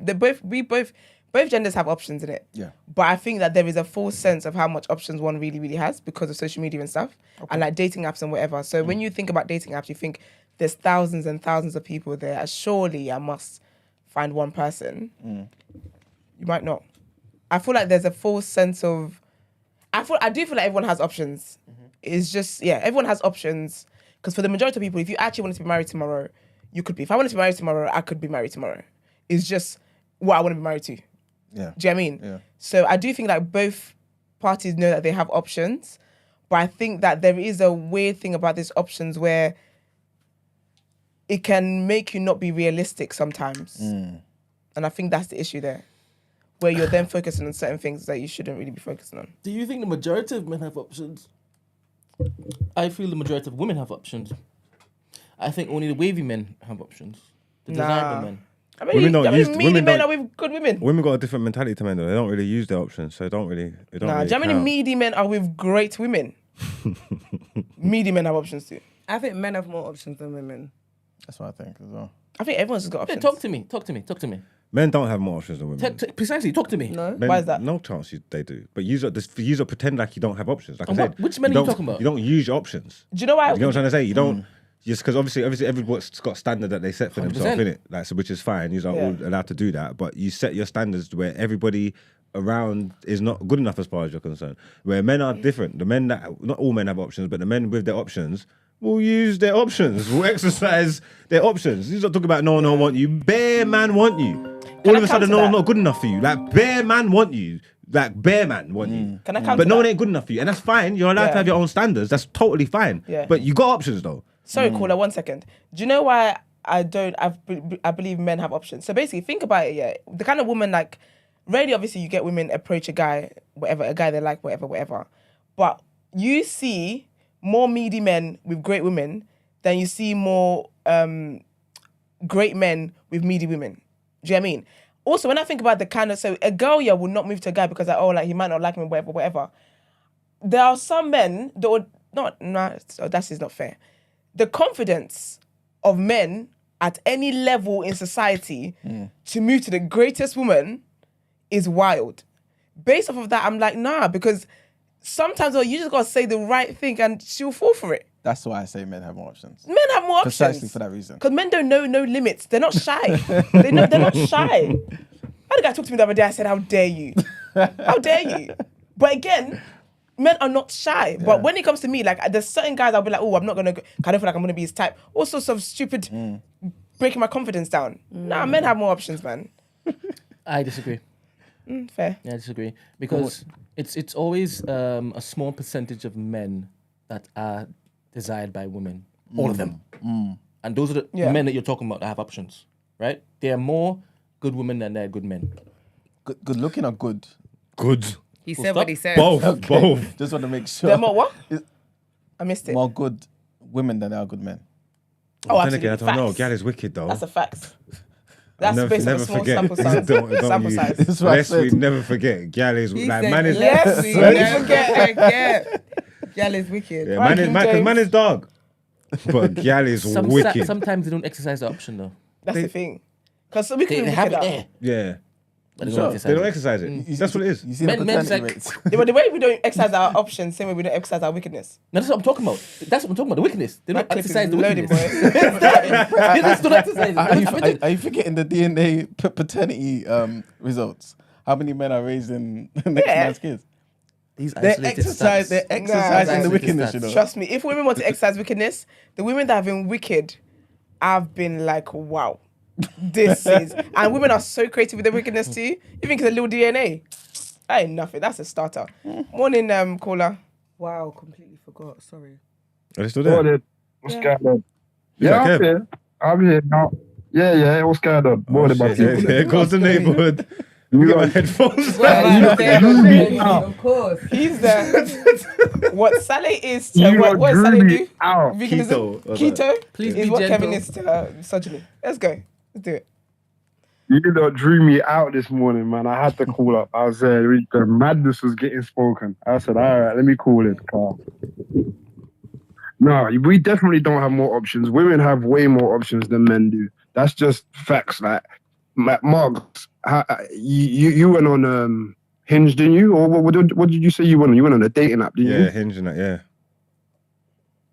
both genders have options in it. Yeah. But I think that there is a full sense of how much options one really, really has because of social media and stuff, and like dating apps and whatever. So when you think about dating apps, you think there's thousands and thousands of people there. Surely I must find one person. You might not. I feel like there's a full sense of. I do feel like everyone has options. It's just everyone has options because for the majority of people, if you actually wanted to be married tomorrow, you could be. If I wanted to be married tomorrow, I could be married tomorrow. It's just what I want to be married to. Yeah. Do you know what I mean? Yeah. So I do think like both parties know that they have options, but I think that there is a weird thing about these options where it can make you not be realistic sometimes. And I think that's the issue there, where you're then focusing on certain things that you shouldn't really be focusing on. Do you think the majority of men have options? I feel the majority of women have options. I think only the wavy men have options. The desirable men. I mean, Women don't use- meaty women men don't- are with good women. women got a different mentality to men. Though. They don't really use their options, so it don't really. Do you know how many count. meaty men are with great women? Meaty men have options too. I think men have more options than women. That's what I think as well. I think everyone's just got Yeah, options. talk to me. Men don't have more options than women. Precisely, talk to me. No? Men, Why is that? No chance they do. But you pretend like you don't have options. Like And I said, which men are you don't- talking about? You don't use your options. Do you know why? You know what I'm trying to say? You don't just because obviously everyone's got standard that they set for themselves, 100%. innit? Like so, which is fine. You're Yeah. all allowed to do that, but you set your standards where everybody around is not good enough as far as you're concerned. Where men are different. The men that not all men have options, but the men with their options will use their options. Will exercise their options. He's not talking about no one don't want you. Bare man want you. All of a sudden, counter no one's that? not good enough for you. Like bare man want you. Like bare man want you. Can I counter But no that? one ain't good enough for you, and that's fine. You're allowed Yeah. to have your own standards. That's totally fine. Yeah. But you got options though. Sorry, caller, 1 second. Do you know why I believe men have options? So basically, think about it, yeah. The kind of woman, like, rarely, obviously, you get women approach a guy, whatever, a guy they like, whatever. But you see more meaty men with great women than you see more great men with meaty women. Do you know what I mean? Also, when I think about the kind of, so a girl, will not move to a guy because, like, he might not like me, whatever. There are some men that would that's just not fair. The confidence of men at any level in society to move to the greatest woman is wild. Based off of that, I'm like, nah, because sometimes you just gotta say the right thing and she'll fall for it. That's why I say men have more options. Men have more options. Precisely for that reason. Because men don't know no limits. They're not shy. They're not shy. I had a guy talk to me the other day. I said, how dare you? How dare you? But again, men are not shy. But when it comes to me, like, there's certain guys I'll be like, oh, I'm not going to go. I don't feel like I'm going to be his type. All sorts of stupid, breaking my confidence down. Nah, men have more options, man. I disagree. Fair. Yeah, I disagree because it's always a small percentage of men that are desired by women. All of them, and those are the men that you're talking about that have options, right? There are more good women than there are good men. Good looking or good? Good. He Full said stop. what he said. Both. Just want to make sure. They're more what? I missed it. More good women than there are good men. Oh, Then absolutely. again, I don't know. Facts. Gal is wicked though. That's a fact. That's never, based on a never small forget. sample size. Don't Sample you- size. That's what I Lest we said. never forget. Gal is He like said, man is let's we Sorry. never forget. Gal is wicked. yeah, Right, man is King man, 'cause James. man is dog. But gal is wicked. Sometimes they don't exercise the option though. That's the thing. Because we They can have look it it there, up. Yeah. but they Sure. don't exercise They don't it. exercise it. That's what it is. You see Men- the men paternity just rates. But the way we don't exercise our options, same way we don't exercise our wickedness. No, that's what I'm talking about. That's what I'm talking about. The wickedness. They My don't clip is exercise the loaded, wickedness. boy. They just don't exercise it. Are you forgetting the DNA paternity results? How many men are raising the next Yeah. man's kids? These They're isolated exercising stats. the Isolated wickedness, stats. you know. Trust me, if women want to exercise wickedness, the women that have been wicked, I've been like, wow. this is. And women are so creative with their wickedness too. You think it's a little DNA? That ain't nothing. That's a starter. Morning, caller. Wow, completely forgot. Sorry. Are they still there? Morning. What's going on? Is Yeah, that I'm Kev? here. I'm here now. Yeah. What's going on? Morning, my shit. people. Yeah, go to the neighborhood. Let me get my headphones. Of course. He's there. What Saleh is to You what lot does drew Saleh me do? out. Veganism. Keto. Please is be what gentle. Kevin is to misogyny. Let's go. Let's do it. You lot drew me out this morning, man. I had to call up. I was there. The madness was getting spoken. I said, all right, let me call it, Carl. No, we definitely don't have more options. Women have way more options than men do. That's just facts. Like, Mark, you went on Hinge, didn't you? Or what did you say you went on? You went on a dating app, didn't you? Yeah, Hinge and that, yeah.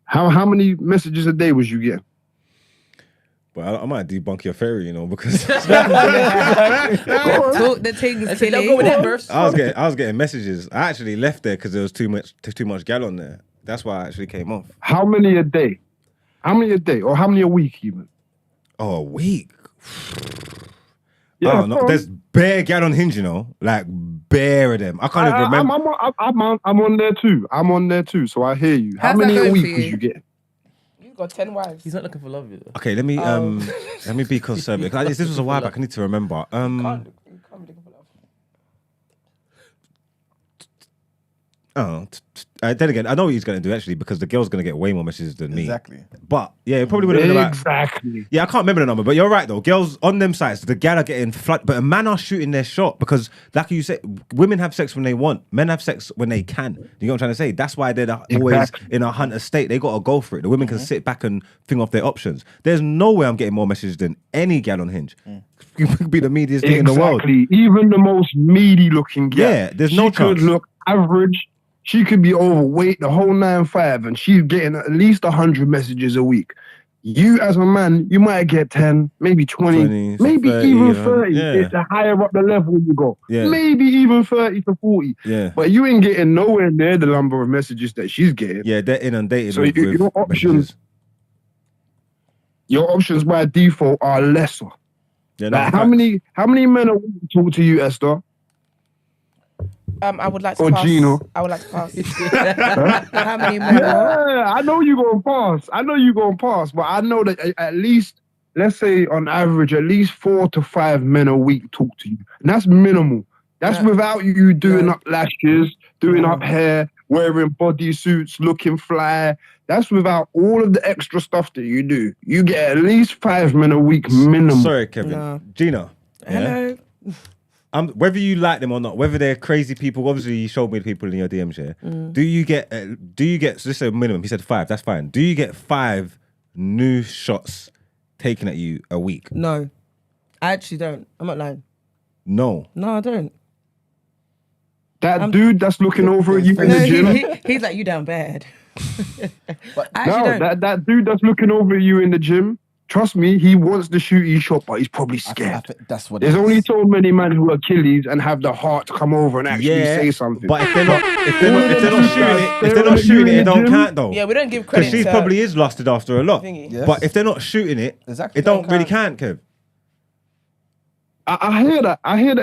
How many messages a day was you getting? But I might debunk your theory, because Talk the things, I said, don't go with that verse. I was getting messages. I actually left there because there was too much gal on there. That's why I actually came off. How many a day? Or how many a week even? Oh, a week. Yeah, no, there's bare gal on Hinge, like bare of them. I can't even remember. I'm on there too. So I hear you. How How's that many a going week for you? was you getting? You've got 10 wives. He's not looking for love, though. Okay, let me be conservative. This was a while back. I need to remember. You can't be looking for love. Then again, I know what he's going to do actually because the girl's going to get way more messages than me. Exactly. But yeah, it probably would have been about. Exactly. Yeah, I can't remember the number, but you're right though. Girls on them sites, the gal are getting flooded, but men are shooting their shot because, like you said, women have sex when they want, men have sex when they can. You know what I'm trying to say? That's why they're always in a hunter state. They got to go for it. The women can sit back and think off their options. There's no way I'm getting more messages than any gal on Hinge. You could be the meatiest thing in the world. Exactly. Even the most meaty looking gal. Yeah, there's no She could chance. look average. She could be overweight, the whole 9-5, and she's getting at least 100 messages a week. You, as a man, you might get 10, maybe 20 maybe 30 even 30. Yeah. It's the higher up the level you go. Yeah. Maybe even 30 to 40. Yeah. But you ain't getting nowhere near the number of messages that she's getting. Yeah, they're inundated So with your options, messages. your options by default are lesser. Yeah, no, Like, how many men are talk to you, Esther? I would like to Or pass. Gino. I would like to pass. How many men? Yeah, I know you're going to pass. But I know that at least, let's say on average, at least 4 to 5 men a week talk to you. And that's minimal. That's without you doing up lashes, doing up hair, wearing bodysuits, looking fly. That's without all of the extra stuff that you do. You get at least 5 men a week minimum. Sorry, Kevin. No. Gina. Hello. Whether you like them or not, whether they're crazy people, obviously you showed me the people in your DMs here. Do you get, so this is a minimum, he said 5, that's fine. Do you get 5 new shots taken at you a week? No, I actually don't. I'm not lying. No. No, I don't. That dude that's looking over at you in No, the gym. he's like, you down bad. But I actually don't. That dude that's looking over at you in the gym, trust me, he wants to shoot you shot, but he's probably I scared. think that's what There's it only is. so many men who are Achilles and have the heart to come over and actually say something. But if they're not shooting it, it don't count though. Yeah, we don't give Because credit she to probably is lusted after a lot. thingy. Yes. But if they're not shooting it, Exactly. it don't really count, Kev. I hear that.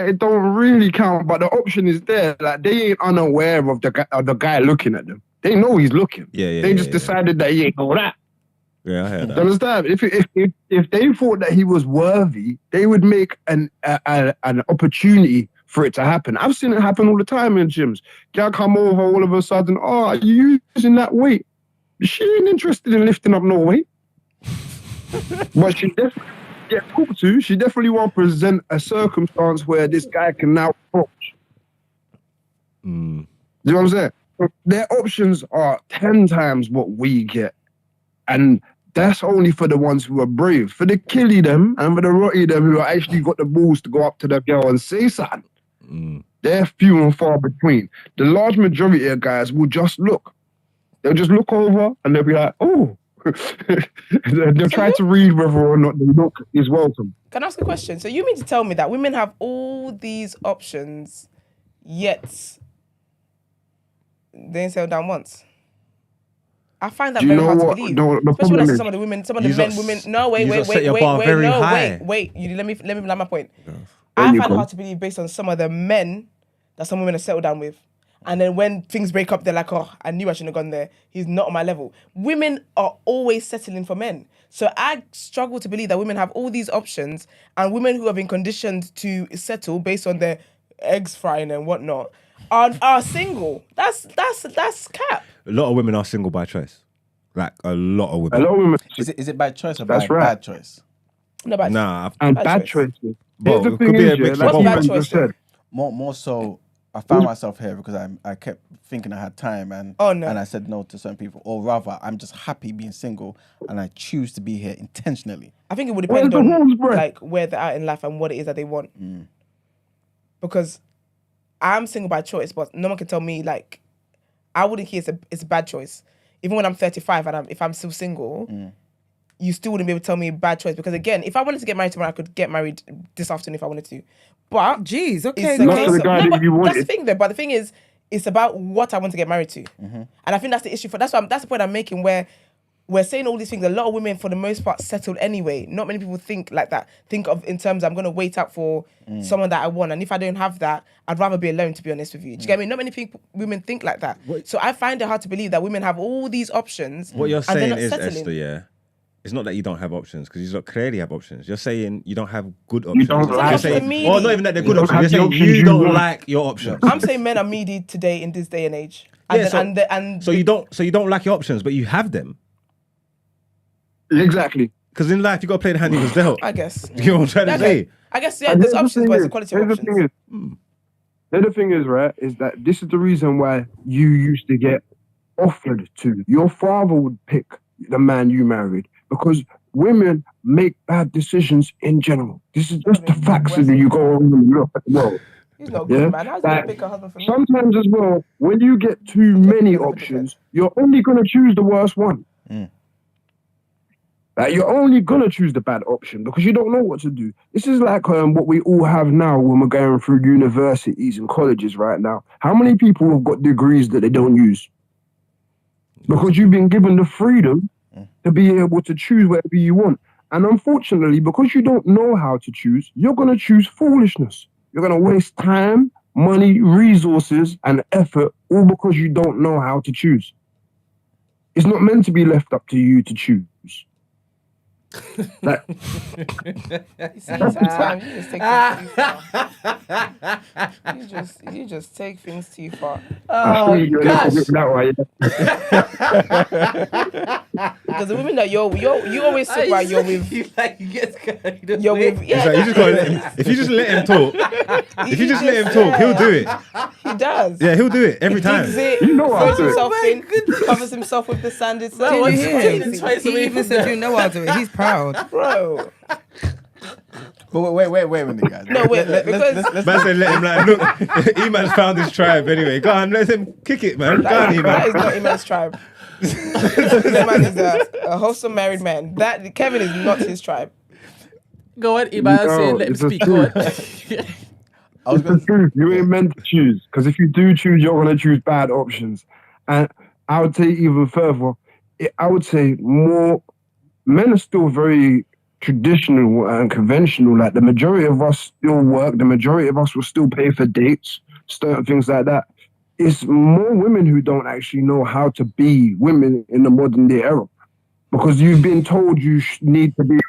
It don't really count, but the option is there. Like, they ain't unaware of the guy looking at them. They know he's looking. They just decided that he ain't know that. Yeah, I heard You that. understand? If they thought that he was worthy, they would make an opportunity for it to happen. I've seen it happen all the time in gyms. Girl come over all of a sudden. Oh, are you using that weight? She ain't interested in lifting up no weight. But she definitely get talked to. She definitely won't present a circumstance where this guy can now approach. You know what I'm saying? Their options are 10 times what we get. And that's only for the ones who are brave. For the killy them and for the rotty them who actually got the balls to go up to the girl and say something, they're few and far between. The large majority of guys will just look. They'll just look over and they'll be like, oh. They'll try to read whether or not the look is welcome. Can I ask a question? So you mean to tell me that women have all these options, yet they ain't settled down once? I find that Do you very know hard to what believe. the Especially when problem I see is? some of the women, some of You the men, lot women. s- No, wait, you wait, lot set wait, your wait, bar wait, very no, high. wait. You let me land my point. There I you find it go. hard to believe based on some of the men that some women have settled down with. And then when things break up, they're like, oh, I knew I shouldn't have gone there. He's not on my level. Women are always settling for men. So I struggle to believe that women have all these options and women who have been conditioned to settle based on their eggs frying and whatnot are single. That's cap. A lot of women are single by choice. Like a lot of A women. lot of women. Is it by choice or That's by right. bad choice? No, but Nah, And Bad bad choice. choices. But Here's the it thing could be is, a yeah, mixture like of What's bad Eubank choice just said, More so, I found myself here because I kept thinking I had time and Oh, no. and I said no to certain people, or rather, I'm just happy being single and I choose to be here intentionally. I think it would Where's depend the on horse breath? like where they're at in life and what it is that they want. Because I'm single by choice, but no one can tell me like I wouldn't hear it's a bad choice. Even when I'm 35 and if I'm still single, you still wouldn't be able to tell me bad choice. Because again, if I wanted to get married tomorrow, I could get married this afternoon if I wanted to. But Jeez, okay. it's a Not case to the of, guy no, that but you that's the wanted. thing though. But the thing is, it's about what I want to get married to, and I think that's the issue. That's the point I'm making. Where we're saying all these things. A lot of women, for the most part, settled anyway. Not many people think like that. Think of in terms I'm going to wait out for someone that I want, and if I don't have that, I'd rather be alone. To be honest with you, do you get me? Not many women think like that. So I find it hard to believe that women have all these options. what you're and they're saying not is, settling. Esther, yeah, it's not that you don't have options because you don't clearly have options. You're saying you don't have good options. You don't You're like saying, it. or not even that they're good don't options. have You're the saying options you you don't want. like your options. I'm saying men are needy today in this day and age. Yeah, And you don't like your options, but you have them. Exactly. Because in life you got to play the hand you was dealt. I guess. You know what I'm trying to Okay. say? I guess yeah. And There's here's the options, thing but it's is- the quality of here's the options. thing is- The other thing is, right, is that this is the reason why you used to get offered to. Your father would pick the man you married because women make bad decisions in general. This is just the facts that you go on and look at the world. He's not Yeah? good, man. How's he gonna Like, pick a husband for me? sometimes as well, when you get too many options, you're only going to choose the worst one. Like, you're only going to choose the bad option because you don't know what to do. This is like what we all have now when we're going through universities and colleges right now. How many people have got degrees that they don't use? Because you've been given the freedom to be able to choose whatever you want. And unfortunately, because you don't know how to choose, you're going to choose foolishness. You're going to waste time, money, resources, and effort all because you don't know how to choose. It's not meant to be left up to you to choose. Like, You see, sometimes you just take things too far. You just take things too far. I feel you're gosh. that way. Because the women that you always say why you're with. Like he gets carried away. You're with. It's Yeah, like, you just gotta let him, if you just let him talk, if you just let him talk, he'll do it. he does. Yeah, he'll do it every time. Digs it, You know I'll throws do it. himself Oh in, my goodness. covers himself with the sand. It's Did you hear him? crazy. Twice He away even from said, that. "You know I'll do it." He's proud. Bro. But wait a minute, guys. No, wait, because Man said, let him like, look, E-man's found his tribe anyway. Go on, let him kick it, man. Go on, that E-man. is not Iman's tribe. That man is a wholesome married man. That Kevin is not his tribe. Go on, Iman, No, say, let him it's the speak. Go on. I was It's going the truth. You ain't meant to choose. Because if you do choose, you're going to choose bad options. And I would say even further, I would say more men are still very traditional and conventional. Like the majority of us still work. The majority of us will still pay for dates, certain things like that. It's more women who don't actually know how to be women in the modern day era. Because you've been told you need to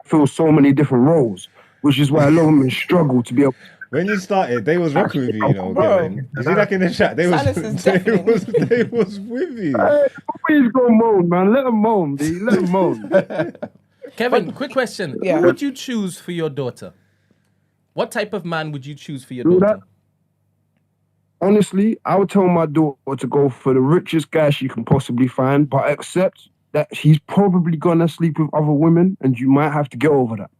fill so many different roles, which is why a lot of women struggle to be able. When you started, they was rocking with you, you know, Bro. Kevin. You see, like in the chat, they was, Silence is they deafening. they was with you. Please go moan, man. Let them moan, B. Let them moan. Kevin, quick question. Yeah. Who would you choose for your daughter? What type of man would you choose for your Do daughter? that? Honestly, I would tell my daughter to go for the richest guy she can possibly find, but accept that he's probably gonna sleep with other women, and you might have to get over that.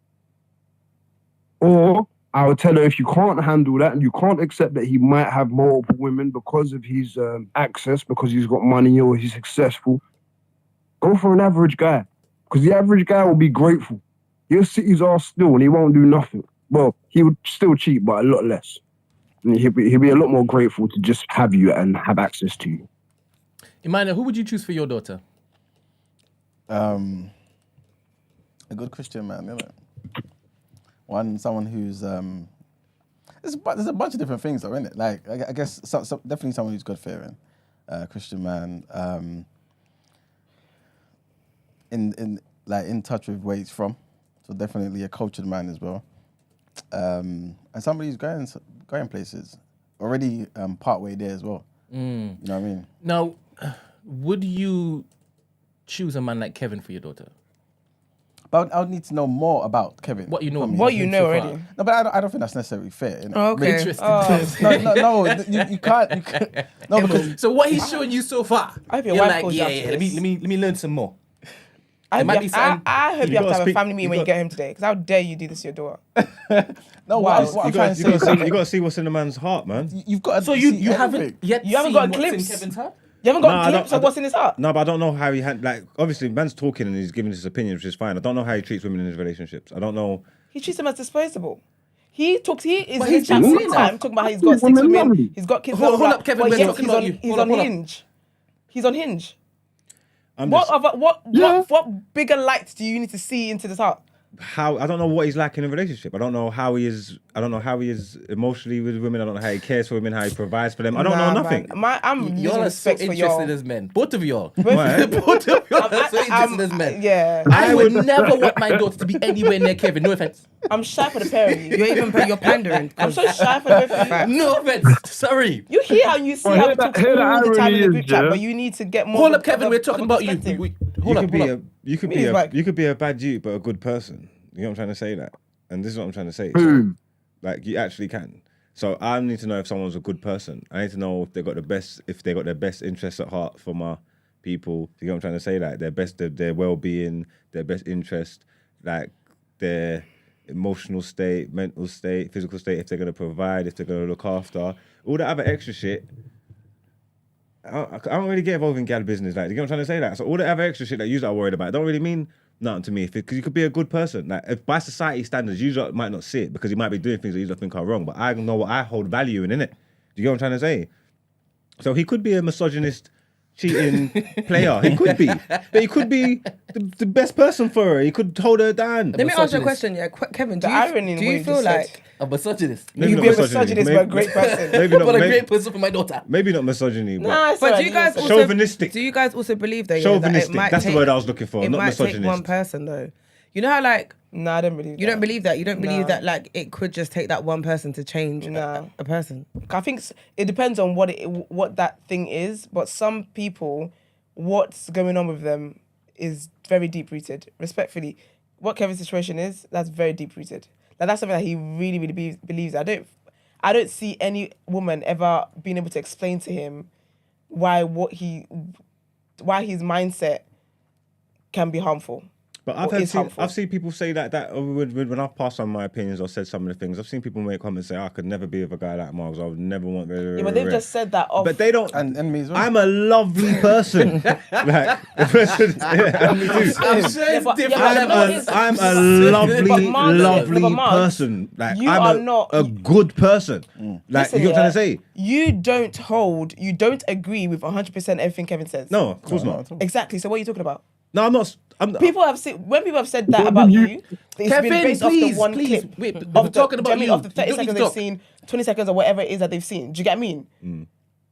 Or I would tell her if you can't handle that and you can't accept that he might have multiple women because of his access, because he's got money or he's successful, go for an average guy. Because the average guy will be grateful. He'll sit his ass still and he won't do nothing. Well, he would still cheat, but a lot less. And he'll be a lot more grateful to just have you and have access to you. Imana, who would you choose for your daughter? A good Christian man, isn't it? Someone who's there's a bunch of different things though, isn't it? Like I guess definitely someone who's God fearing, Christian man, in touch with where he's from, so definitely a cultured man as well, and somebody who's going places already, part way there as well. You know what I mean? Now, would you choose a man like Kevin for your daughter? But I would need to know more about Kevin. What you know? What you know already? No, but I don't think that's necessarily fair. You know? Oh, okay. Interesting. No, you can't. No, because So what he's showing you so far, I hope your you're wife like, calls you yeah, after let this. me learn some more. I might be something- hope you have to have a speak- family meeting you when you got- get home today. Because how dare you do this to your daughter? no. Wow. What I'm trying to say is You got to see what's in the man's heart, man. you've got. So to you see haven't everything. yet You haven't seen got a what's glimpse. in Kevin's heart? You haven't got No, a I glimpse don't- of what's in his heart. No, but I don't know how he had, like, obviously, man's talking and he's giving his opinion, which is fine. I don't know how he treats women in his relationships. I don't know. He treats them as disposable. He is But his he's chat been all saying the that. time talking about how he's got 6 women, he's got kids. Hold blah, blah, up, Kevin, blah. we're But talking he's about on, you. he's Hold on up. Hinge. He's on Hinge. I'm What just, what bigger lights do you need to see into this heart? I don't know what he's like in a relationship. I don't know how he is. I don't know how he is emotionally with women. I don't know how he cares for women, how he provides for them. I don't know nothing. Man. I'm losing Y'all are so respect for interested y'all. as men. Both of y'all. Why? Both of y'all are so interested as men. Yeah, I would never want my daughter to be anywhere near Kevin. No offense. I'm shy for the pair of you. You're pandering. I'm so shy for the both of you. No offense. Sorry. You hear how you see Well, how here we talk the- here the all the time in the irony group is, chat, yeah. but you need to get more. Hold of up, Kevin. of We're a talking about you. perspective. Hold up. You could Me be is a like- you could be a bad dude but a good person. You know what I'm trying to say? That, and this is what I'm trying to say. Boom. Like, you actually can. So I need to know if someone's a good person. I need to know if they got their best interests at heart for my people. You know what I'm trying to say? Like their well-being, their best interest, like their emotional state, mental state, physical state. If they're gonna provide, if they're gonna look after, all that other extra shit. I don't really get involved in gal business. Like, you know what I'm trying to say? That. So all the other extra shit that you are worried about don't really mean nothing to me. Because you could be a good person. Like, if by society standards, you might not see it because you might be doing things that you think are wrong. But I know what I hold value in, innit? Do you get what I'm trying to say? So he could be a misogynist, cheating player. He could be. But he could be the best person for her. He could hold her down. Let me ask you a question, yeah, Kevin. Do The irony in you what you feel just said. like A misogynist. Maybe You'd not be a misogyny. misogynist, but a great person. Maybe not. But a Maybe, great person for my daughter. maybe not misogyny, but Nah, it's But alright, do you guys also Chauvinistic. Do you guys also believe that? Yeah, that it chauvinistic. might That's take, the word I was looking for. It Not might misogynist. take one person though. You know how like Nah, I don't believe you that. don't believe that. You don't believe No. that like it could just take that one person to change Nah. a person. I think it depends on what that thing is, but some people, what's going on with them is very deep rooted. Respectfully, what Kevin's situation is, that's very deep rooted. Like, that's something that he really, really believes. I don't see any woman ever being able to explain to him why his mindset can be harmful. But Or is harmful. I've seen people say that when I've passed on my opinions or said some of the things, I've seen people make comments say, I could never be with a guy like Marks. I would never want. Yeah, but they've just said that off. But they don't. And me as well. I'm a lovely person. Like, the person, yeah, me too. I'm sure it's but- different. yeah, but- I'm a But lovely, Marks- lovely but Marks, person. Like, you I'm are not- a good person. Like, Listen, you know what I'm yeah, trying to say? You don't agree with 100% everything Kevin says. No, of course not. Exactly. So what are you talking about? No, I'm not. When people have said that about you, it's Kevin, been based off please, the one please. clip. Wait, Of we're the- talking do you about know what I mean? you. Of the 30 You don't seconds need to they've talk. seen, 20 seconds or whatever it is that they've seen. Do you get what I mean?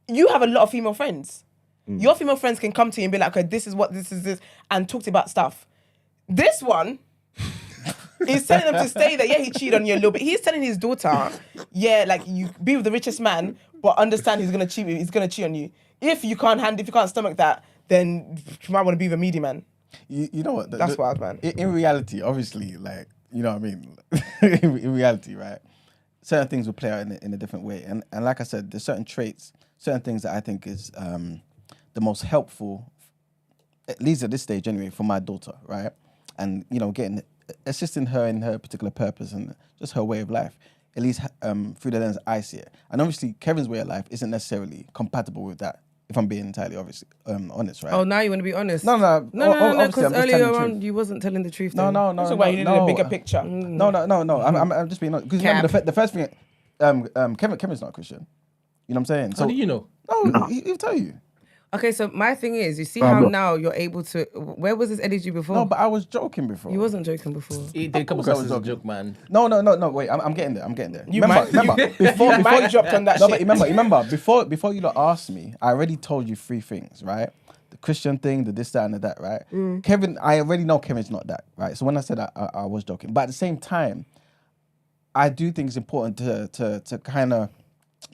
You have a lot of female friends. Your female friends can come to you and be like, okay, this is what this is, and talk to you about stuff. This one is telling them to stay there. Yeah, he cheated on you a little bit. He's telling his daughter, yeah, like, you be with the richest man, but understand he's gonna cheat. He's gonna cheat on you. If you can't stomach that, then you might want to be with a meaty man. You know what? That's wild, man. In reality, obviously, like, you know what I mean? in reality, right? Certain things will play out in a different way. And like I said, there's certain traits, certain things that I think is the most helpful, at least at this stage anyway, for my daughter, right? And, you know, assisting her in her particular purpose and just her way of life, at least through the lens I see it. And obviously, Kevin's way of life isn't necessarily compatible with that, if I'm being entirely honest, right? Oh, now you want to be honest? No, obviously, because I'm just earlier telling the on truth. you wasn't telling the truth. No. That's why you needed a bigger picture. No. I'm just being honest. Because remember, the first thing, Kevin's not Christian. You know what I'm saying? How do you know? No, he'll tell you. Okay, so my thing is, you see Oh, how no. now you're able to. Where was this Eddie G before? No, but I was joking before. You wasn't joking before. It did come course I across was as a joking. joke, man. No. Wait, I'm getting there. You remember before might dropped on that no, shit. but remember before you lot asked me, I already told you 3 things, right? The Christian thing, the this, that, and the that, right? Kevin, I already know Kevin's not that, right? So when I said I was joking, but at the same time, I do think it's important to kind of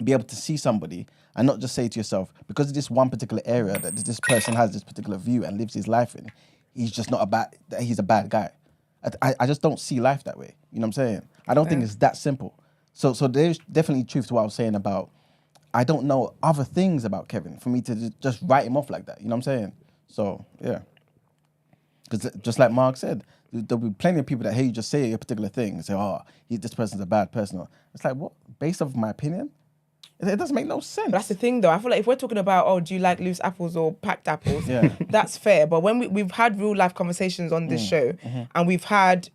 be able to see somebody and not just say to yourself, because of this one particular area that this person has this particular view and lives his life in, he's just not he's a bad guy. I just don't see life that way. You know what I'm saying? I don't think it's that simple. So there's definitely truth to what I was saying about, I don't know other things about Kevin for me to just write him off like that. You know what I'm saying? So, yeah. Because just like Mark said, there'll be plenty of people that hear you just say a particular thing and say, oh, this person's a bad person. It's like, what? Based off my opinion? It doesn't make no sense. But that's the thing, though. I feel like if we're talking about, oh, do you like loose apples or packed apples? Yeah. That's fair. But when we've had real life conversations on this show, and we've had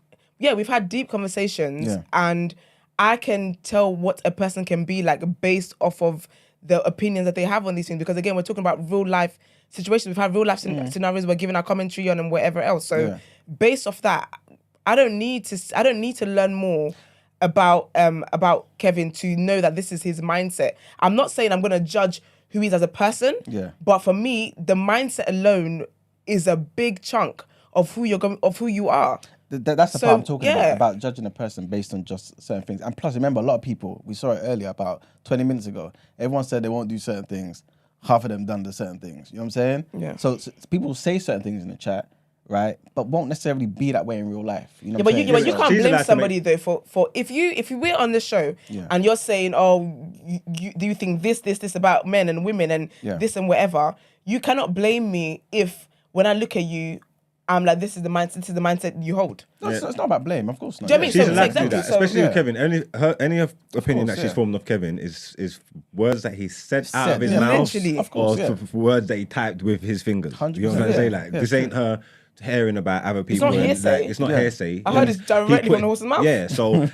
deep conversations, and I can tell what a person can be like based off of the opinions that they have on these things. Because again, we're talking about real life situations. We've had real life scenarios. We're giving our commentary on and whatever else. So based off that, I don't need to learn more about Kevin to know that this is his mindset. I'm not saying I'm gonna judge who he is as a person, but for me, the mindset alone is a big chunk of who you are. That's the part I'm talking about judging a person based on just certain things. And plus, remember, a lot of people, we saw it earlier, about 20 minutes ago, everyone said they won't do certain things. Half of them done the certain things. You know what I'm saying? Yeah. So people say certain things in the chat, right? But won't necessarily be that way in real life. You know Yeah, what but I'm you saying? can't She's blame allowed to somebody though for if we're on the show and you're saying, oh, do you think this about men and women and this and whatever, you cannot blame me if when I look at you, I'm like, this is the mindset you hold. No, it's not about blame, of course not. Do you know what I mean? She's So- allowed exactly, to do that, so- especially Yeah. with Kevin. Any opinion that she's yeah. formed of Kevin is words that he said out of his yeah. mouth, Literally. Of course, or words that he typed with his fingers. 100%. You know what I'm trying to say? Like, Yeah, this ain't her hearing about other people. not and, hearsay. Like, it's not Yeah. hearsay. I heard it's directly He from the horse's mouth. Yeah, so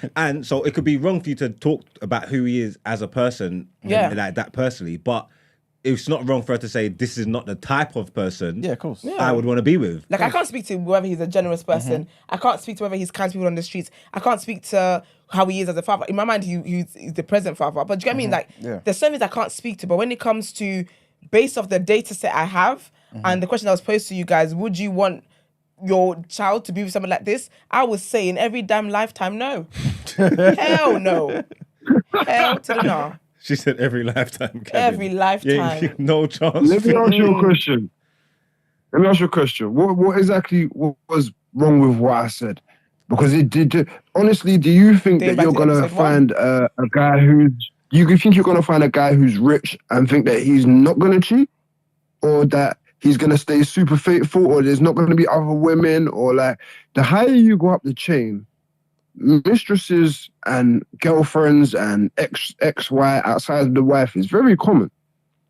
it could be wrong for you to talk about who he is as a person, like that personally, but it's not wrong for her to say this is not the type of person Yeah, of course. I would want to be with. Like, I can't speak to whether he's a generous person. I can't speak to whether he's kind to people on the streets. I can't speak to how he is as a father. In my mind, he's the present father. But do you get what I mean? Like, there's certain things I can't speak to. But when it comes to, based off the data set I have, and the question that was posed to you guys, would you want your child to be with someone like this? I would say in every damn lifetime, no. Hell no. Hell to the no. She said every lifetime, Kevin. Every lifetime. Yeah, no chance. Let me ask you a question. What exactly was wrong with what I said? Because it did. Honestly, do you think Date that back you're to gonna episode one. find a guy who's? You think you're gonna find a guy who's rich and think that he's not gonna cheat, or that he's gonna stay super faithful, or there's not gonna be other women, or like the higher you go up the chain, mistresses and girlfriends and ex-wife outside of the wife is very common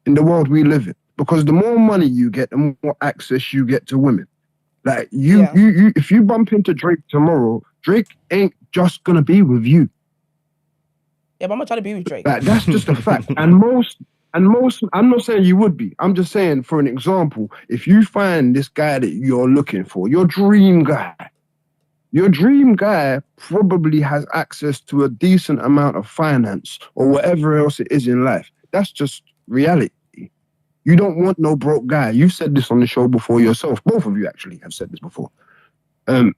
in the world we live in, because the more money you get, the more access you get to women. Like you if you bump into Drake tomorrow, Drake ain't just gonna be with you. Yeah, but I'm not trying to be with Drake. Like that's just a fact. And most, I'm not saying you would be. I'm just saying, for an example, if you find this guy that you're looking for, your dream guy probably has access to a decent amount of finance or whatever else it is in life. That's just reality. You don't want no broke guy. You've said this on the show before yourself. Both of you actually have said this before. The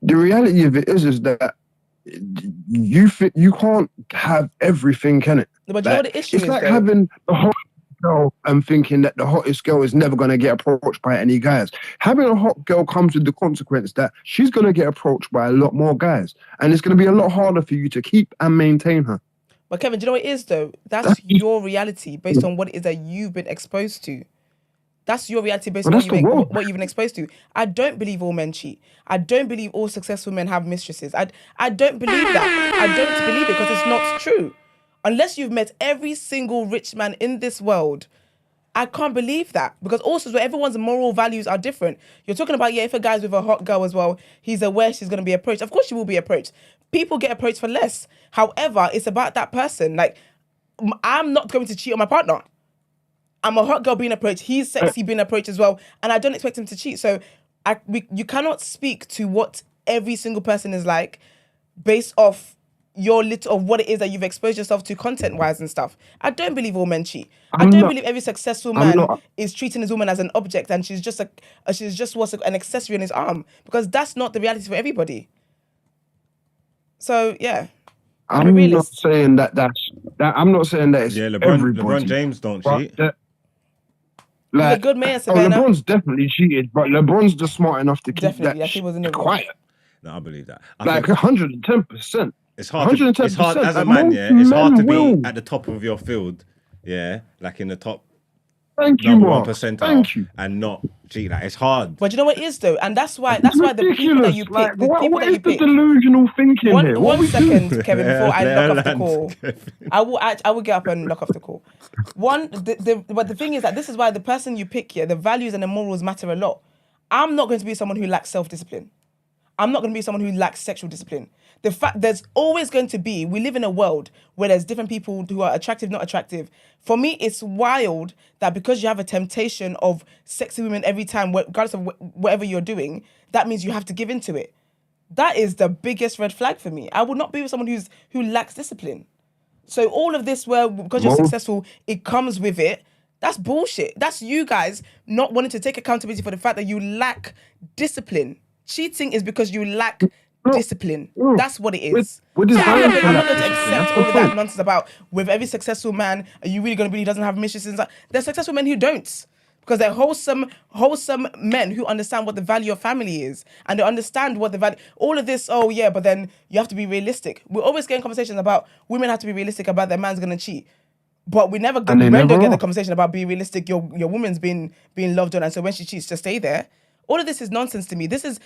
reality of it is that you can't have everything, can it? But you know what the issue it's is, like though? having the hot girl and thinking that the hottest girl is never going to get approached by any guys. Having a hot girl comes with the consequence that she's going to get approached by a lot more guys, and it's going to be a lot harder for you to keep and maintain her. But Kevin, do you know what it is though? That's your reality based on what it is that you've been exposed to. That's your reality based on Well, that's the world. what you've been exposed to. I don't believe all men cheat. I don't believe all successful men have mistresses. I don't believe that. I don't believe it because it's not true. Unless you've met every single rich man in this world, I can't believe that. Because also everyone's moral values are different. You're talking about, if a guy's with a hot girl as well, he's aware she's going to be approached. Of course she will be approached. People get approached for less. However, it's about that person. Like, I'm not going to cheat on my partner. I'm a hot girl being approached. He's sexy being approached as well, and I don't expect him to cheat. So, you cannot speak to what every single person is like based off your little of what it is that you've exposed yourself to content-wise and stuff. I don't believe all men cheat. I don't believe every successful man is treating his woman as an object and she's just an accessory on his arm, because that's not the reality for everybody. So yeah. I'm not saying that I'm not saying that it's everybody. LeBron James don't cheat. He's a good man, Savannah. LeBron's definitely cheated, but LeBron's just smart enough to keep that he was in the quiet. No, I believe that. 110%. It's hard. It's hard as a man. Yeah, it's hard to be at the top of your field. Yeah, like in the top. Thank you, Mark. 1%. Thank you. And not cheat. Like it's hard. But you know what it is though, and that's why the people that you pick, what is the delusional thinking here? One second, Kevin, before I lock off the call, I will get up and lock off the call. But the thing is that this is why the person you pick here, the values and the morals matter a lot. I'm not going to be someone who lacks self-discipline. I'm not going to be someone who lacks sexual discipline. The fact there's always going to be, we live in a world where there's different people who are attractive, not attractive. For me, it's wild that because you have a temptation of sexy women every time, regardless of whatever you're doing, that means you have to give into it. That is the biggest red flag for me. I would not be with someone who lacks discipline. So all of this where, because you're successful, it comes with it. That's bullshit. That's you guys not wanting to take accountability for the fact that you lack discipline. Cheating is because you lack discipline. That's what it is. I'm not going to accept all of that nonsense about with every successful man, are you really going to believe he doesn't have mistresses? There's successful men who don't. Because they're wholesome men who understand what the value of family is. And they understand what the value... All of this, but then you have to be realistic. We're always getting conversations about women have to be realistic about their man's going to cheat. But we never get the conversation about being realistic. Your woman's being loved on, and so when she cheats, just stay there. All of this is nonsense to me. This is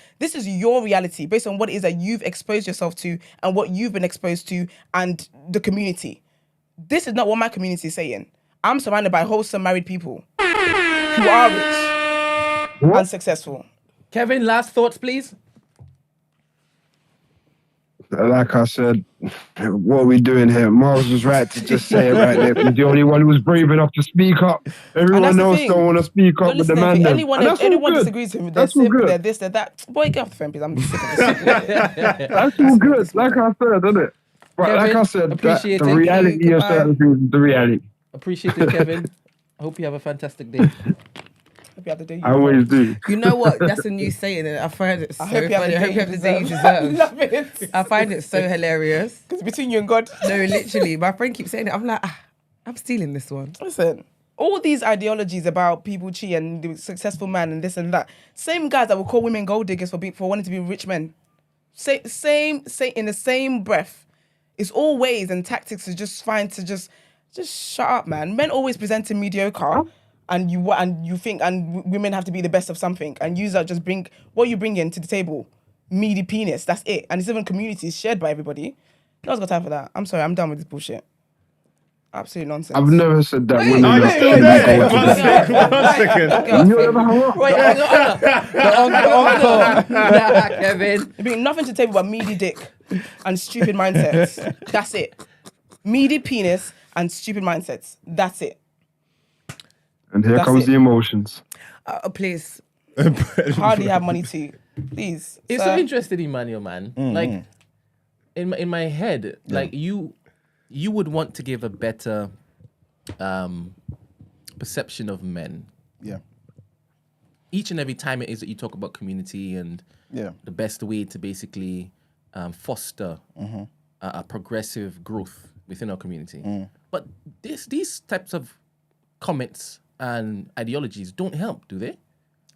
your reality based on what it is that you've exposed yourself to and what you've been exposed to and the community. This is not what my community is saying. I'm surrounded by wholesome married people who are rich and successful. Kevin, last thoughts, please. Like I said, what are we doing here? Miles was right to just say it right there. He's the only one who was brave enough to speak up. Everyone else don't want to speak up with the man. Anyone disagrees with him, they're simple, they're this, they're that. Boy, get off the phone, please. I'm sick of this. That's all good. Like I said, isn't it? But Kevin, like I said, the reality of certain things is the reality. Appreciate it, Kevin. I hope you have a fantastic day. I always do. You know what? That's a new saying, and I find it so funny. I hope you have the day you deserve. I love it. I find it so hilarious. Because between you and God. No, literally. My friend keeps saying it. I'm like, I'm stealing this one. Listen, all these ideologies about people cheat and the successful man and this and that, same guys that will call women gold diggers for wanting to be rich men. Same in the same breath. It's all ways and tactics to just find to just shut up, man. Men always presenting mediocre. And you think women have to be the best of something, and you just bring what you bring in to the table, meaty penis. That's it, and it's even communities shared by everybody. No one's got time for that. I'm sorry, I'm done with this bullshit. Absolute nonsense. I've never said that. Kevin. You bring nothing to the table but meaty dick and stupid mindsets. That's it. Meaty penis and stupid mindsets. That's it. And here comes the emotions. Please. Hardly have money to. Please. It's so interesting, Emmanuel, man. Like, in my head, like you would want to give a better perception of men. Yeah. Each and every time it is that you talk about community and the best way to basically foster a progressive growth within our community. But these types of comments and ideologies don't help, do they?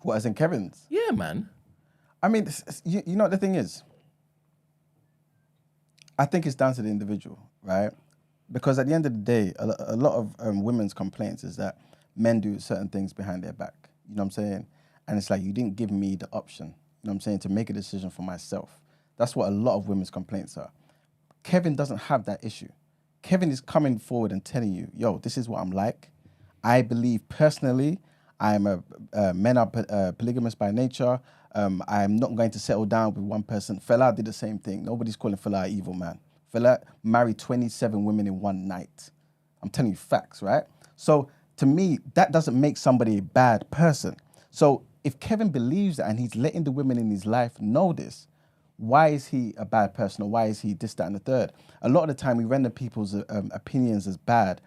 What, as in Kevin's? Yeah, man. I mean, you know what the thing is? I think it's down to the individual, right? Because at the end of the day, a lot of women's complaints is that men do certain things behind their back. You know what I'm saying? And it's like, you didn't give me the option, you know what I'm saying, to make a decision for myself. That's what a lot of women's complaints are. Kevin doesn't have that issue. Kevin is coming forward and telling you, yo, this is what I'm like. I believe personally, I'm men are polygamous by nature. I'm not going to settle down with one person. Fela did the same thing. Nobody's calling Fela an evil man. Fela married 27 women in one night. I'm telling you facts, right? So to me, that doesn't make somebody a bad person. So if Kevin believes that and he's letting the women in his life know this, why is he a bad person or why is he this, that, and the third? A lot of the time we render people's opinions as bad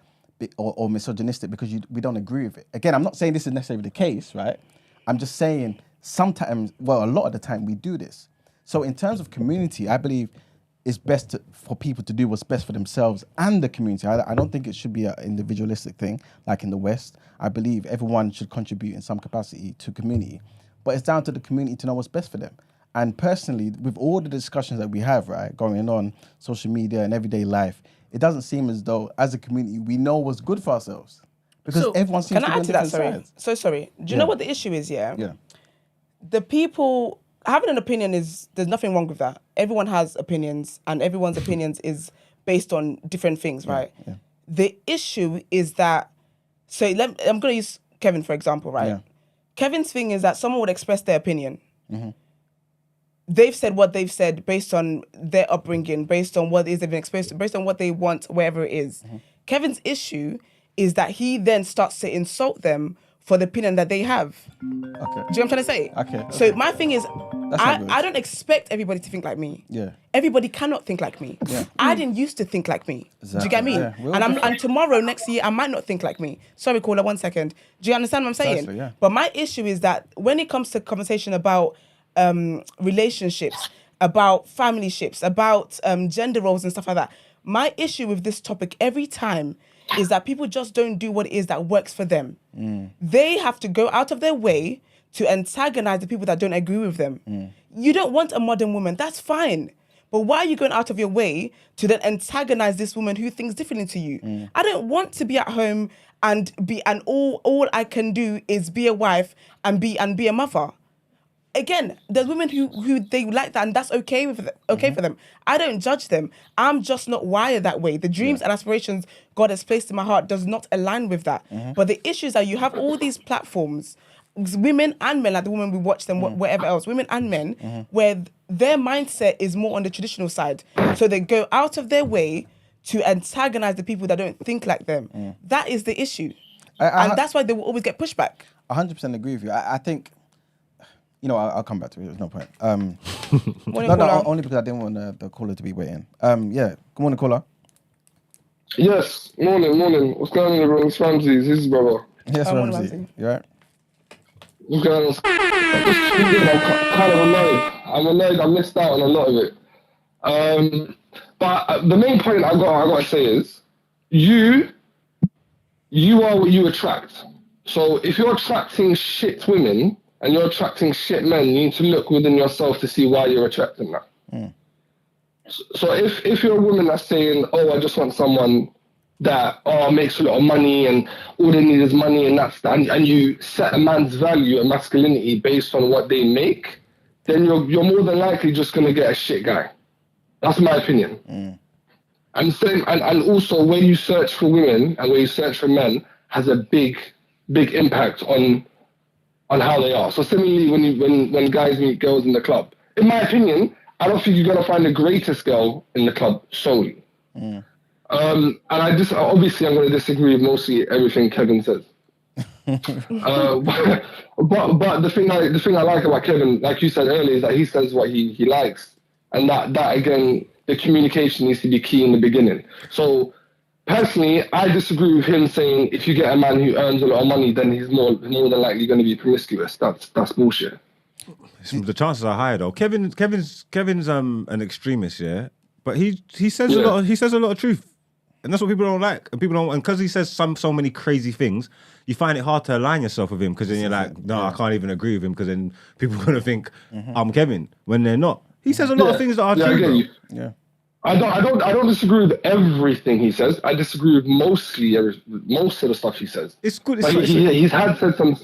or misogynistic because we don't agree with it. Again, I'm not saying this is necessarily the case, right? I'm just saying sometimes, well, a lot of the time we do this. So in terms of community, I believe it's best for people to do what's best for themselves and the community. I don't think it should be an individualistic thing like in the West. I believe everyone should contribute in some capacity to community, but it's down to the community to know what's best for them. And personally, with all the discussions that we have, right, going on social media and everyday life, it doesn't seem as though, as a community, we know what's good for ourselves. Because everyone seems to be on different sides. So sorry. Do you know what the issue is, yeah? Yeah. The people, having an opinion there's nothing wrong with that. Everyone has opinions and everyone's opinions is based on different things, right? Yeah. The issue is that, I'm going to use Kevin, for example, right? Yeah. Kevin's thing is that someone would express their opinion. Mm-hmm. They've said what they've said based on their upbringing, based on what it is they've been exposed to, based on what they want, wherever it is. Mm-hmm. Kevin's issue is that he then starts to insult them for the opinion that they have. Okay. Do you know what I'm trying to say? Okay. So my thing is, I I don't expect everybody to think like me. Yeah. Everybody cannot think like me. Yeah. I didn't used to think like me. Exactly. Do you get me? Yeah. And tomorrow, next year, I might not think like me. Sorry, caller, 1 second. Do you understand what I'm saying? Precisely, yeah. But my issue is that when it comes to conversation about relationships, about family ships, about gender roles and stuff like that, my issue with this topic every time is that people just don't do what it is that works for them. They have to go out of their way to antagonize the people that don't agree with them. You don't want a modern woman, that's fine. But why are you going out of your way to then antagonize this woman who thinks differently to you? I don't want to be at home and all I can do is be a wife and be a mother. Again, there's women who they like that and that's okay with for them. I don't judge them. I'm just not wired that way. The dreams and aspirations God has placed in my heart does not align with that. But the issue is that you have all these platforms, women and men, like the women we watch them, whatever else, women and men, where their mindset is more on the traditional side. So they go out of their way to antagonize the people that don't think like them. That is the issue. And that's why they will always get pushback. 100% agree with you. I think, I'll come back to it. There's no point. Only because I didn't want the caller to be waiting. Good morning, caller. Yes, morning. What's going on, everyone? It's Ramsey. This is brother. Yes, Ramsey. You all right? What's going on? I'm kind of annoyed. I'm annoyed I missed out on a lot of it. But the main point I got to say is, you are what you attract. So if you're attracting shit women and you're attracting shit men, you need to look within yourself to see why you're attracting that. So if you're a woman that's saying, I just want someone that makes a lot of money and all they need is money and you set a man's value and masculinity based on what they make, then you're more than likely just going to get a shit guy. That's my opinion. And also where you search for women and where you search for men has a big impact on how they are. So similarly, when guys meet girls in the club, in my opinion, I don't think you're gonna find the greatest girl in the club solely. And obviously I'm gonna disagree with mostly everything Kevin says. But the thing I like about Kevin, like you said earlier, is that he says what he likes, and that again, the communication needs to be key in the beginning. So personally, I disagree with him saying if you get a man who earns a lot of money, then he's more than likely going to be promiscuous. That's bullshit. The chances are higher though. Kevin's an extremist, yeah, but he says a lot of truth, and that's what people don't like, and because he says so many crazy things, you find it hard to align yourself with him because then you're like, no, I can't even agree with him because then people are gonna think I'm Kevin when they're not. He says a lot of things that are true. Yeah. I don't disagree with everything he says. I disagree with most of the stuff he says. It's good. But he's had said some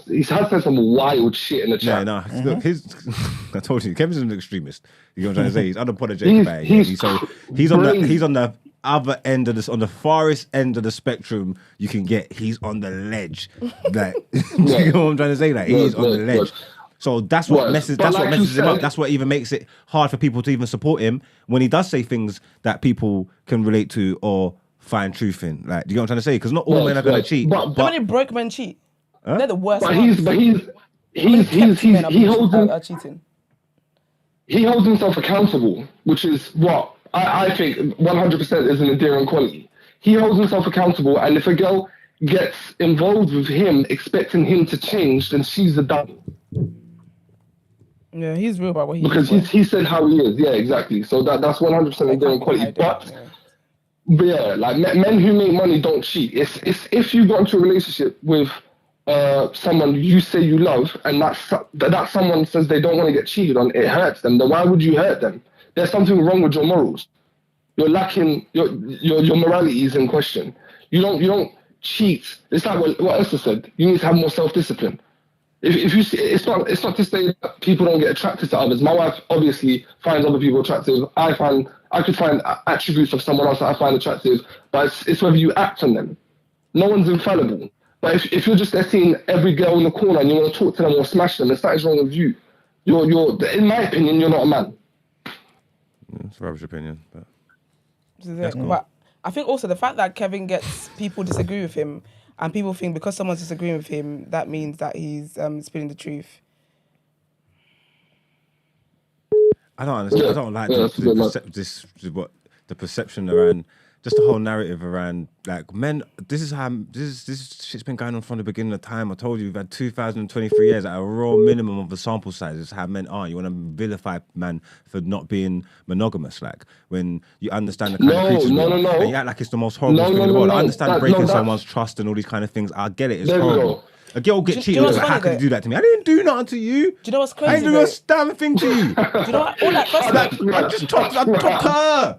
wild shit in the chat. No. Look, I told you, Kevin's an extremist. You know what I'm trying to say? He's unapologetic about it. He's on the other end of this, on the farthest end of the spectrum you can get. He's on the ledge. Like, you know what I'm trying to say? Like, he's on the ledge. So that's what messes him up. That's what even makes it hard for people to even support him when he does say things that people can relate to or find truth in. Like, do you get what I'm trying to say? Because not all men are gonna cheat. How many broke men cheat? They're the worst. But ones. he holds cheating. He holds himself accountable, which is what I think 100% is an endearing quality. He holds himself accountable, and if a girl gets involved with him, expecting him to change, then she's a dummy. Yeah, he's real about what he because he said how he is. Yeah, exactly. So that's 100% endearing quality. But yeah, like men who make money don't cheat. It's if you got into a relationship with someone you say you love, and that someone says they don't want to get cheated on, it hurts them. Then why would you hurt them? There's something wrong with your morals. You're lacking your morality is in question. You don't cheat. It's like what Esther said. You need to have more self-discipline. If you see, it's not to say that people don't get attracted to others. My wife obviously finds other people attractive. I could find attributes of someone else that I find attractive, but it's whether you act on them. No one's infallible. But if you're just there seeing every girl in the corner and you want to talk to them or smash them, there's something wrong with you. You're in my opinion, you're not a man. It's a rubbish opinion, but that's cool. But I think also the fact that Kevin gets people disagree with him, and people think because someone's disagreeing with him, that means that he's spilling the truth. I don't understand. I don't like the perception around just the whole narrative around like men. This shit's been going on from the beginning of time. I told you we've had 2,023 years at a raw minimum of the sample size. This is how men are. You want to vilify man for not being monogamous, like when you understand the kind of creatures and you act like it's the most horrible thing in the world. I understand breaking someone's trust and all these kind of things. I get it. It's horrible. A girl get cheated. Like, how could you do that to me? I didn't do nothing to you. Do you know what's crazy? I didn't do a damn thing to you. Do you know what? All that I just talked her.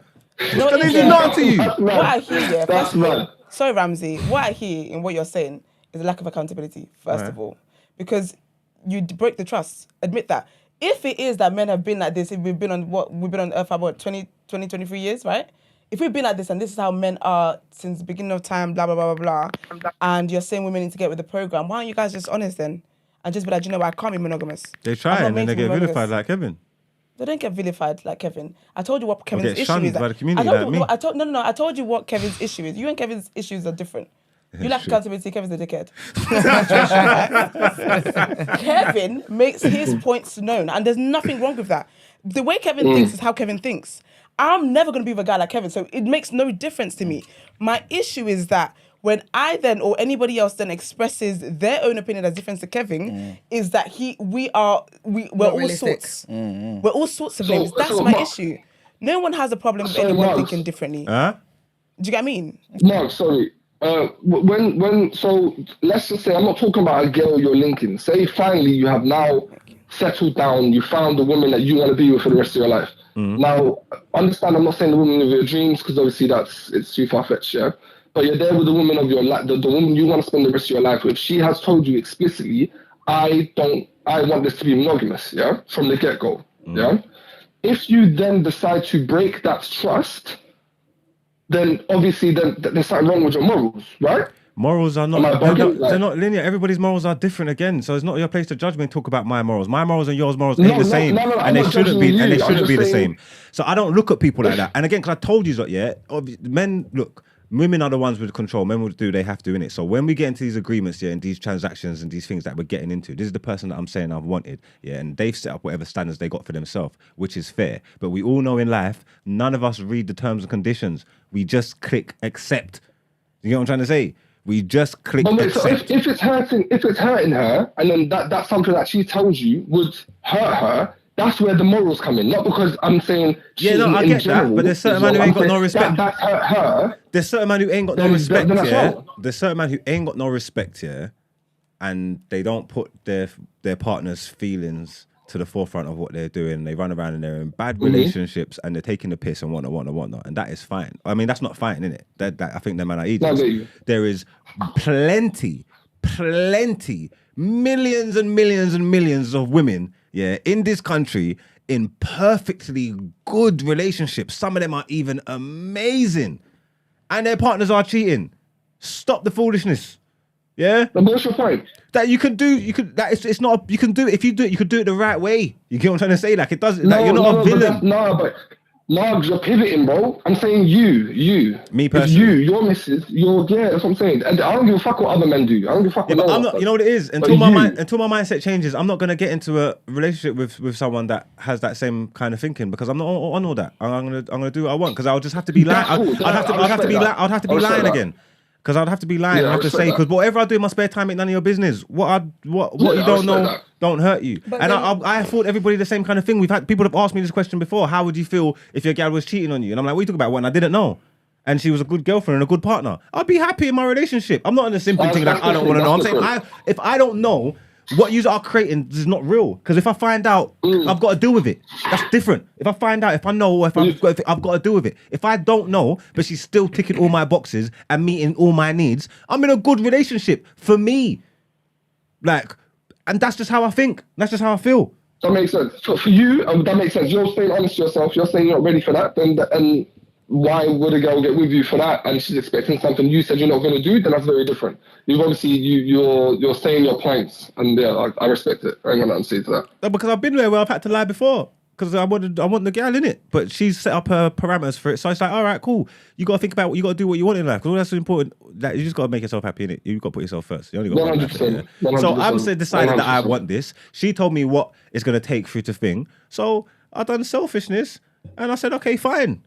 You know I didn't do nothing to you. What I hear, first of all, sorry Ramsey, what I hear in what you're saying is a lack of accountability, first of all. Because you break the trust. Admit that. If it is that men have been like this, if we've been on Earth for about 23 years, right? If we've been like this and this is how men are since the beginning of time, blah, blah, blah, blah, blah, and you're saying women need to get with the program, why aren't you guys just honest then? And just be like, you know what, I can't be monogamous. They try and then they get vilified like Kevin. They don't get vilified like Kevin. I told you what Kevin's issue is. By the community I told you what Kevin's issue is. You and Kevin's issues are different. You lack accountability, Kevin's a dickhead. Kevin makes his points known, and there's nothing wrong with that. The way Kevin thinks is how Kevin thinks. I'm never going to be with a guy like Kevin, so it makes no difference to me. My issue is that when I then, or anybody else then expresses their own opinion that's different to Kevin, is that we're all sorts. We're all sorts of names. That's my issue. No one has a problem with anyone thinking differently. Do you get what I mean? Mark, sorry. So let's just say I'm not talking about a girl you're linking. Say finally you have now settled down, you found the woman that you want to be with for the rest of your life. Now, understand, I'm not saying the woman of your dreams because obviously it's too far-fetched, yeah? But you're there with the woman of your life, the woman you want to spend the rest of your life with. She has told you explicitly, I want this to be monogamous, yeah? From the get-go, yeah? If you then decide to break that trust, then obviously there's something wrong with your morals, right? Morals are not, they're not linear. Everybody's morals are different again. So it's not your place to judge me and talk about my morals. My morals and yours morals ain't the same. And they shouldn't be the same. So I don't look at people like that. And again, because I told you that, yeah, women are the ones with control. Men will do, they have to, innit? So when we get into these agreements, yeah, and these transactions and these things that we're getting into, this is the person that I'm saying I've wanted, yeah, and they've set up whatever standards they got for themselves, which is fair. But we all know in life, none of us read the terms and conditions. We just click accept. You know what I'm trying to say? We just click accept. So if it's hurting her, and then that's something that she tells you would hurt her, that's where the morals come in. Not because I'm saying I get that, but there's certain man who ain't got no respect. That hurt her. There's certain man who ain't got no respect, yeah. There's certain man who ain't got no respect, yeah, and they don't put their partner's feelings to the forefront of what they're doing. They run around and they're in bad relationships and they're taking the piss and whatnot, and that is fine. I mean, that's not fighting, innit? That I think them man are idiots. There is plenty, millions and millions and millions of women, yeah, in this country in perfectly good relationships. Some of them are even amazing, and their partners are cheating. Stop the foolishness. Yeah. And what's your point? That you can do, it's not, you can do it, if you do it, you can do it the right way. You get what I'm trying to say? Like, it does, like, you're not a villain. Largs, you're pivoting, bro. I'm saying you. Me It's personally. your missus, yeah, that's what I'm saying. And I don't give a fuck what other men do. I don't give a fuck Yeah, what but no I'm one not. does. You know what it is? But Until my mindset changes, I'm not gonna get into a relationship with someone that has that same kind of thinking because I'm not on all that. I'm gonna do what I want because I'll just have to be lying. That's cool. I'd have to be I respect lying that. again. Because I'd have to be lying. Yeah, I'd I have to respect say, that. because whatever I do in my spare time ain't none of your business. What you I don't respect know that. don't hurt you. But And then- I thought everybody the same kind of thing. We've had people have asked me this question before. How would you feel if your gal was cheating on you? And I'm like, what are you talking about? When I didn't know. And she was a good girlfriend and a good partner. I'd be happy in my relationship. I'm not in the simping thing that I don't want to know. I'm saying if I don't know, what you are creating is not real. Because if I find out, I've got to deal with it. That's different. If I find out, if I know, if I've got to deal with it. If I don't know, but she's still ticking all my boxes and meeting all my needs, I'm in a good relationship for me. Like, and that's just how I think. That's just how I feel. That makes sense. For you, that makes sense. You're staying honest to yourself. You're saying you're not ready for that. And why would a girl get with you for that? And she's expecting something you said you're not going to do. Then that's very different. You've obviously you're saying your points, and yeah, I respect it. I ain't got nothing to say to that. No, because I've been there where I've had to lie before. Because I want the girl in it, but she's set up her parameters for it. So it's like, all right, cool. You got to think about what you got to do, what you want in life. Because all that's important. That you just got to make yourself happy in it. You got to put yourself first. You only got 100%. So I've decided that I 100%. want this. She told me what it's going to take for you to thing. So I done selfishness, and I said, okay, fine.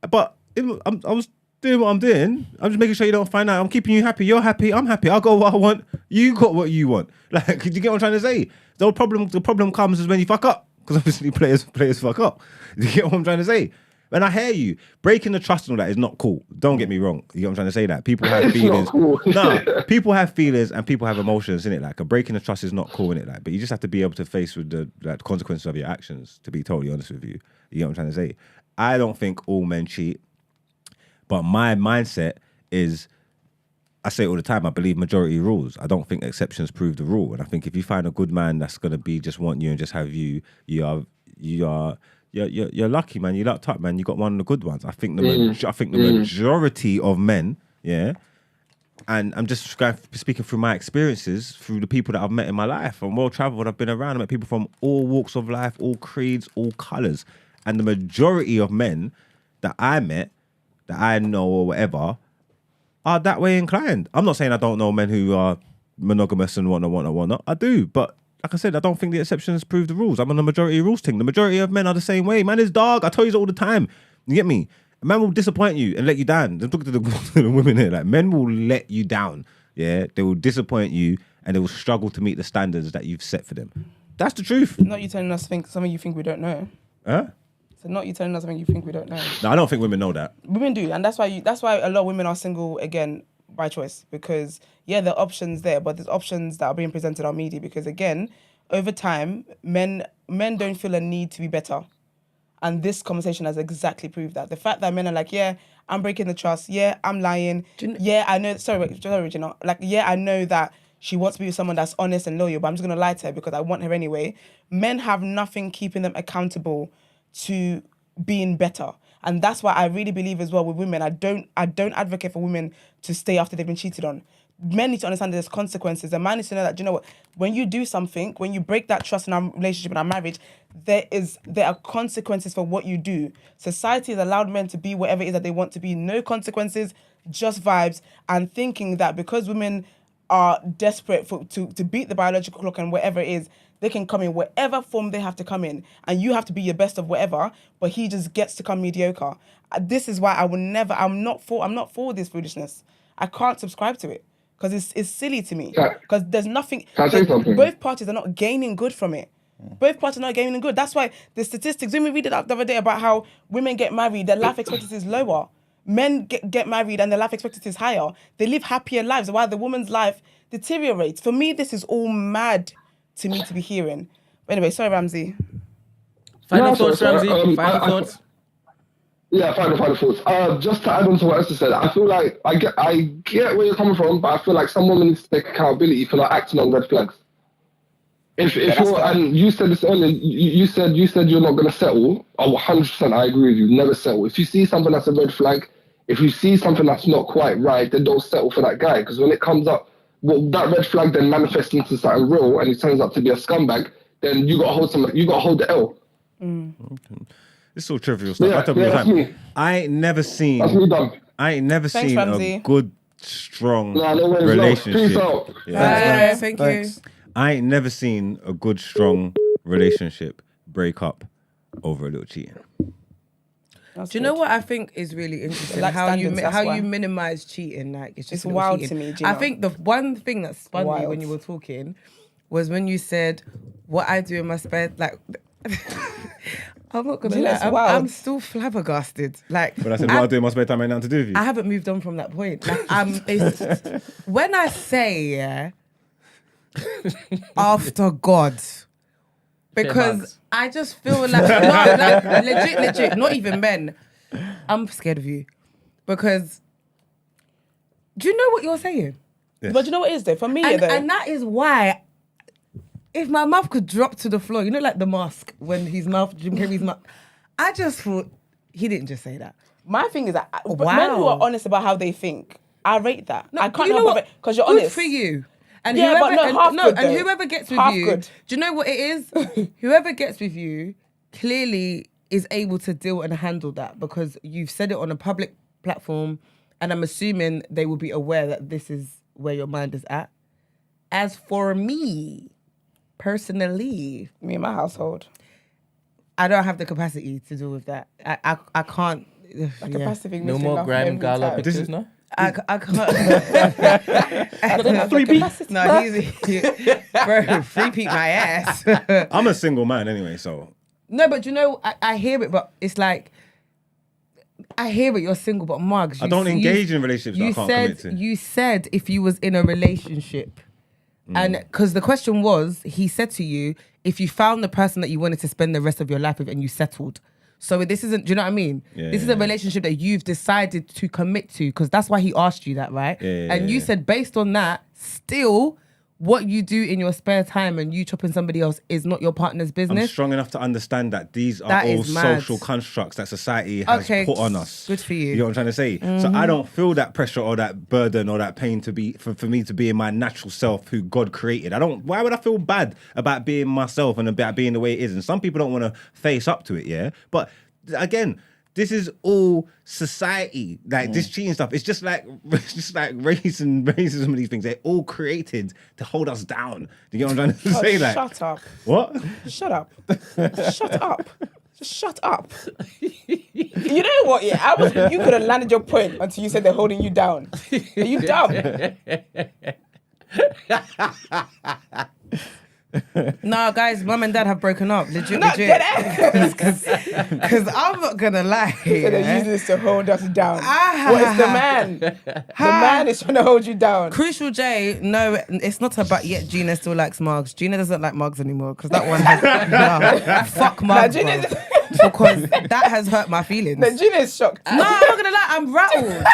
But I was doing what I'm doing. I'm just making sure you don't find out. I'm keeping you happy. You're happy. I'm happy. I got what I want. You got what you want. Like, do you get what I'm trying to say? The problem comes is when you fuck up. Because obviously players fuck up. You get what I'm trying to say? And I hear you. Breaking the trust and all that is not cool. Don't get me wrong. You get what I'm trying to say? That people have feelings. Cool. No, people have feelings and people have emotions, innit? Like, a breaking the trust is not cool, innit? Like, but you just have to be able to face with the consequences of your actions, to be totally honest with you. You get what I'm trying to say? I don't think all men cheat, but my mindset is, I say it all the time, I believe majority rules. I don't think exceptions prove the rule. And I think if you find a good man that's gonna be just want you and just have you, you're lucky, man. You lucked up, man. You got one of the good ones. I think the majority of men, yeah. And I'm just speaking through my experiences, through the people that I've met in my life. I'm well traveled. I've been around. I met people from all walks of life, all creeds, all colors. And the majority of men that I met, that I know or whatever, are that way inclined. I'm not saying I don't know men who are monogamous and whatnot. I do, but like I said, I don't think the exceptions prove the rules. I'm on the majority rules thing. The majority of men are the same way. Man is dog. I tell you this all the time. You get me? A man will disappoint you and let you down. I'm talking to the women here. Like, men will let you down. Yeah, they will disappoint you and they will struggle to meet the standards that you've set for them. That's the truth. Not you telling us something you think we don't know. Huh? So not you telling us something you think we don't know. No, I don't think women know that. Women do, and that's why a lot of women are single again by choice, because there are options there, but there's options that are being presented on media because again, over time, men don't feel a need to be better. And this conversation has exactly proved that. The fact that men are like, yeah, I'm breaking the trust, yeah, I'm lying, yeah, I know, sorry, Regina, like, yeah, I know that she wants to be with someone that's honest and loyal, but I'm just going to lie to her because I want her anyway. Men have nothing keeping them accountable to being better. And that's why I really believe as well with women, I don't advocate for women to stay after they've been cheated on. Men need to understand there's consequences. A man needs to know that, do you know what, when you do something, when you break that trust in our relationship, in our marriage, there are consequences for what you do. Society has allowed men to be whatever it is that they want to be. No consequences, just vibes, and thinking that because women are desperate to beat the biological clock and whatever it is, they can come in whatever form they have to come in, and you have to be your best of whatever, but he just gets to come mediocre. This is why I'm not for this foolishness. I can't subscribe to it because it's silly to me. Because there's nothing. Both parties are not gaining good from it. Both parties are not gaining good. That's why the statistics, when we read it up the other day about how women get married, their life expectancy is lower. Men get married and their life expectancy is higher. They live happier lives while the woman's life deteriorates. For me, this is all mad to me to be hearing. But anyway, sorry, Ramsey. Final thoughts, Ramsey? Final thoughts? Yeah, final thoughts. Just to add on to what Esther said, I feel like I get where you're coming from, but I feel like some women need to take accountability for not acting on red flags. If you're, and you said this earlier, you said you're not going to settle. 100%, I agree with you. Never settle. If you see something that's a red flag, if you see something that's not quite right, then don't settle for that guy. Because when it comes up, well, that red flag then manifests into something real, and he turns out to be a scumbag. Then you got to hold the L. Okay. This is all trivial stuff. Yeah, I tell you all the that's time. me. I ain't never seen. That's me done. I ain't never Thanks, seen Ramsey. a good, strong Nah, no worries, relationship. Peace out. Yeah. Thank Thanks. I ain't never seen a good, strong relationship break up over a little cheating. Do you know what I think is really interesting? Like How you standards, that's how why. you minimize cheating. Like it's just It's wild cheating. to me, I Gina. think the one thing that spun me Wild. when you were talking was when you said what I do in my spare like. I'm not gonna Gina, lie. it's I'm wild. still flabbergasted. Like, But I said, what I do in my spare time ain't nothing to do with you. I haven't moved on from that point. Like, when I say yeah, after God, because Mugs. I just feel like no, like legit, not even men. I'm scared of you because do you know what you're saying? Yes. But you know what it is though? For me, And, though, and that is why. If my mouth could drop to the floor, you know, like the mask when his mouth, Jim Carrey's mouth. I just thought he didn't just say that. my thing is that but Wow. men who are honest about how they think, I rate that. I can't you know help what? it because you're Good honest. for you. And Yeah, whoever, but no, half good, and though. whoever gets with Half you, good. do you know what it is? Whoever gets with you clearly is able to deal and handle that because you've said it on a public platform, and I'm assuming they will be aware that this is where your mind is at. As for me, personally, Me and my household. I don't have the capacity to deal with that. I can't. Like a passive No more grime gala pictures, no? I can't. Three beats. No, bro, three-peat my ass. I'm a single man anyway, so No, but you know, I hear it, but it's like, I hear it, you're single, but Mugs, I don't engage in relationships that I can't commit to. You said if you was in a relationship, and because the question was, he said to you, if you found the person that you wanted to spend the rest of your life with and you settled. So this isn't, do you know what I mean? Yeah, this is yeah, a relationship that you've decided to commit to, because that's why he asked you that, right? Yeah, and you said based on that, still, what you do in your spare time and you chopping somebody else is not your partner's I'm business. strong enough to understand that these are That all is mad. social constructs that society has Okay, put on us. good for you. You know what I'm trying to say? So I don't feel that pressure or that burden or that pain to be for me to be in my natural self who God created. Why would I feel bad about being myself and about being the way it is? And some people don't want to face up to it, yeah? But again, this is all society. Like this cheating stuff. It's just like race and racism and these things. They're all created to hold us down. Do you get what I'm trying to say? Like Shut up. what? Shut up. Shut up. Just shut up. You know what? Yeah, you could have landed your point until you said they're holding you down. Are you dumb? No, guys, mum and dad have broken up. Legit. Because I'm not gonna lie. So they're yeah. using this to hold us down. Ah. Well, it's the man. The man is trying to hold you down. Crucial J, no, it's not about yet. Gina still likes Mugs. Gina doesn't like Mugs anymore because that one has fuck Mugs. Nah, Gina's- bro. Because that has hurt my feelings. No, Gina is shocked. No, I'm not gonna lie, I'm rattled.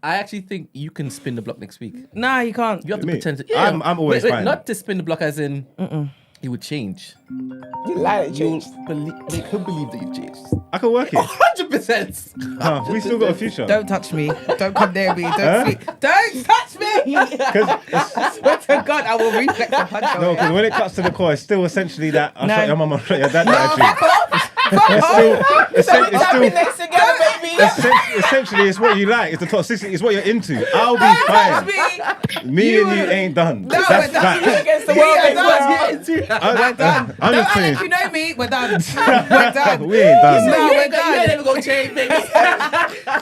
I actually think you can spin the block next week. Nah, he can't. You have to Me? pretend to. I'm always fine. Not to spin the block as in it would change. You lied, it You'll changed. make her believe that you've changed. I can work it. 100%. We still got a future. Don't touch me. Don't come near me. Don't speak. Don't touch me. Swear to God, I will reflex a punch on No, you. because when it cuts to the core, it's still essentially that I'll No. shut your mum, I'll shut your dad attitude. So we're tapping next together, baby. Essentially, it's what you like. It's the toxicity. It's what you're into. I'll be Touch fine. me. Me and you ain't done. No, That's we're done. fact. Against the world, baby. We're done. I'm Don't just act saying. like you know me. We're done. We're done. We ain't done. No, we're You ain't done. never gonna change, baby.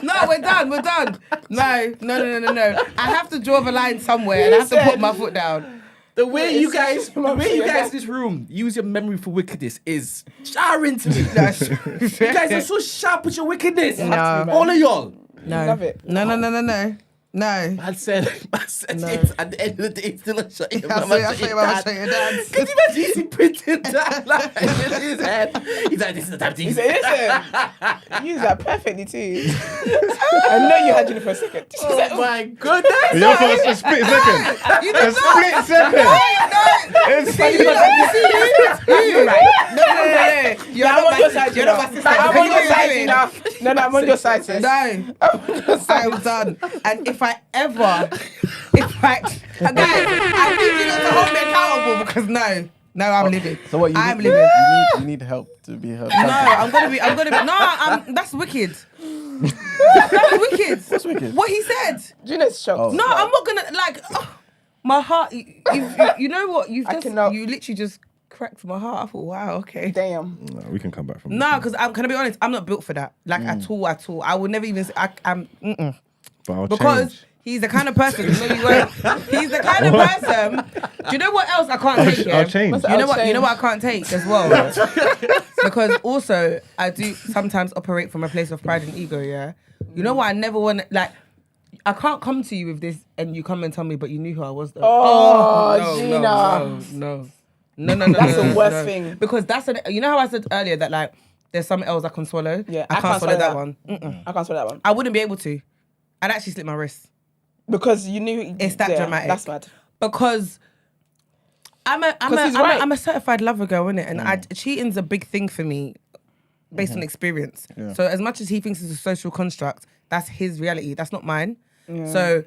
No, we're done. We're done. No. I have to draw the line somewhere and I have to put my foot down. The way you guys Mum, in yeah. this room use your memory for wickedness is jarring to me. You You guys are so sharp with your wickedness. No. All of y'all. No. Love it. No. No. I said No. it's at the end of the day, it's still a shot in your I mama, say shot your Mama, dad. shut your dad. Can you imagine he's printing that line in his head? He's like, this is the time to You use say, it. listen, you use that perfectly too. I know you had it for a second. Oh my goodness. Your first a split second. A split second. You're right. No. You're I'm on your side, You're you not know. my sister. I'm on your What are side, you you know. No, I'm on your side, sis. No. I'm done. And if I ever, guys, I need you not to hold me accountable because no. No, I'm living. So what? I'm you living. You need help to be helped. No, I'm gonna be. No, that's wicked. That's wicked. What's wicked? What he said. Gina's shocked. Oh. No, I'm not gonna my heart. You know what? You literally just cracked my heart. I thought, wow, okay. Damn. No, we can come back from. No, because can I be honest? I'm not built for that. Like at all. I would never even say I'm. But I'll Because change. he's the kind of person. No, you won't. He's the kind of person. Do you know what else I can't take? I'll change. You know what? You know what I can't take as well. Because also I do sometimes operate from a place of pride and ego. Yeah. You know what? I never want like. I can't come to you with this and you come and tell me, but you knew who I was though. Oh, Gina. No. That's the worst thing. Because you know how I said earlier that like there's some L's I can swallow. Yeah, I can't swallow that one. I can't swallow that one. I wouldn't be able to. I'd actually slip my wrist. Because you knew It's that dramatic. That's bad. Because I'm a certified lover girl, innit? And cheating's a big thing for me based on experience. Yeah. So as much as he thinks it's a social construct, that's his reality. That's not mine. So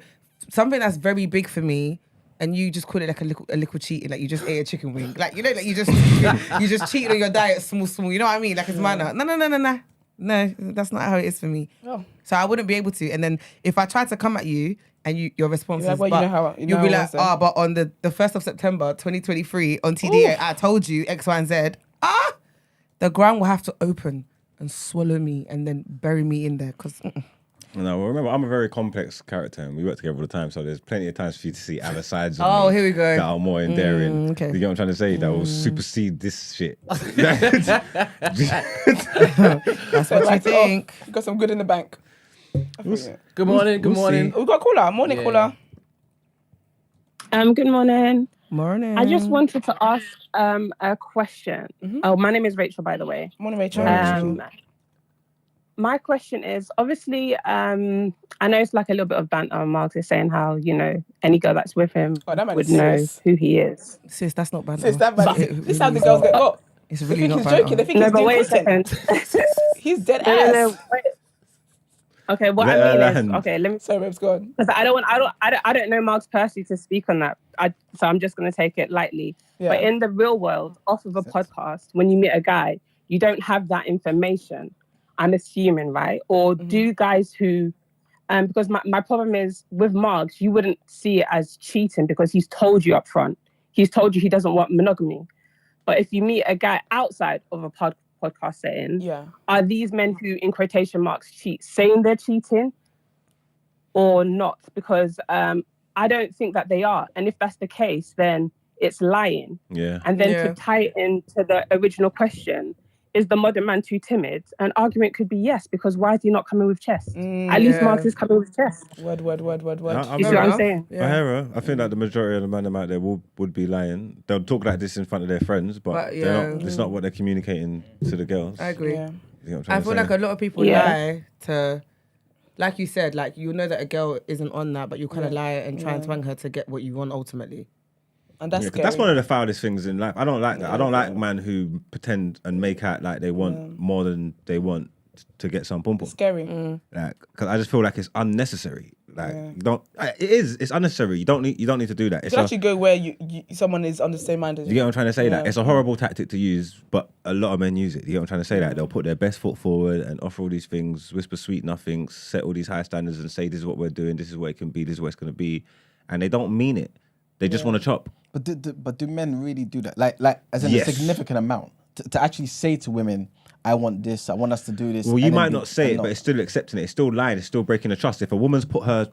something that's very big for me, and you just call it like a little cheating, like you just ate a chicken wing, like you know, like you just cheated on your diet, small. You know what I mean? Like it's minor. No, that's not how it is for me. Oh. So I wouldn't be able to. And then if I tried to come at you and your response is, well, you'll be like, but on the 1st of September 2023 on TDA, I told you X, Y, and Z. The ground will have to open and swallow me and then bury me in there because. No, well, remember, I'm a very complex character and we work together all the time, so there's plenty of times for you to see other sides of me here we go. that are more endearing. Okay. You get what I'm trying to say? That will supersede this shit. That's what I think. You got some good in the bank. Good morning. Good We'll morning. We got a caller. Morning, caller. Good morning. Morning. I just wanted to ask a question. Oh, my name is Rachel, by the way. Morning, Rachel. My question is, obviously, I know it's like a little bit of banter. Mark is saying how, any girl that's with him that man would is know serious. who he is. Sis, that's not bad. Sis, that man. This is how the girls get got. It's They really think not he's bad. joking. They think No, he's but doing wait a content. second. He's dead No, ass. wait. Okay, what Let her I mean is, land. okay, let me. Sorry, babes, go on. Because I don't know Mark's personally to speak on that. So I'm just going to take it lightly. Yeah. But in the real world, off of a podcast, when you meet a guy, you don't have that information. I'm assuming, right? Or do guys who, because my problem is with Marks, you wouldn't see it as cheating because he's told you up front. He's told you he doesn't want monogamy. But if you meet a guy outside of a podcast setting, are these men who, in quotation marks, cheat, saying they're cheating or not? Because I don't think that they are. And if that's the case, then it's lying. Yeah. And then to tie it into the original question, is the modern man too timid? An argument could be yes, because why is he not coming with chest? At least Marks is coming with chest. Word. I You see what I'm saying? I hear her. I think that the majority of the men out there would be lying. They'll talk like this in front of their friends, but they're not, it's not what they're communicating to the girls. I agree. Yeah. You know what I I'm feel trying like to a lot of people lie to, like you said, like you know that a girl isn't on that, but you kind of lie and try and twang her to get what you want ultimately. And that's say. scary. That's one of the foulest things in life. I don't like that. I don't like men who pretend and make out like they want more than they want to get some pum pum. Scary. Like, because I just feel like it's unnecessary. Like, it's unnecessary. You don't need to do that. You It's should actually go where someone is on the same mind as you you. get what I'm trying to say? That it's a horrible tactic to use, but a lot of men use it. You get what I'm trying to say? That they'll put their best foot forward and offer all these things, whisper sweet nothings, set all these high standards, and say this is what we're doing, this is what it can be, this is what it's going to be, and they don't mean it. They just want to chop. But do men really do that? Like as in a significant amount to actually say to women, I want this, I want us to do this. Well, you might not say it, but it's still accepting it. It's still lying. It's still breaking the trust. If a woman's put her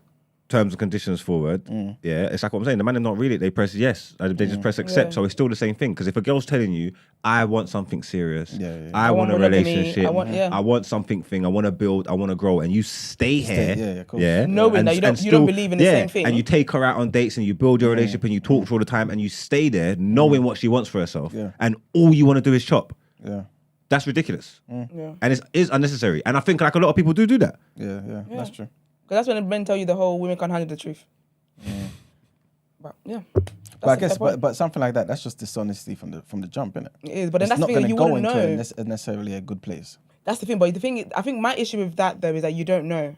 terms and conditions forward, it's like what I'm saying. The man are not really. They press yes. They just press accept. So it's still the same thing. Because if a girl's telling you, I want something serious, I want a relationship, I want something, I want to build, I want to grow, and you stay here, knowing that you don't believe in the same thing, and you take her out on dates and you build your relationship and you talk to her all the time and you stay there knowing what she wants for herself, and all you want to do is chop. That's ridiculous. And it is unnecessary. And I think like a lot of people do that. Yeah, that's true. Because that's when the men tell you the whole women can't handle the truth. But but I guess, but something like that, that's just dishonesty from the jump, isn't it? It is, but then it's that's not the thing, you go wouldn't into know. necessarily a good place. That's the thing, but the thing is, I think my issue with that though is that you don't know.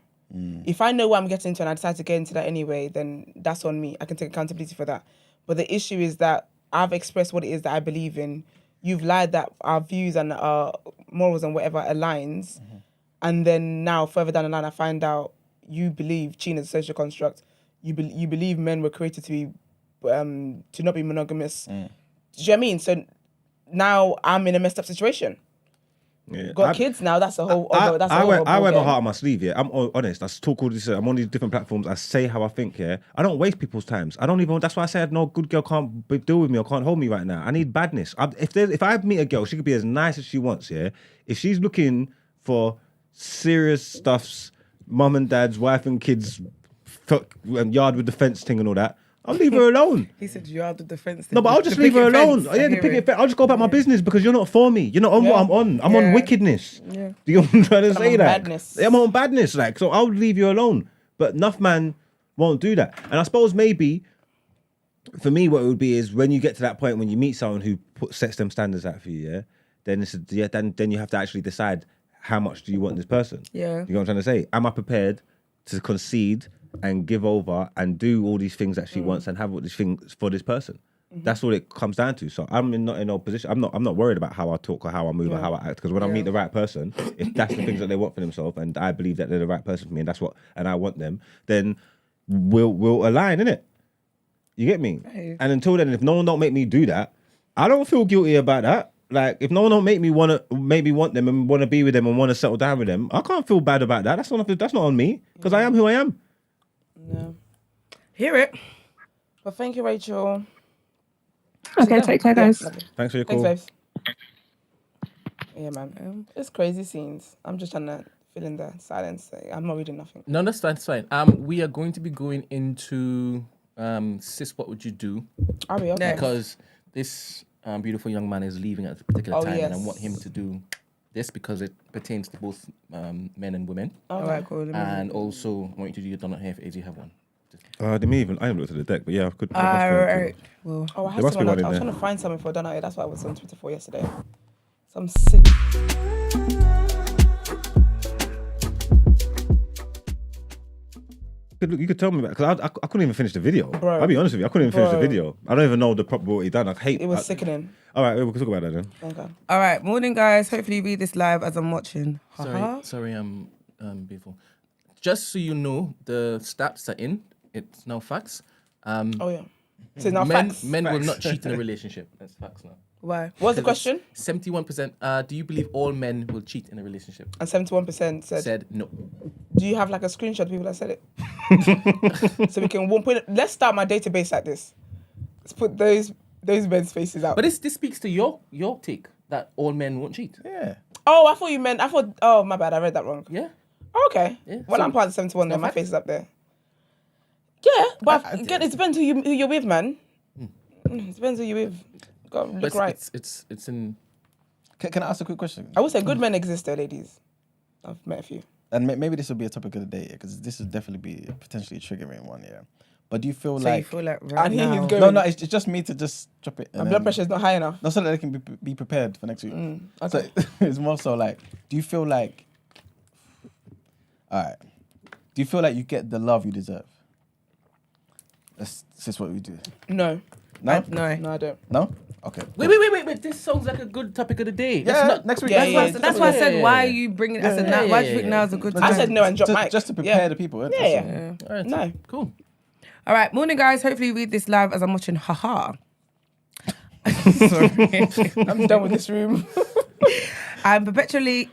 If I know what I'm getting into and I decide to get into that anyway, then that's on me. I can take accountability for that. But the issue is that I've expressed what it is that I believe in. You've lied that our views and our morals and whatever aligns. And then now, further down the line, I find out you believe cheating is a social construct. You believe men were created to be, to not be monogamous. Do you know what I mean? So now I'm in a messed up situation. Yeah. Got kids now. That's a whole. I wear my game. heart on my sleeve. Yeah, I'm honest. I talk all this. I'm on these different platforms. I say how I think. Yeah, I don't waste people's times. I don't even. That's why I said no good girl can't deal with me or can't hold me right now. I need badness. If I meet a girl, she could be as nice as she wants. Yeah, if she's looking for serious stuffs, mum and dad's, wife and kids, and yard with the fence thing and all that, I'll leave her alone. He said you are the defense. No, but I'll just leave her alone. Yeah, the picket fence. I'll just go about my business because you're not for me. You're not on what I'm on. I'm on wickedness. Yeah. Do you know what I'm trying to say? on Like, badness. I'm on badness. Like, so I'll leave you alone. But enough man won't do that. And I suppose maybe for me, what it would be is when you get to that point when you meet someone who sets them standards out for you, yeah, then then you have to actually decide how much do you want this person. Yeah. You know what I'm trying to say? Am I prepared to concede and give over and do all these things that she wants and have all these things for this person? That's all it comes down to. So I'm not in no position. I'm not worried about how I talk or how I move or how I act. Because when I meet the right person, if that's the things that they want for themselves, and I believe that they're the right person for me, and I want them, then we'll align, innit? You get me? Right. And until then, if no one don't make me do that, I don't feel guilty about that. Like, if no one don't make me want them and want to be with them and want to settle down with them, I can't feel bad about that. That's not on me because I am who I am. No. Hear it. But thank you, Rachel. Okay, take care, guys. Lovely. Thanks for your call. Thanks, babes. Yeah, man. It's crazy scenes. I'm just trying to fill in the silence. I'm not reading nothing. No, that's fine. We are going to be going into Sis, What Would You Do? Are we okay? Because this beautiful young man is leaving at a particular time, and I yes. want him to do this because it pertains to both men and women. Okay. All right, cool. And also, I want you to do your donut hair if AJ have one. I haven't looked at the deck, but yeah, I could. All right. Well, Oh, I There had must be someone. one in I was there. trying to find something for Donna. That's what I was on Twitter for yesterday. Some sick. You could tell me about because I couldn't even finish the video. Bro. I'll be honest with you, I couldn't even finish the Bro. video. I don't even know the proper what he done. I hate It was sickening. All right, we can talk about that then. Okay. all right. Morning, guys. Hopefully, you read this live as I'm watching. Haha. Sorry, I'm beautiful. Just so you know, the stats are in. It's now facts. Oh yeah. So now men facts. will not cheat in a relationship. That's facts now. Why? What's the question? 71%. Do you believe all men will cheat in a relationship? And 71% Said no. Do you have like a screenshot of people that said it? So we can let's start my database like this. Let's put those men's faces out. But this speaks to your take that all men won't cheat. Yeah. Oh, oh my bad, I read that wrong. Yeah. Oh, okay. Yeah, Well, so- I'm part of the 71 then, no my fact. face is up there. Yeah, but again, it depends who you're with, man. It depends who you're with. Got to look But right. it's in. Can I ask a quick question? I would say good men exist though, ladies. I've met a few. And maybe this will be a topic of the day because this will definitely be potentially triggering one. Yeah. But do you feel So like? you feel like right And he now? is going. No, it's just me to just drop it. My and blood then- pressure is not high enough. No, so that they can be prepared for next week. Okay. So it's more so like, do you feel like? All right. Do you feel like you get the love you deserve? That's just what we do. No. No. No, I don't. No. Okay. Wait. This sounds like a good topic of the day. Yeah. Next week. Yeah, next yeah, week. yeah. That's why I said, Yeah, why yeah. are you bringing it? I said, Yeah, why do yeah, you think yeah. now's a good No, time? I said no and drop mic. Just to prepare Yeah. the people. Yeah. All right. No. Cool. All right, morning, guys. Hopefully, you read this live as I'm watching. Haha. Sorry. I'm done with this room. I am perpetually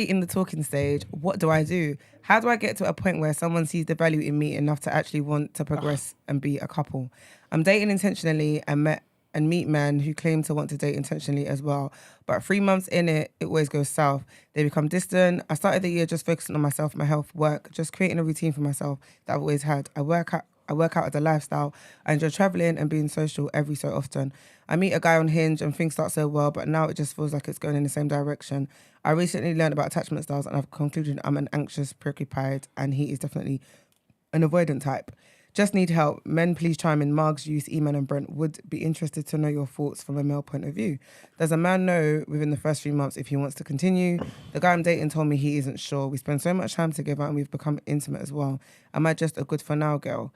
in the talking stage. What do I do? How do I get to a point where someone sees the value in me enough to actually want to progress and be a couple? I'm dating intentionally and meet men who claim to want to date intentionally as well. But 3 months in it always goes south. They become distant. I started the year just focusing on myself, my health, work, just creating a routine for myself that I've always had. I work out as a lifestyle. I enjoy traveling and being social every so often. I meet a guy on Hinge and things start so well, but now it just feels like it's going in the same direction. I recently learned about attachment styles and I've concluded I'm an anxious, preoccupied, and he is definitely an avoidant type. Just need help. Men, please chime in. Margs, Youth, Eman and Brent would be interested to know your thoughts from a male point of view. Does a man know within the first 3 months if he wants to continue? The guy I'm dating told me he isn't sure. We spend so much time together and we've become intimate as well. Am I just a good for now girl?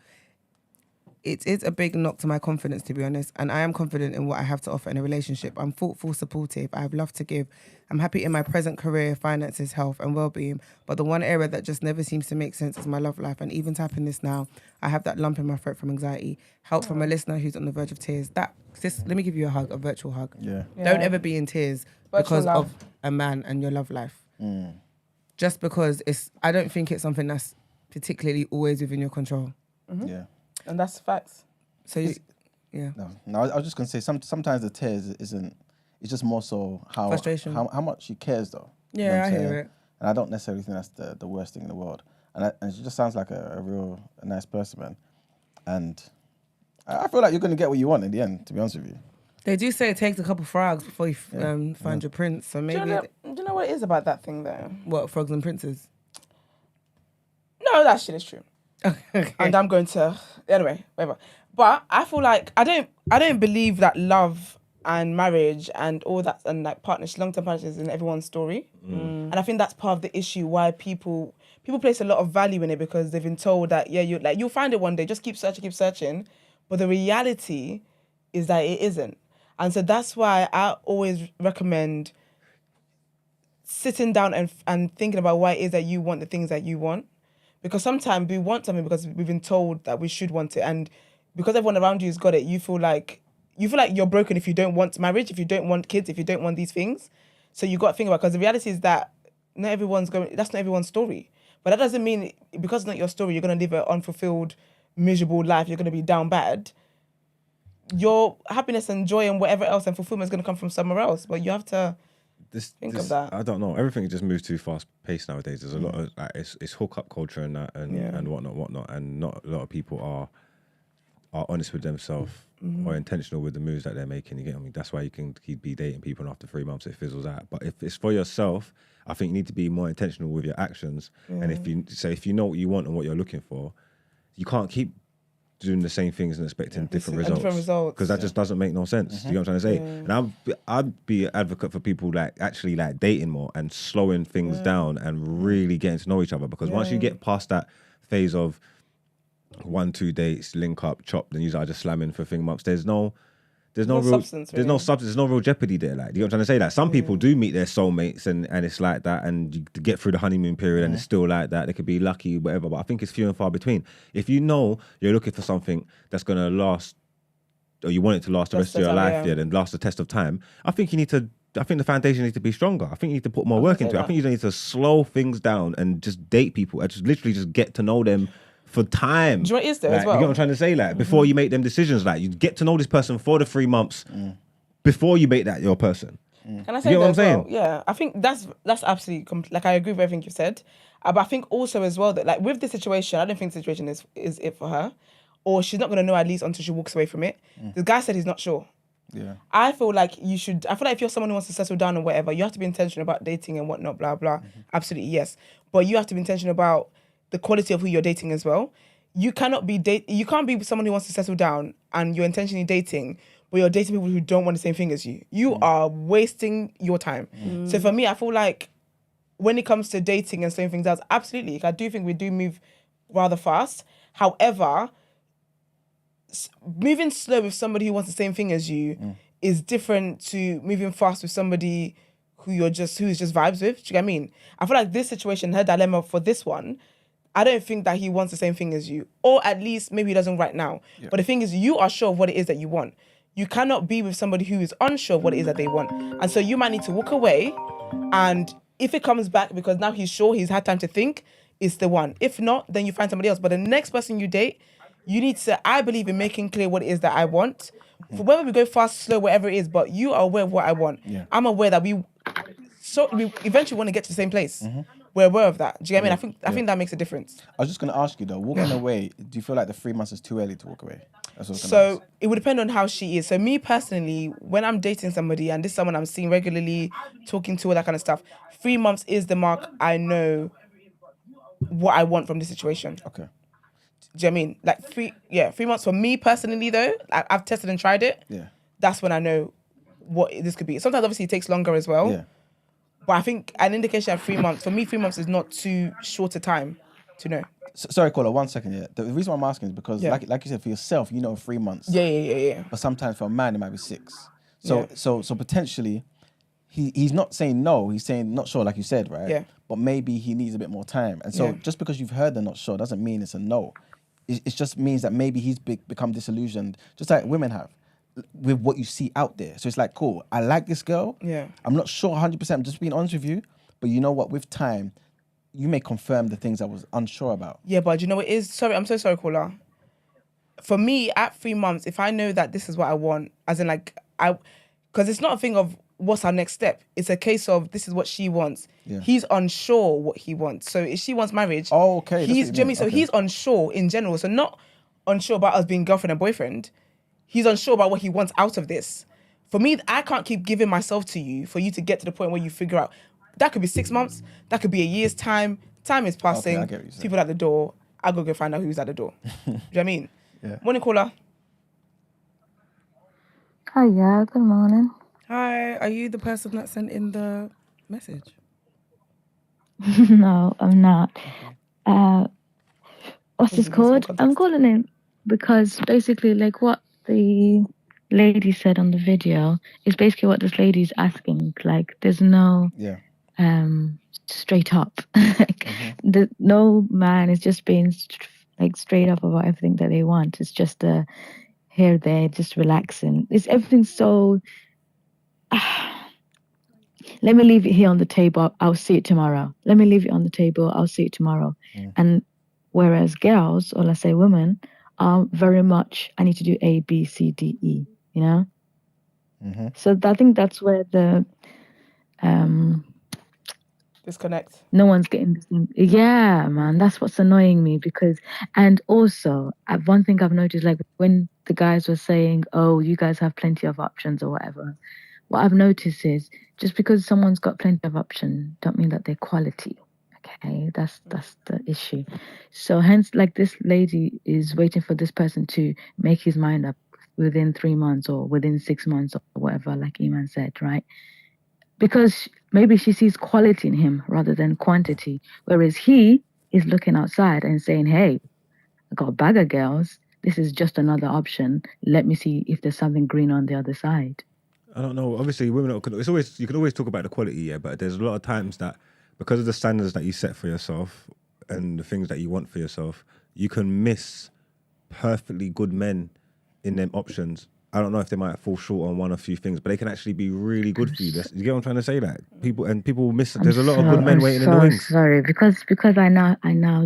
it is a big knock to my confidence, to be honest. And I am confident in what I have to offer in a relationship. I'm thoughtful, supportive. I have love to give. I'm happy in my present career, finances, health, and well-being. But the one area that just never seems to make sense is my love life. And even tapping this now, I have that lump in my throat from anxiety. Help from a listener who's on the verge of tears. Let me give you a hug, a virtual hug. Yeah. Don't ever be in tears because love. of a man and your love life. Just because I don't think it's something that's particularly always within your control. Yeah. And that's facts. So, yeah. No, I was just gonna say sometimes the tears isn't. It's just more so Frustration. how much she cares though. You know Yeah, what I I'm hear saying? it. And I don't necessarily think that's the worst thing in the world. And she just sounds like a nice person, man. And I feel like you're gonna get what you want in the end. To be honest with you. They do say it takes a couple frogs before you find your prince. So Do maybe you know what it is about that thing though? what, frogs and princes? No, that shit is true. Okay. And I'm going to anyway, whatever. But I feel like I don't believe that love and marriage and all that and like partnerships, long-term partnerships in everyone's story. And I think that's part of the issue why people place a lot of value in it because they've been told that you'll find it one day, just keep searching. But the reality is that it isn't. And so that's why I always recommend sitting down and thinking about why it is that you want the things that you want. Because sometimes we want something because we've been told that we should want it. And because everyone around you has got it, you feel like you're broken if you don't want marriage, if you don't want kids, if you don't want these things. So you got to think about it. Because the reality is that that's not everyone's story. But that doesn't mean because it's not your story, you're going to live an unfulfilled, miserable life. You're going to be down bad. Your happiness and joy and whatever else and fulfillment is going to come from somewhere else. But you have to think of that. I don't know. Everything just moves too fast paced nowadays. There's a lot of like it's hookup culture and that and whatnot. And not a lot of people are honest with themselves or intentional with the moves that they're making. You get what I mean? That's why you can be dating people and after 3 months it fizzles out. But if it's for yourself, I think you need to be more intentional with your actions. And if you know what you want and what you're looking for, you can't keep doing the same things and expecting different results. Because that just doesn't make no sense. You know what I'm trying to say? And I'd be an advocate for people like actually like dating more and slowing things down and really getting to know each other. Because once you get past that phase of 1-2 dates, link up, chop, then you are just slamming for months. There's no real substance. There's no substance. There's no real jeopardy there. Like, you know what I'm trying to say? Like, some people do meet their soulmates and it's like that, and you get through the honeymoon period and it's still like that. They could be lucky, whatever. But I think it's few and far between. If you know you're looking for something that's gonna last, or you want it to last the rest of your life, and last the test of time, I think the foundation needs to be stronger. I think you need to put more work into it. I think you need to slow things down and just date people and just literally just get to know them for time. Do you know what it is though like, as well? You get what I'm trying to say? Like, before you make them decisions, like, you get to know this person for the 3 months before you make that your person. Can I say you get that what I'm as well? saying? Yeah, I think that's absolutely like I agree with everything you've said. But I think also as well that like with this situation, I don't think the situation is it for her, or she's not gonna know at least until she walks away from it. The guy said he's not sure. Yeah. I feel like you should. I feel like if you're someone who wants to settle down or whatever, you have to be intentional about dating and whatnot, blah blah. Absolutely yes, but you have to be intentional about the quality of who you're dating as well. You cannot be You can't be someone who wants to settle down and you're intentionally dating, but you're dating people who don't want the same thing as you. You are wasting your time. So for me, I feel like when it comes to dating and slowing things down, absolutely, I do think we do move rather fast. However, moving slow with somebody who wants the same thing as you is different to moving fast with somebody who is just vibes with. Do you get what I mean? I feel like this situation, her dilemma for this one, I don't think that he wants the same thing as you. Or at least maybe he doesn't right now. Yeah. But the thing is, you are sure of what it is that you want. You cannot be with somebody who is unsure of what it is that they want. And so you might need to walk away. And if it comes back because now he's sure, he's had time to think, it's the one. If not, then you find somebody else. But the next person you date, you need to, I believe in making clear what it is that I want. For whether we go fast, slow, whatever it is, but you are aware of what I want. Yeah. I'm aware that we eventually want to get to the same place. We're aware of that. Do you get what I mean? I think that makes a difference. I was just going to ask you though, walking away, do you feel like the 3 months is too early to walk away? So it would depend on how she is. So me personally, when I'm dating somebody and this is someone I'm seeing regularly, talking to, all that kind of stuff, 3 months is the mark. I know what I want from the situation. Okay. Do you know what I mean? Like 3 months for me personally though, I've tested and tried it. Yeah. That's when I know what this could be. Sometimes obviously it takes longer as well. Yeah. But I think an indication of 3 months, for me, 3 months is not too short a time to know. Sorry, caller, 1 second. Yeah, the reason why I'm asking is because, Yeah. like you said, for yourself, 3 months. Yeah. But sometimes for a man, it might be 6. So Yeah. so potentially, he's not saying no. He's saying not sure, like you said, right? Yeah. But maybe he needs a bit more time. And so Yeah. just because you've heard the not sure doesn't mean it's a no. It just means that maybe he's become disillusioned, just like women have, with what you see out there. So it's like, cool, I like this girl. Yeah. I'm not sure 100%. I'm just being honest with you. But you know what? With time, you may confirm the things I was unsure about. Yeah, but you know what it is? Sorry, I'm so sorry, caller. For me, at 3 months, if I know that this is what I want, as in like, because it's not a thing of what's our next step. It's a case of this is what she wants. Yeah. He's unsure what he wants. So if she wants marriage, Oh, okay. he's, do you know what I mean? So he's unsure in general. So not unsure about us being girlfriend and boyfriend. He's unsure about what he wants out of this. For me, I can't keep giving myself to you for you to get to the point where you figure out. That could be 6 months. That could be a year's time. Time is passing. I get what you're saying. People at the door. I'll go find out who's at the door. Do you know what I mean? Yeah. Morning, caller. Hi, yeah, good morning. Hi, are you the person that sent in the message? No, I'm not. What's this called? I'm calling in because basically, like what the lady said on the video is basically what this lady's asking. Like, there's no straight up. Like, no man is just being straight up about everything that they want. It's just here, there, just relaxing. It's everything so. Let me leave it here on the table. I'll see it tomorrow. Let me leave it on the table. I'll see it tomorrow. And whereas girls, or let's say women, are very much, I need to do A, B, C, D, E, you know? So I think that's where the disconnect. No one's getting the same. Yeah, man, that's what's annoying me because, and also one thing I've noticed, like when the guys were saying, "Oh, you guys have plenty of options" or whatever, what I've noticed is just because someone's got plenty of options, don't mean that they're quality. Okay, that's the issue. So hence, like this lady is waiting for this person to make his mind up within 3 months or within 6 months or whatever, like Iman said, right? Because maybe she sees quality in him rather than quantity, whereas he is looking outside and saying, "Hey, I got a bag of girls. This is just another option. Let me see if there's something green on the other side." I don't know. Obviously, women. You can always talk about the quality, yeah. But there's a lot of times that because of the standards that you set for yourself and the things that you want for yourself, you can miss perfectly good men in them options. I don't know if they might fall short on one or few things, but they can actually be really good for you. You get what I'm trying to say? That people miss. There's a lot of good men waiting in the wings. Sorry, because I now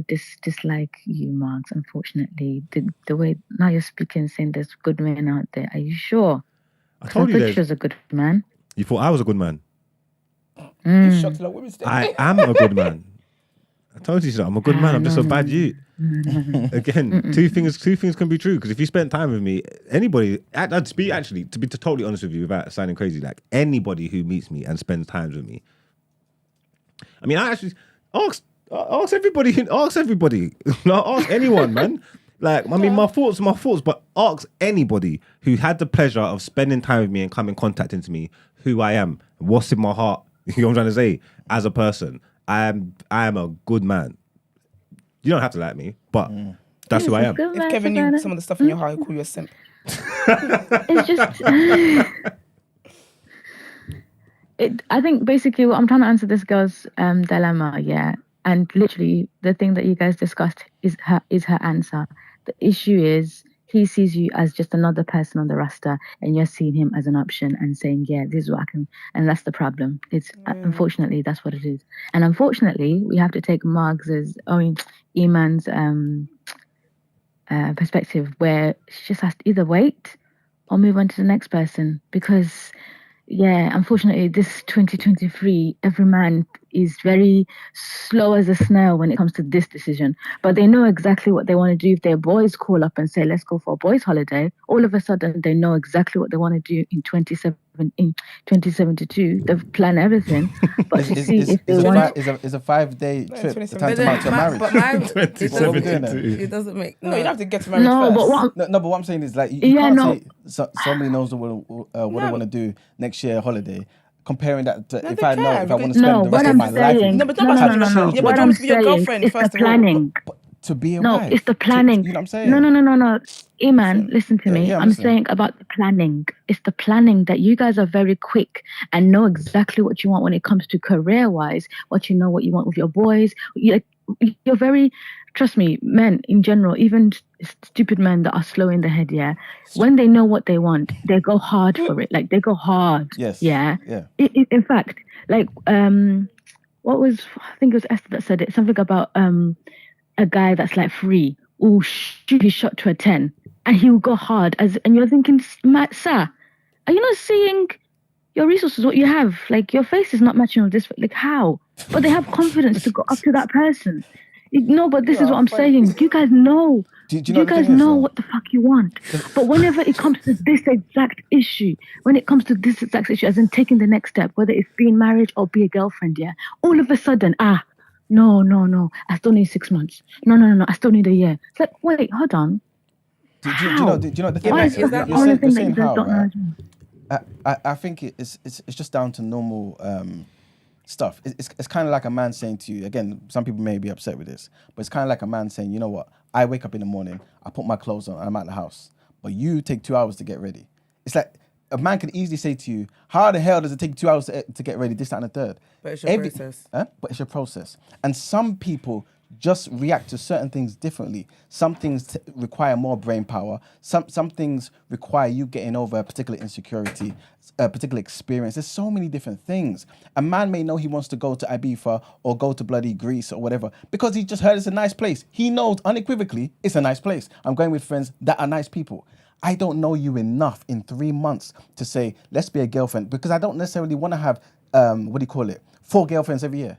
dislike you, Marks. Unfortunately, the way now you're speaking, saying there's good men out there. Are you sure? I told you was a good man. You thought I was a good man? You shocked a lot of women today. I am a good man. I told you so. I'm a good man. I'm just a bad youth. Again, two things can be true. Because if you spend time with me, anybody, to be totally honest with you, without sounding crazy, like anybody who meets me and spends time with me, I mean, I actually ask everybody, ask anyone, man. Like, I mean, my thoughts, but ask anybody who had the pleasure of spending time with me and come in contact into me who I am, what's in my heart. You know what I'm trying to say? As a person, I am a good man. You don't have to like me, but that's who I am. If Kevin knew some of the stuff in your heart, he'd call you a simp. It's just. I think basically what I'm trying to answer this girl's dilemma, yeah, and literally the thing that you guys discussed is her answer. The issue is he sees you as just another person on the roster, and you're seeing him as an option and saying, "Yeah, this is what I can," and that's the problem. It's unfortunately that's what it is, and unfortunately we have to take Iman's perspective, where she just has to either wait or move on to the next person because. Yeah, unfortunately, this 2023, every man is very slow as a snail when it comes to this decision. But they know exactly what they want to do. If their boys call up and say, "Let's go for a boys' holiday," all of a sudden they know exactly what they want to do in 2072. They've planned everything. But to see if they want... Is a 5-day trip the time to marriage? But it doesn't make... No, you'd have to get to marriage first. But what I'm saying is, like, you can't say somebody knows what they want to do next year holiday, comparing that to No, if they I know can, if I want to because- spend No, the what rest of I'm my life. saying. No, but No, don't no, have no, to- no, no. yeah, but What do you I'm want to be your saying girlfriend is first the of all? planning. To be a No, wife. it's the planning. You know what I'm saying? No. Iman, listen to me. Yeah, I'm listening. saying about the planning. It's the planning that you guys are very quick and know exactly what you want when it comes to career-wise, what you know, what you want with your boys. You're very, trust me, men in general, even stupid men that are slow in the head, yeah, when they know what they want, they go hard for it. Like, they go hard. Yes. Yeah. Yeah. In fact, like, what was, I think it was Esther that said it, something about a guy that's like free, oh shoot, he shot to a 10, and he'll go hard and you're thinking, sir, are you not seeing your resources, what you have? Like, your face is not matching with this, like, how? But they have confidence to go up to that person. No, but this is what I'm saying. You guys know. Do you know You the guys thing is, know though? what the fuck you want. But whenever it comes to this exact issue, as in taking the next step, whether it's being married or be a girlfriend, yeah, all of a sudden, no, I still need 6 months. No, I still need a year. It's like, wait, hold on. Do you know the thing? Why is, is that the you're only saying, thing you're that you saying guys how, don't right? know? I think it's just down to normal stuff. It's kind of like a man saying to you, again, some people may be upset with this, but it's kind of like a man saying, you know what, I wake up in the morning, I put my clothes on, and I'm at the house, but you take 2 hours to get ready. It's like a man can easily say to you, how the hell does it take 2 hours to get ready, this, that, and the third? But it's your process. But it's your process. And some people just react to certain things differently. Some things require more brain power. Some things require you getting over a particular insecurity, a particular experience. There's so many different things. A man may know he wants to go to Ibiza or go to bloody Greece or whatever because he just heard it's a nice place. He knows unequivocally it's a nice place. I'm going with friends that are nice people. I don't know you enough in 3 months to say, let's be a girlfriend, because I don't necessarily want to have, 4 girlfriends every year.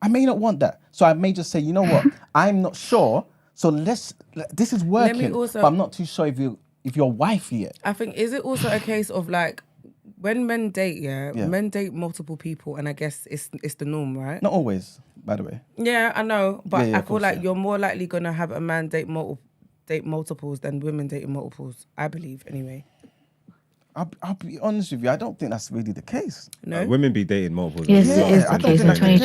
I may not want that. So I may just say, you know what? I'm not sure. So this is working, also- but I'm not too sure if you're wifey yet. I think, is it also a case of like, when men date, men date multiple people, and I guess it's the norm, right? Not always, by the way. Yeah, I know, but Yeah, I of feel course, like yeah. you're more likely gonna have a man date multiples than women dating multiples. I believe, anyway. I'll be honest with you. I don't think that's really the case. No, Women be dating multiple. Yes, Yeah, it is I the don't case think in that's the case.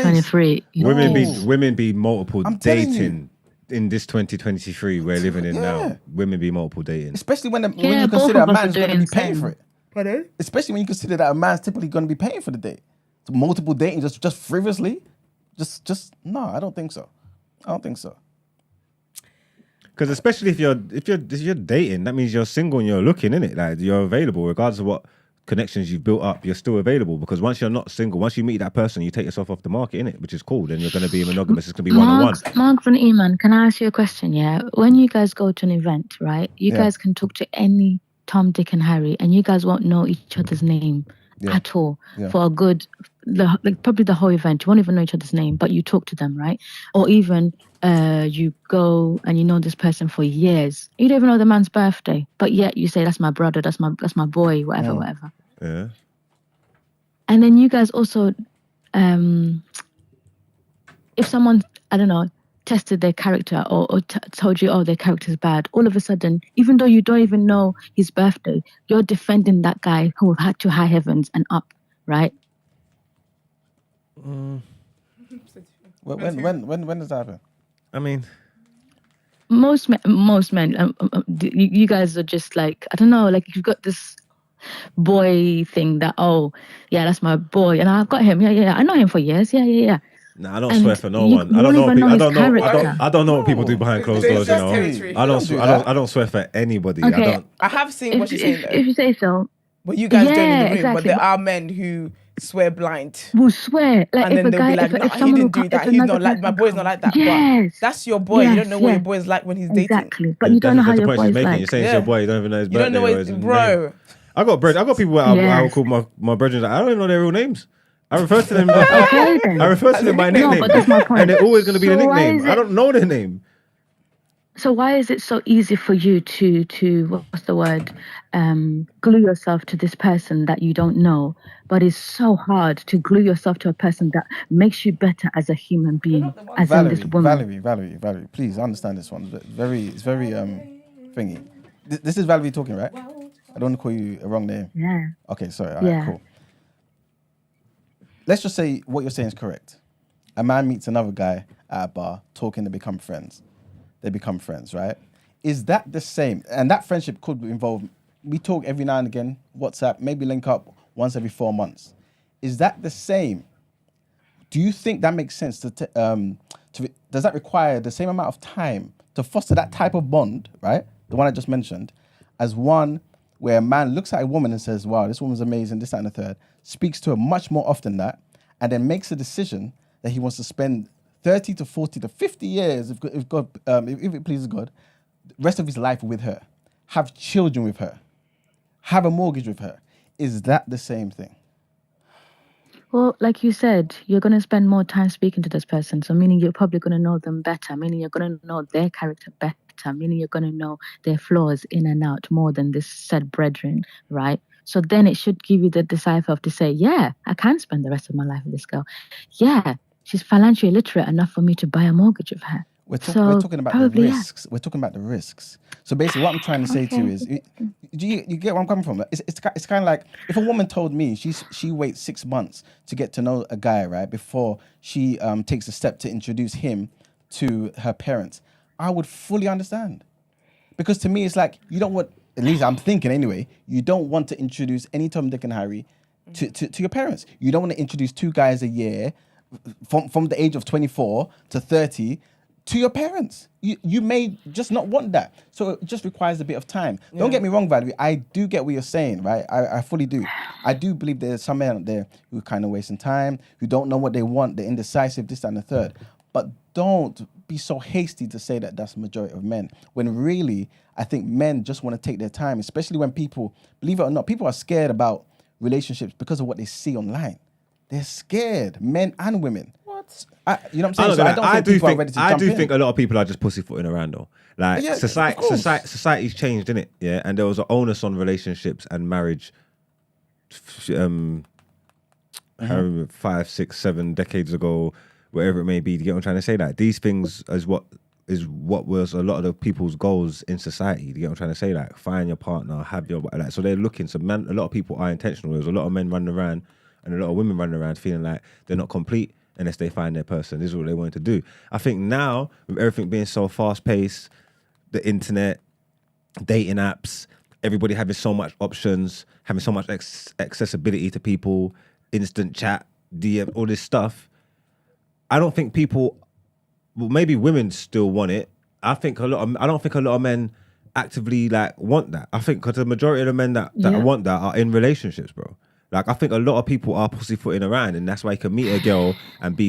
2023. Women be multiple I'm telling you. dating in this 2023 we're living in now. Women be multiple dating. Especially when you Yeah, both consider of a us are man's going to doing be the paying same. for it. pardon? Especially when you consider that a man's typically going to be paying for the date. So multiple dating just frivolously? Just no, I don't think so. Because especially if you're dating, that means you're single and you're looking, innit? Like, you're available regardless of what connections you've built up. You're still available, because once you're not single, once you meet that person, you take yourself off the market, innit? Which is cool. Then you're going to be monogamous. It's going to be one-on-one. Marks and Iman, can I ask you a question? Yeah, when you guys go to an event, right? You guys can talk to any Tom, Dick, and Harry, and you guys won't know each other's name at all for a good, probably the whole event. You won't even know each other's name, but you talk to them, right? Or even you go and you know this person for years. You don't even know the man's birthday, but yet you say, that's my brother, that's my boy, whatever. Yeah. And then you guys also, if someone, I don't know, tested their character or told you, oh, their character's bad, all of a sudden, even though you don't even know his birthday, you're defending that guy who had to high heavens and up, right? When does that happen? I mean, Most men, you guys are just like, I don't know, like you've got this boy thing that, oh, yeah, that's my boy, and I've got him, yeah, I know him for years, yeah. nah, I don't And swear for no you one. I won't even know his don't character. know what people do behind closed doors. You know, I don't swear for anybody. Okay. I have seen what you're saying, though. If you say so. But you guys don't in the room. exactly. But there are men who swear blind. Will swear, like, And if then a they'll guy, be like, if no, he someone didn't will do come, that. if He's another not like, my person boy's comes- not like that. Yes. But that's your boy. You don't know what yes. your boy's like when he's dating. Exactly, but you don't know how That's the your point she's boy's making. like. You're saying it's your boy. You don't even know his You don't birthday know or what his name. bro. I got people I Yes. would call my brethren. I don't even know their real names. I refer to them. Okay, then. I refer to them by No, nickname, but that's my point. and they're always going to be the So why nickname. is I it- don't know their name. So why is it so easy for you to what's the word, glue yourself to this person that you don't know, but it's so hard to glue yourself to a person that makes you better as a human being, as in this woman. Valerie, please understand this one. It's very thingy. This is Valerie talking, right? I don't want to call you a wrong name. Yeah. Okay, sorry. All right, Yeah. cool. let's just say what you're saying is correct. A man meets another guy at a bar, talking, they become friends. Right? Is that the same? And that friendship could involve, we talk every now and again, WhatsApp, maybe link up once every 4 months. Is that the same? Do you think that makes sense? Does that require the same amount of time to foster that type of bond, right? The one I just mentioned, as one where a man looks at a woman and says, wow, this woman's amazing, this, that, and the third, speaks to her much more often than that, and then makes a decision that he wants to spend 30 to 40 to 50 years, if it pleases God, the rest of his life with her, have children with her, have a mortgage with her. Is that the same thing? Well, like you said, you're going to spend more time speaking to this person. So meaning you're probably going to know them better, meaning you're going to know their character better, meaning you're going to know their flaws in and out more than this said brethren, right? So then it should give you the decipher of to say, yeah, I can spend the rest of my life with this girl. Yeah, she's financially literate enough for me to buy a mortgage with her. We're talking about the risks. We're talking about the risks. So basically, what I'm trying to say to you is, do you get where I'm coming from? It's kind of like if a woman told me she waits 6 months to get to know a guy, right, before she takes a step to introduce him to her parents, I would fully understand. Because to me, it's like you don't want, at least I'm thinking anyway, you don't want to introduce any Tom, Dick, and Harry to your parents. You don't want to introduce 2 guys a year from the age of 24 to 30 to your parents. You may just not want that. So it just requires a bit of time. Yeah. Don't get me wrong, Valerie. I do get what you're saying, right? I fully do. I do believe there's some men out there who are kind of wasting time, who don't know what they want, they're indecisive, this, that, and the third. But don't be so hasty to say that that's the majority of men. When really, I think men just want to take their time, especially when people, believe it or not, people are scared about relationships because of what they see online. They're scared, men and women. You know what I'm saying? I do think a lot of people are just pussyfooting around though. Like society's changed, innit? Yeah, and there was an onus on relationships and marriage. 5, 6, 7 decades ago, wherever it may be. Do you get what I'm trying to say? Like these things is what was a lot of the people's goals in society. Do you get what I'm trying to say? Like find your partner, have your like. So they're looking. So men, a lot of people are intentional. There's a lot of men running around and a lot of women running around feeling like they're not complete unless they find their person. This is what they wanted to do. I think now, with everything being so fast-paced, the internet, dating apps, everybody having so much options, having so much accessibility to people, instant chat, DM, all this stuff, I don't think people, well, maybe women still want it. I don't think a lot of men actively like want that. I think because the majority of the men that want that are in relationships, bro. Like, I think a lot of people are pussyfooting around, and that's why you can meet a girl and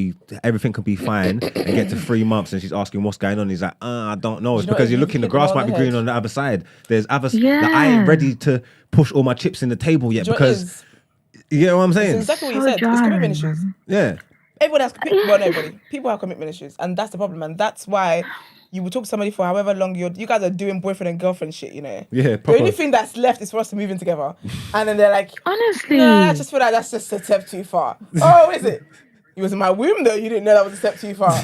everything can be fine and get to 3 months and she's asking what's going on. He's like, I don't know. It's because you're looking, the grass might be green on the other side. There's others that I ain't ready to push all my chips in the table yet because, you know what I'm saying? It's exactly what you said. It's commitment issues. Yeah. Everyone has, well, not everybody. People have commitment issues, and that's the problem. And that's why you will talk to somebody for however long you guys are doing boyfriend and girlfriend shit, you know? Yeah, proper. The only thing that's left is for us to move in together. And then they're like, honestly, nah, I just feel like that's just a step too far. Oh, is it? You was in my womb though, you didn't know that was a step too far.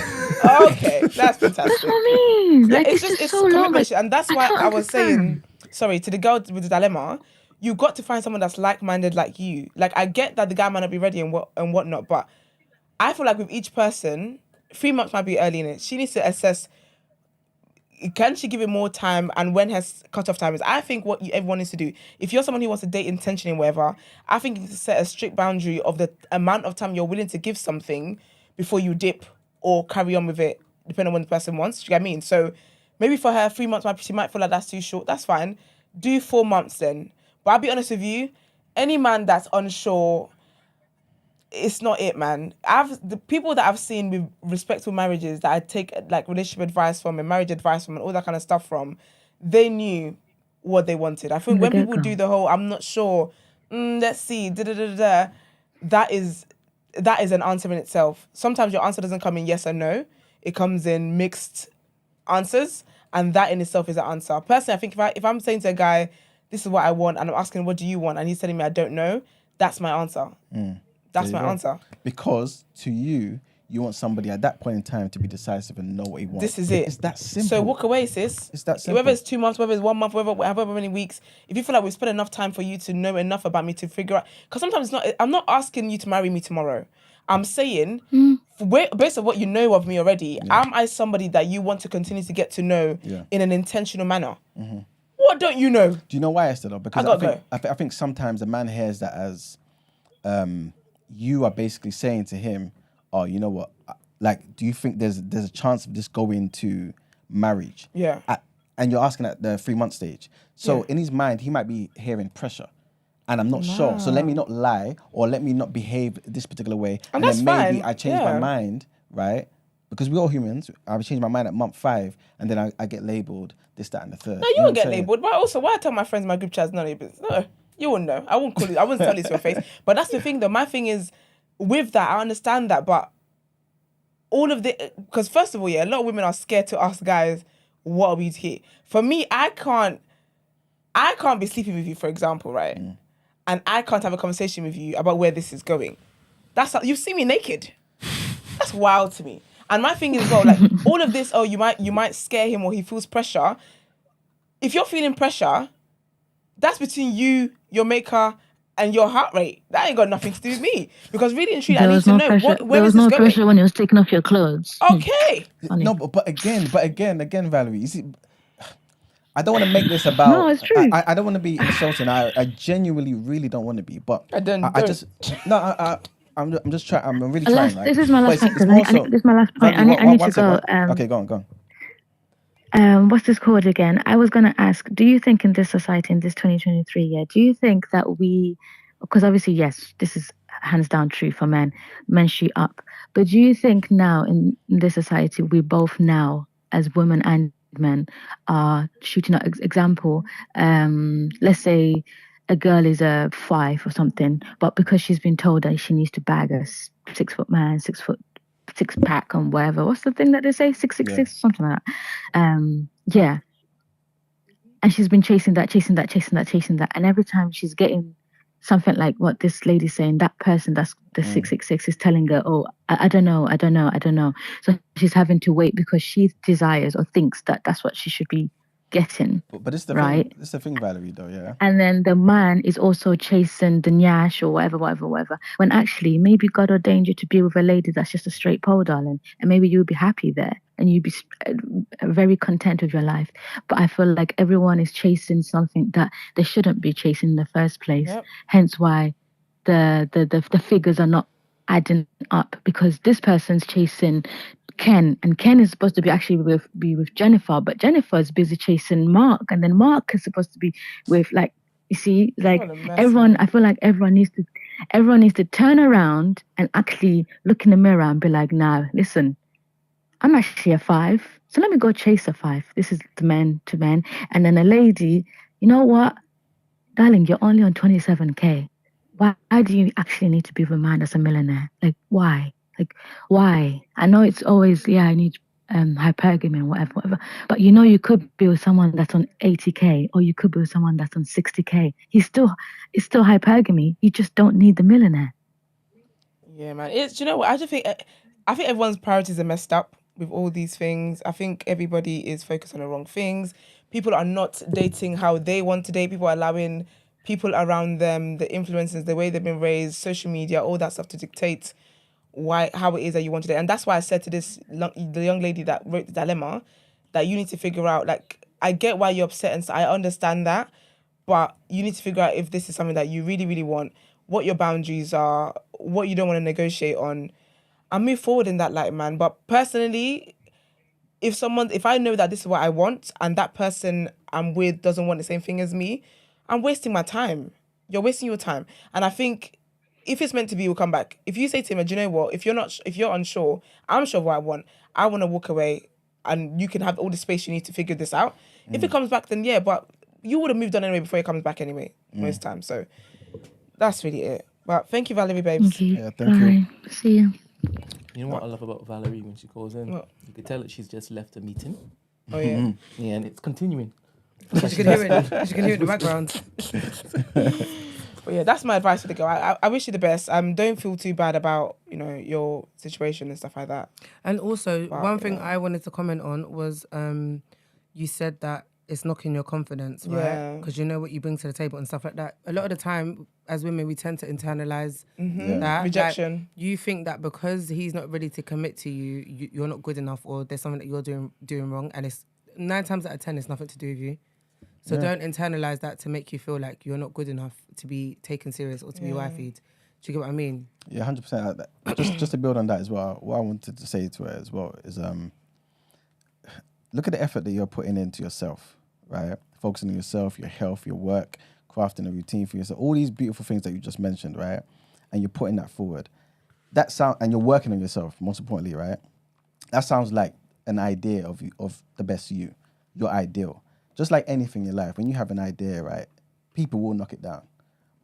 Okay, that's fantastic. That's what I mean. Yeah, Like, it's just so long. issue. And that's why I was saying, sorry, to the girl with the dilemma, you got to find someone that's like-minded like you. Like, I get that the guy might not be ready and whatnot, but I feel like with each person, 3 months might be early in it. She needs to assess, can she give it more time and when her cut-off time is? I think what everyone needs to do, if you're someone who wants to date intentionally and whatever, I think you need to set a strict boundary of the amount of time you're willing to give something before you dip or carry on with it, depending on what the person wants. Do you get what I mean? So maybe for her, 3 months, she might feel like that's too short. That's fine. Do 4 months then. But I'll be honest with you, any man that's unsure, it's not it, man. The people that I've seen with respectful marriages that I take like relationship advice from and marriage advice from and all that kind of stuff from, they knew what they wanted. I think when people do the whole, I'm not sure, let's see, that is an answer in itself. Sometimes your answer doesn't come in yes or no. It comes in mixed answers, and that in itself is an answer. Personally, I think if I'm saying to a guy, this is what I want, and I'm asking, what do you want? And he's telling me I don't know, that's my answer. That's my answer. Because to you, you want somebody at that point in time to be decisive and know what he wants. This is it. It's that simple. So walk away, sis. It's that simple. Whether it's 2 months, whether it's 1 month, however many weeks. If you feel like we've spent enough time for you to know enough about me to figure out, because sometimes it's not. I'm not asking you to marry me tomorrow. I'm saying, based on what you know of me already, am I somebody that you want to continue to get to know in an intentional manner? Mm-hmm. What don't you know? Do you know why, Esther? Because I think sometimes a man hears that as you are basically saying to him, oh, you know what? Like, do you think there's a chance of this going to marriage? Yeah. And you're asking at the 3 month stage. So in his mind, he might be hearing pressure. And I'm not sure. So let me not lie or let me not behave this particular way. And that's then maybe fine. I change my mind, right? Because we're all humans. I change my mind at month 5 and then I get labelled this, that, and the third. No, you won't get labelled. But also, why I tell my friends in my group chat is none of your business. No, you wouldn't know. I wouldn't call you. I wouldn't tell you to your face. But that's the thing, though. My thing is, with that, I understand that. But all of the... Because first of all, a lot of women are scared to ask guys, what are we here? For me, I can't be sleeping with you, for example, right? And I can't have a conversation with you about where this is going. That's how, you've seen me naked. That's wild to me. And my thing is, well, like all of this, you might scare him or he feels pressure. If you're feeling pressure, that's between you, your maker, and your heart rate. That ain't got nothing to do with me. Because really and truly, I need to know where is this going. There was no pressure when you was taking off your clothes. Okay. No, but again, Valerie, you see, I don't want to make this about. No, it's true. I don't want to be insulting. I genuinely, really don't want to be. But I'm just trying. I'm really trying. Like, this is my last point. This is my last point. I need to go. Okay, go on. What's this called again? I was going to ask, do you think in this society, in this 2023 do you think that because obviously, yes, this is hands down true for men shoot up. But do you think now in this society, we both now, as women and men, are shooting up? Example, let's say a girl is a 5 or something, but because she's been told that she needs to bag a 6 foot man, 6 foot 6 pack and whatever. What's the thing that they say? 666 or something like that. And she's been chasing that. And every time she's getting something like what this lady's saying, that person that's the 666 is telling her, oh, I don't know. So she's having to wait because she desires or thinks that that's what she should be getting. But it's the right? thing, it's the thing, Valerie, though, yeah. And then the man is also chasing the nyash or whatever. When actually, maybe God ordained you to be with a lady that's just a straight pole, darling, and maybe you'll be happy there and you'll be very content with your life. But I feel like everyone is chasing something that they shouldn't be chasing in the first place. Yep. Hence why the figures are not adding up, because this person's chasing Ken, and Ken is supposed to be with Jennifer, but Jennifer is busy chasing Mark, and then Mark is supposed to be with, like, you see, like everyone. I feel like everyone needs to turn around and actually look in the mirror and be like, nah, listen, I'm actually a 5, so let me go chase a 5. This is the man to man, and then a lady. You know what, darling, you're only on 27K. Why do you actually need to be with a man that's a millionaire? Like, why? Like, why? I know it's always, I need hypergamy and whatever. But you could be with someone that's on 80K, or you could be with someone that's on 60K. It's still hypergamy. You just don't need the millionaire. Yeah, man. You know what? I think everyone's priorities are messed up with all these things. I think everybody is focused on the wrong things. People are not dating how they want to date. People are allowing people around them, the influences, the way they've been raised, social media, all that stuff to dictate how it is that you want to date. And that's why I said to the young lady that wrote the dilemma, that you need to figure out, like, I get why you're upset and I understand that, but you need to figure out if this is something that you really, really want, what your boundaries are, what you don't want to negotiate on, and move forward in that light, man. But personally, if I know that this is what I want and that person I'm with doesn't want the same thing as me, I'm wasting my time. You're wasting your time. And I think if it's meant to be, we'll come back. If you say to him, do you know what? If you're unsure, I'm sure of what I want. I want to walk away, and you can have all the space you need to figure this out. If it comes back, then yeah, but you would have moved on anyway before it comes back anyway, most times. So that's really it. But thank you, Valerie, babes. Thank you. Yeah, thank you. See you. You know what I love about Valerie when she calls in? What? You can tell that she's just left a meeting. Oh, yeah. Yeah, and it's continuing. You can hear it in the background. But yeah, that's my advice for the girl. I wish you the best. Don't feel too bad about, your situation and stuff like that. And also, But, one thing I wanted to comment on was you said that it's knocking your confidence, right? Yeah. Because you know what you bring to the table and stuff like that. A lot of the time, as women, we tend to internalize that. Rejection. Like, you think that because he's not ready to commit to you, you're not good enough, or there's something that you're doing wrong. And it's 9 times out of 10, it's nothing to do with you. So don't internalize that to make you feel like you're not good enough to be taken serious or to be wifeyed. Do you get what I mean? Yeah, 100%. Just to build on that as well, what I wanted to say to her as well is look at the effort that you're putting into yourself, right? Focusing on yourself, your health, your work, crafting a routine for yourself, all these beautiful things that you just mentioned, right? And you're putting that forward. And you're working on yourself, most importantly, right? That sounds like an idea of the best you, your ideal. Just like anything in your life, when you have an idea, right, people will knock it down.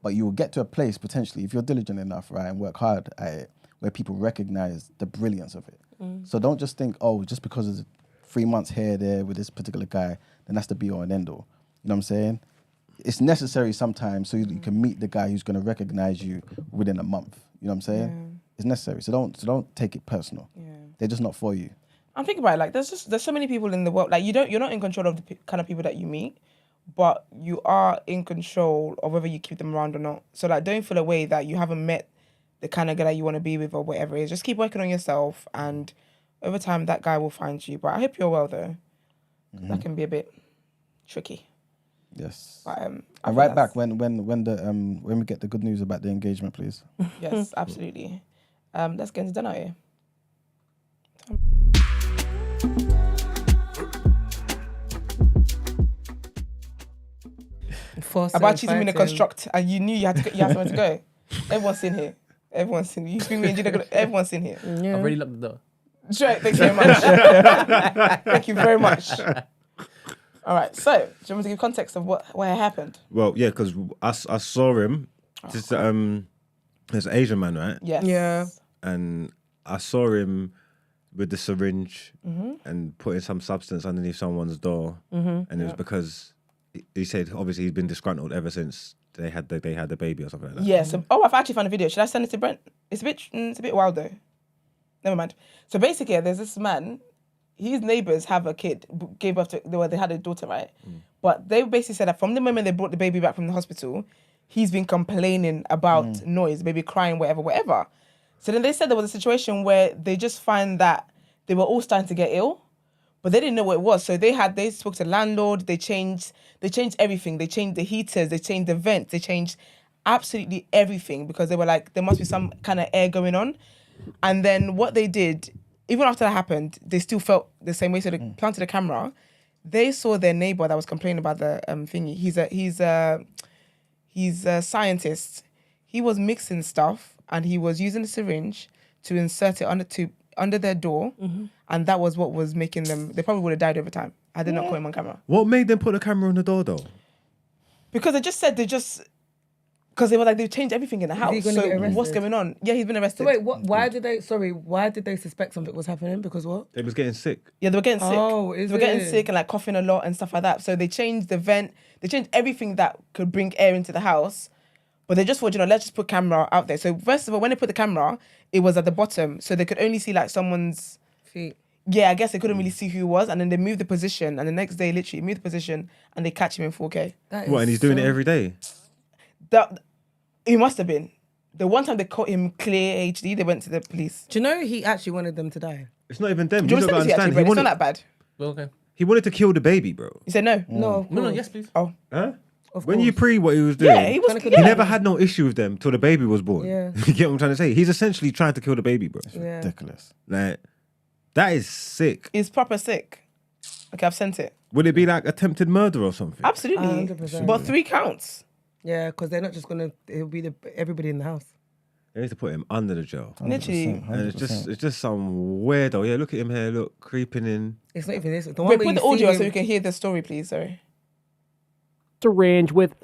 But you will get to a place, potentially, if you're diligent enough, right, and work hard at it, where people recognize the brilliance of it. So don't just think, just because it's 3 months here, there, with this particular guy, then that's the be-all and end-all. You know what I'm saying? It's necessary sometimes so you can meet the guy who's going to recognize you within a month. You know what I'm saying? Yeah. It's necessary. So don't take it personal. Yeah. They're just not for you. I'm thinking about it, like there's so many people in the world, like you're not in control of the kind of people that you meet, but you are in control of whether you keep them around or not. So like, don't feel a way that you haven't met the kind of guy that you want to be with or whatever it is. Just keep working on yourself, and over time that guy will find you. But I hope you're well though. That can be a bit tricky. Yes. But, and right back when we get the good news about the engagement, please. Yes, absolutely. Let's get into dinner here. About you to win a construct, and you knew you had somewhere to go. Everyone's in here. Everyone's in. You speak me, everyone's in here. I've already locked the door. Sure, thank you very much. Thank you very much. All right, so do you want me to give context of what happened? Well, yeah, because I saw him. There's an Asian man, right? Yes. Yeah. And I saw him with the syringe and putting some substance underneath someone's door, and it was because he said obviously he's been disgruntled ever since they had the baby or something like that. Yes. Yeah, so, I've actually found a video. Should I send it to Brent? It's a bit wild though. Never mind. So basically, there's this man. His neighbors have a kid, gave birth to. They had a daughter, right? But they basically said that from the moment they brought the baby back from the hospital, he's been complaining about noise, baby crying, whatever. So then they said there was a situation where they just find that they were all starting to get ill, but they didn't know what it was. So they spoke to the landlord. They changed everything. They changed the heaters. They changed the vents. They changed absolutely everything because they were like, there must be some kind of air going on. And then what they did, even after that happened, they still felt the same way. So they planted a camera. They saw their neighbor that was complaining about the thingy. He's a scientist. He was mixing stuff and he was using a syringe to insert it under their door, and that was what was making them. They probably would have died over time had they not caught him on camera. What made them put the camera on the door though? Because they just said because they were like, they've changed everything in the house. So what's going on? Yeah, he's been arrested. So wait, why did they suspect something was happening? Because what? They was getting sick. Yeah, they were getting sick. They were getting sick and like coughing a lot and stuff like that. So they changed the vent. They changed everything that could bring air into the house. But they just thought, let's just put camera out there. So first of all, when they put the camera, it was at the bottom. So they could only see like someone's feet. Yeah, I guess they couldn't really see who he was. And then they moved the position. And the next day, literally moved the position and they catch him in 4K. What, and he's doing it every day? He must have been. The one time they caught him clear HD, they went to the police. Do you know he actually wanted them to die? It's not even them. Do you want to understand? It's not that bad. Well, okay. He wanted to kill the baby, bro. He said no. No, yes, please. Oh. Huh? When you pre what he was doing, he never had no issue with them till the baby was born. Yeah. You get what I'm trying to say? He's essentially trying to kill the baby, bro. It's ridiculous. Like, that is sick. It's proper sick. Okay, I've sent it. Would it be like attempted murder or something? Absolutely. 100%. But 3 counts. Yeah, because they're not just gonna. It'll be everybody in the house. They need to put him under the jail. 100%, Literally. 100%. And it's just some weirdo. Yeah, look at him here. Look, creeping in. It's not even this. The Wait, one put the audio so we can hear the story, please. Sorry. Syringe with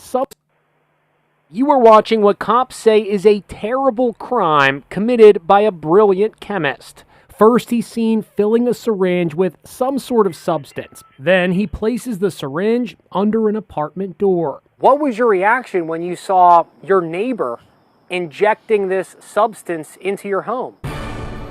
You are watching what cops say is a terrible crime committed by a brilliant chemist. First, he's seen filling a syringe with some sort of substance. Then he places the syringe under an apartment door. What was your reaction when you saw your neighbor injecting this substance into your home?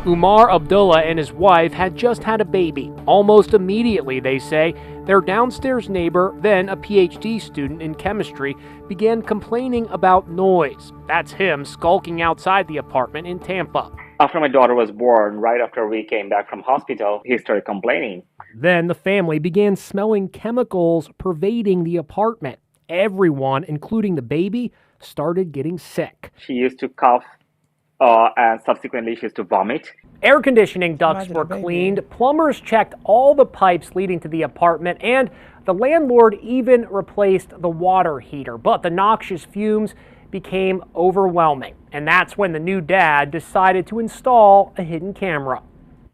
Umar Abdullah and his wife had just had a baby. Almost immediately, they say, their downstairs neighbor, then a PhD student in chemistry, began complaining about noise. That's him skulking outside the apartment in Tampa. After my daughter was born, right after we came back from hospital, he started complaining. Then the family began smelling chemicals pervading the apartment. Everyone, including the baby, started getting sick. She used to cough, and subsequently she used to vomit. Air conditioning ducts were cleaned, plumbers checked all the pipes leading to the apartment, and the landlord even replaced the water heater. But the noxious fumes became overwhelming, and that's when the new dad decided to install a hidden camera.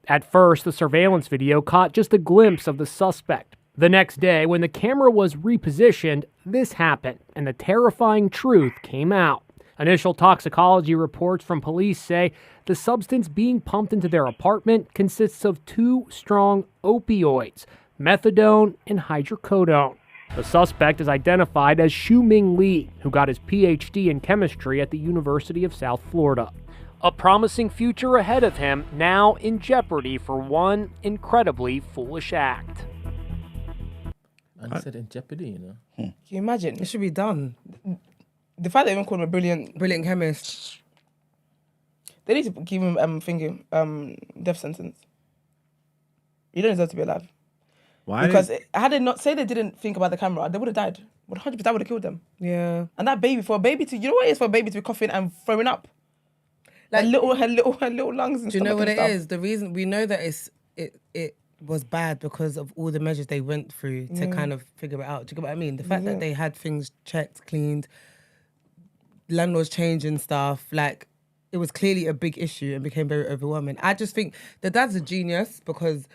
At first, the surveillance video caught just a glimpse of the suspect. The next day, when the camera was repositioned, this happened, and the terrifying truth came out. Initial toxicology reports from police say the substance being pumped into their apartment consists of 2 strong opioids, methadone and hydrocodone. The suspect is identified as Shu-Ming Lee, who got his PhD in chemistry at the University of South Florida. A promising future ahead of him, now in jeopardy for one incredibly foolish act. I said in jeopardy, you know. Can you imagine? It should be done. The fact they even called him a brilliant chemist. They need to give him death sentence. You don't deserve to be alive. Why? Because had they not say they didn't think about the camera, they would have died. 100% would have killed them. Yeah. And that baby, for a baby to, you know what it is for a baby to be coughing and throwing up, like her little lungs and do you know what it stuff. is? The reason we know that it was bad because of all the measures they went through to kind of figure it out. Do you get what I mean? The fact that they had things checked, cleaned, landlords changing stuff, like it was clearly a big issue and became very overwhelming. I just think the dad's a genius because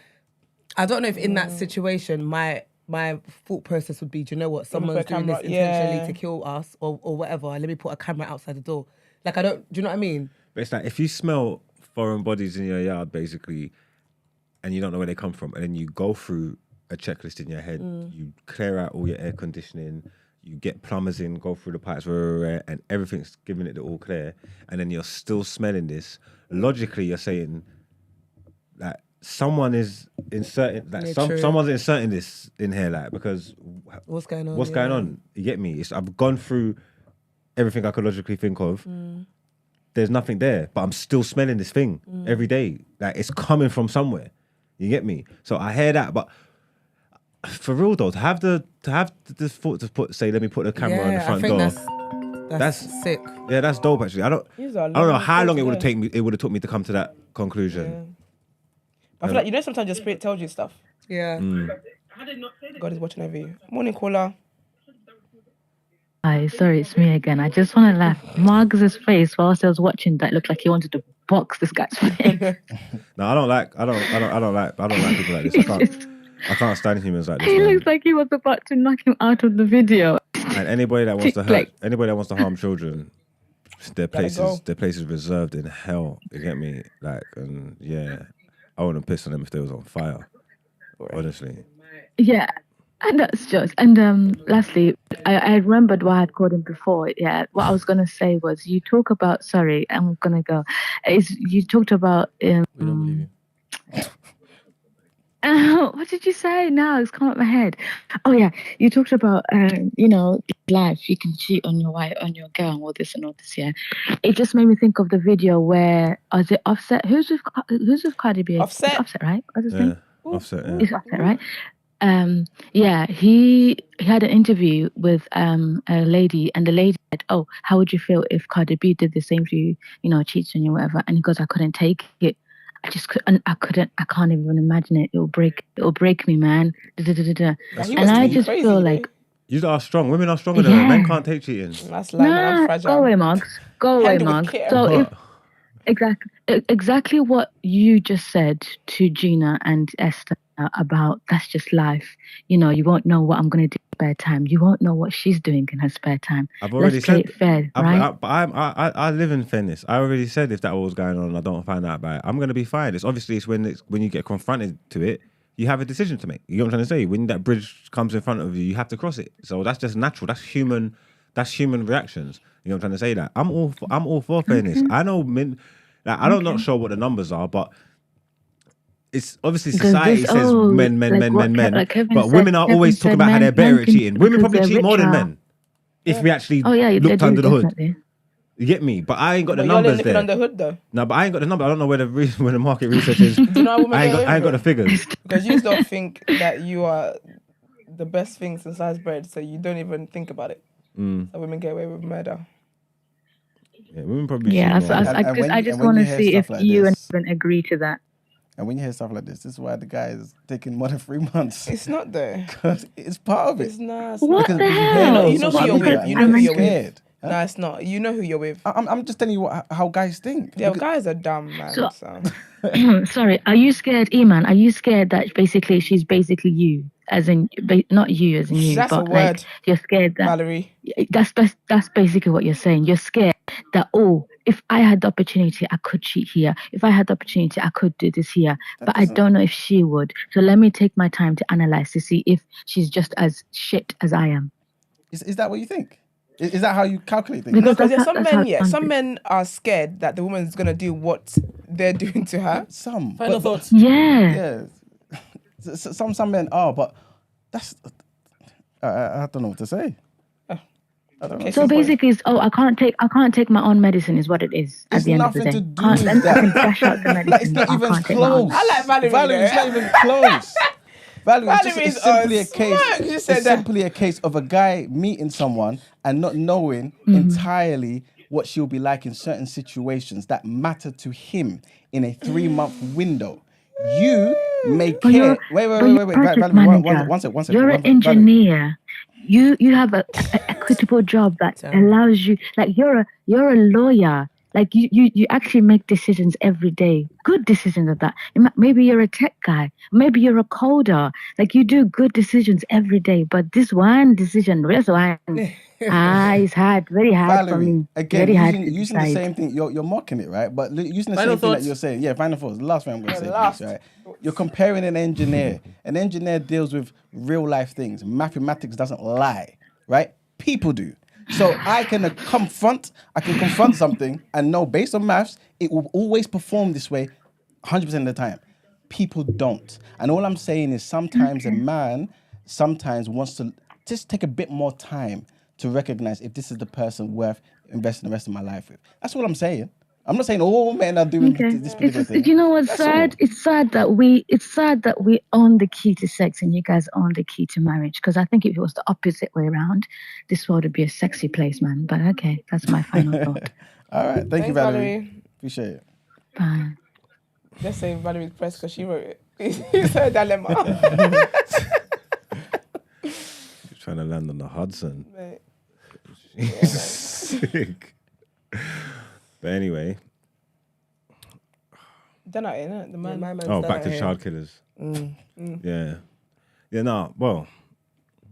I don't know if in that situation my thought process would be, do you know what, someone's doing this intentionally to kill us or whatever, let me put a camera outside the door. Like do you know what I mean? But it's like if you smell foreign bodies in your yard, basically, and you don't know where they come from, and then you go through a checklist in your head, you clear out all your air conditioning, you get plumbers in, go through the pipes, and everything's giving it the all clear, and then you're still smelling this. Logically, you're saying that someone is inserting, someone's inserting this in here, like, because what's going on? What's going on? You get me? I've gone through everything I could logically think of. There's nothing there, but I'm still smelling this thing every day. Like it's coming from somewhere. You get me? So I hear that, but for real though, to have the thought to say, let me put the camera on the front door. That's sick. Yeah, that's dope actually. I don't know how long it would have took me to come to that conclusion. Yeah. I feel like, you know, sometimes your spirit tells you stuff. Yeah. God is watching over you. Morning, caller. Hi, sorry, it's me again. I just want to laugh. Margs' face whilst I was watching that looked like he wanted to box this guy's face. No, I don't like people like this. I can't stand humans like this. He man. looks like he was about to knock him out of the video. And anybody that wants to harm children, their places reserved in hell. You get me? Like, and yeah, I wouldn't piss on them if they was on fire. Honestly. Yeah. And that's just, and lastly, I remembered what I had called him before. Yeah, what I was going to say was, you talk about, sorry, I'm going to go, you talked about, We don't believe you. what did you say? No, it's come up my head. Oh yeah, you talked about, life, you can cheat on your wife, on your girl, and all this, yeah. It just made me think of the video where, is it Offset? Who's with Cardi B? Offset. It's Offset, right? What's his name? Offset, yeah. It's Offset, right? He had an interview with a lady, and the lady said, "Oh, how would you feel if Cardi B did the same to you? Cheats on you, whatever?" And he goes, "I couldn't take it. I can't even imagine it. It'll break me, man." And I just feel like you are strong. Women are stronger than men. Men can't take cheating. That's like I'm fragile. Go away, Marks. Go away, Marks. So exactly what you just said to Gina and Esther about that's just life. You won't know what I'm going to do in spare time. You won't know what she's doing in her spare time. I've already Let's play said it fair, right? I live in fairness. I already said if that was going on and I don't find out about it, I'm going to be fine. It's when you get confronted to it, you have a decision to make. You know what I'm trying to say? When that bridge comes in front of you, you have to cross it. So that's just natural. That's human reactions. You know what I'm trying to say? That I'm all for fairness. I know I don't not sure what the numbers are, but it's obviously society says men, but women are always talking about how they're better at cheating. Women probably cheat more than men if we actually looked under the hood. You get me? But I ain't got the numbers there. Under the hood though. No, but I ain't got the number. I don't know where the market research is. Do you know how women I ain't got the figures. Because you don't think that you are the best thing since sliced bread, so you don't even think about it. So women get away with murder. Yeah, women probably. Yeah, so I just want to see if you and Evan agree to that. And when you hear stuff like this is why the guy is taking more than 3 months. It's not there. Because it's part of it. It's not. What the hell? You know who you're with. You know who you're with. Scared. Huh? No, it's not. You know who you're with. I'm just telling you how guys think. Yeah, guys are dumb, man. So. Sorry, are you scared, Iman? Are you scared that basically she's basically you, as in not you, as in you, that's but a word, like you're scared that Valerie. That's basically what you're saying. You're scared that if I had the opportunity, I could cheat here. If I had the opportunity, I could do this here. But I don't know if she would. So let me take my time to analyze to see if she's just as shit as I am. Is that what you think? Is that how you calculate things? Because some men are scared that the woman's gonna do what they're doing to her. Some final thoughts. Yeah. Some men are, but that's I don't know what to say. So basically, it's, I can't take my own medicine is what it is at the end of the day. It's nothing to do with that. It's not even close. I like Valerie. Valerie, it's not even close. Valerie, it's simply a case. It's simply a case of a guy meeting someone and not knowing entirely what she'll be like in certain situations that matter to him in a 3-month window. You may care. Wait, Valerie, one second. You're an engineer. You have a equitable job that allows you, like you're a lawyer. Like you actually make decisions every day, good decisions at that. Maybe you're a tech guy, maybe you're a coder. Like you do good decisions every day. But this one decision, it's hard, very hard Valerie, for me. Again, very using the same thing, you're mocking it, right? But using the Final same thing thoughts. that you're saying, final thoughts. The last thing I'm going to say, please, right? You're comparing an engineer. An engineer deals with real life things. Mathematics doesn't lie, right? People do. So I can confront something and know based on maths, it will always perform this way 100% of the time. People don't. And all I'm saying is sometimes a man wants to just take a bit more time to recognize if this is the person worth investing the rest of my life with. That's all I'm saying. I'm not saying all men are doing this particular thing. You know what's sad? It's sad that we own the key to sex and you guys own the key to marriage. Because I think if it was the opposite way around, this world would be a sexy place, man. But okay, that's my final thought. All right, thank you, Valerie. Appreciate it. Bye. Let's say Valerie's pressed because she wrote it. It's her dilemma. Trying to land on the Hudson. Mate. Sick. But anyway. Done out, innit? The man. Back to child killers. Yeah. Yeah, no, well,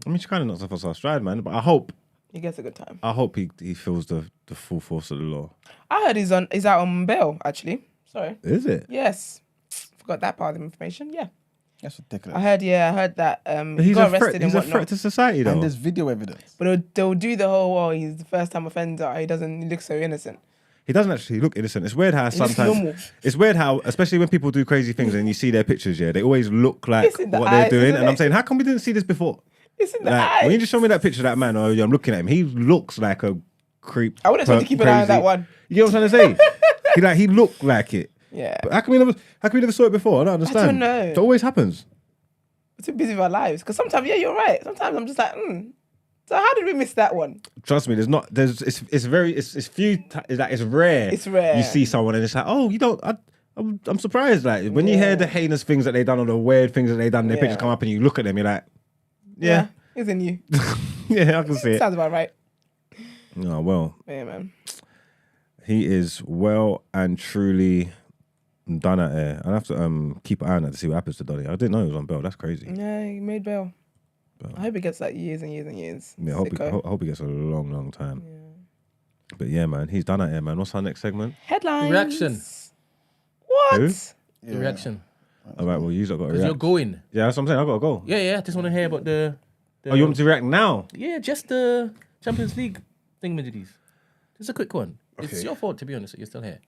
I mean, she kind of knocks off our stride, man, but I hope he gets a good time. I hope he feels the full force of the law. I heard he's out on bail, actually. Sorry. Is it? Yes. Forgot that part of the information. Yeah. That's ridiculous. I heard that But he's got a arrested threat. He's and a threat to society, though. And there's video evidence. But they'll do the whole, he's the first time offender. He look so innocent. He doesn't actually look innocent. It's weird how sometimes... It's weird how, especially when people do crazy things and you see their pictures, they always look like what they're doing. And I'm saying, how come we didn't see this before? It's in the eyes. When you just show me that picture of that man, or I'm looking at him, he looks like a creep. I would have told you to keep an eye on that one. You know what I'm trying to say? He looked like it. Yeah. But how come we never saw it before? I don't understand. I don't know. It always happens. We're too busy with our lives. Because sometimes, you're right. Sometimes I'm just like, So how did we miss that one? Trust me, it's rare. It's rare. You see someone and it's like, I'm surprised. Like when you hear the heinous things that they done or the weird things that they done, their pictures come up and you look at them, you're like, isn't you? Yeah, I can see it. Sounds about right. Oh well. Yeah, man. He is well and truly done at air. I'll have to keep an eye on that to see what happens to Donny. I didn't know he was on bail. That's crazy. Yeah, he made bail. I hope he gets like years and years and years. Yeah, I hope he gets a long, long time. Yeah. But yeah, man, he's done at air, man. What's our next segment? Headlines. Reaction. What? Who? The reaction. All right, well, you've got to Because react. you're going. Yeah, that's what I'm saying. I got to go. Yeah. Just want to hear about the. Oh, you want me to react now? Yeah, just the Champions League thingamajiggies. Just a quick one. It's Okay. your fault, to be honest, that you're still here.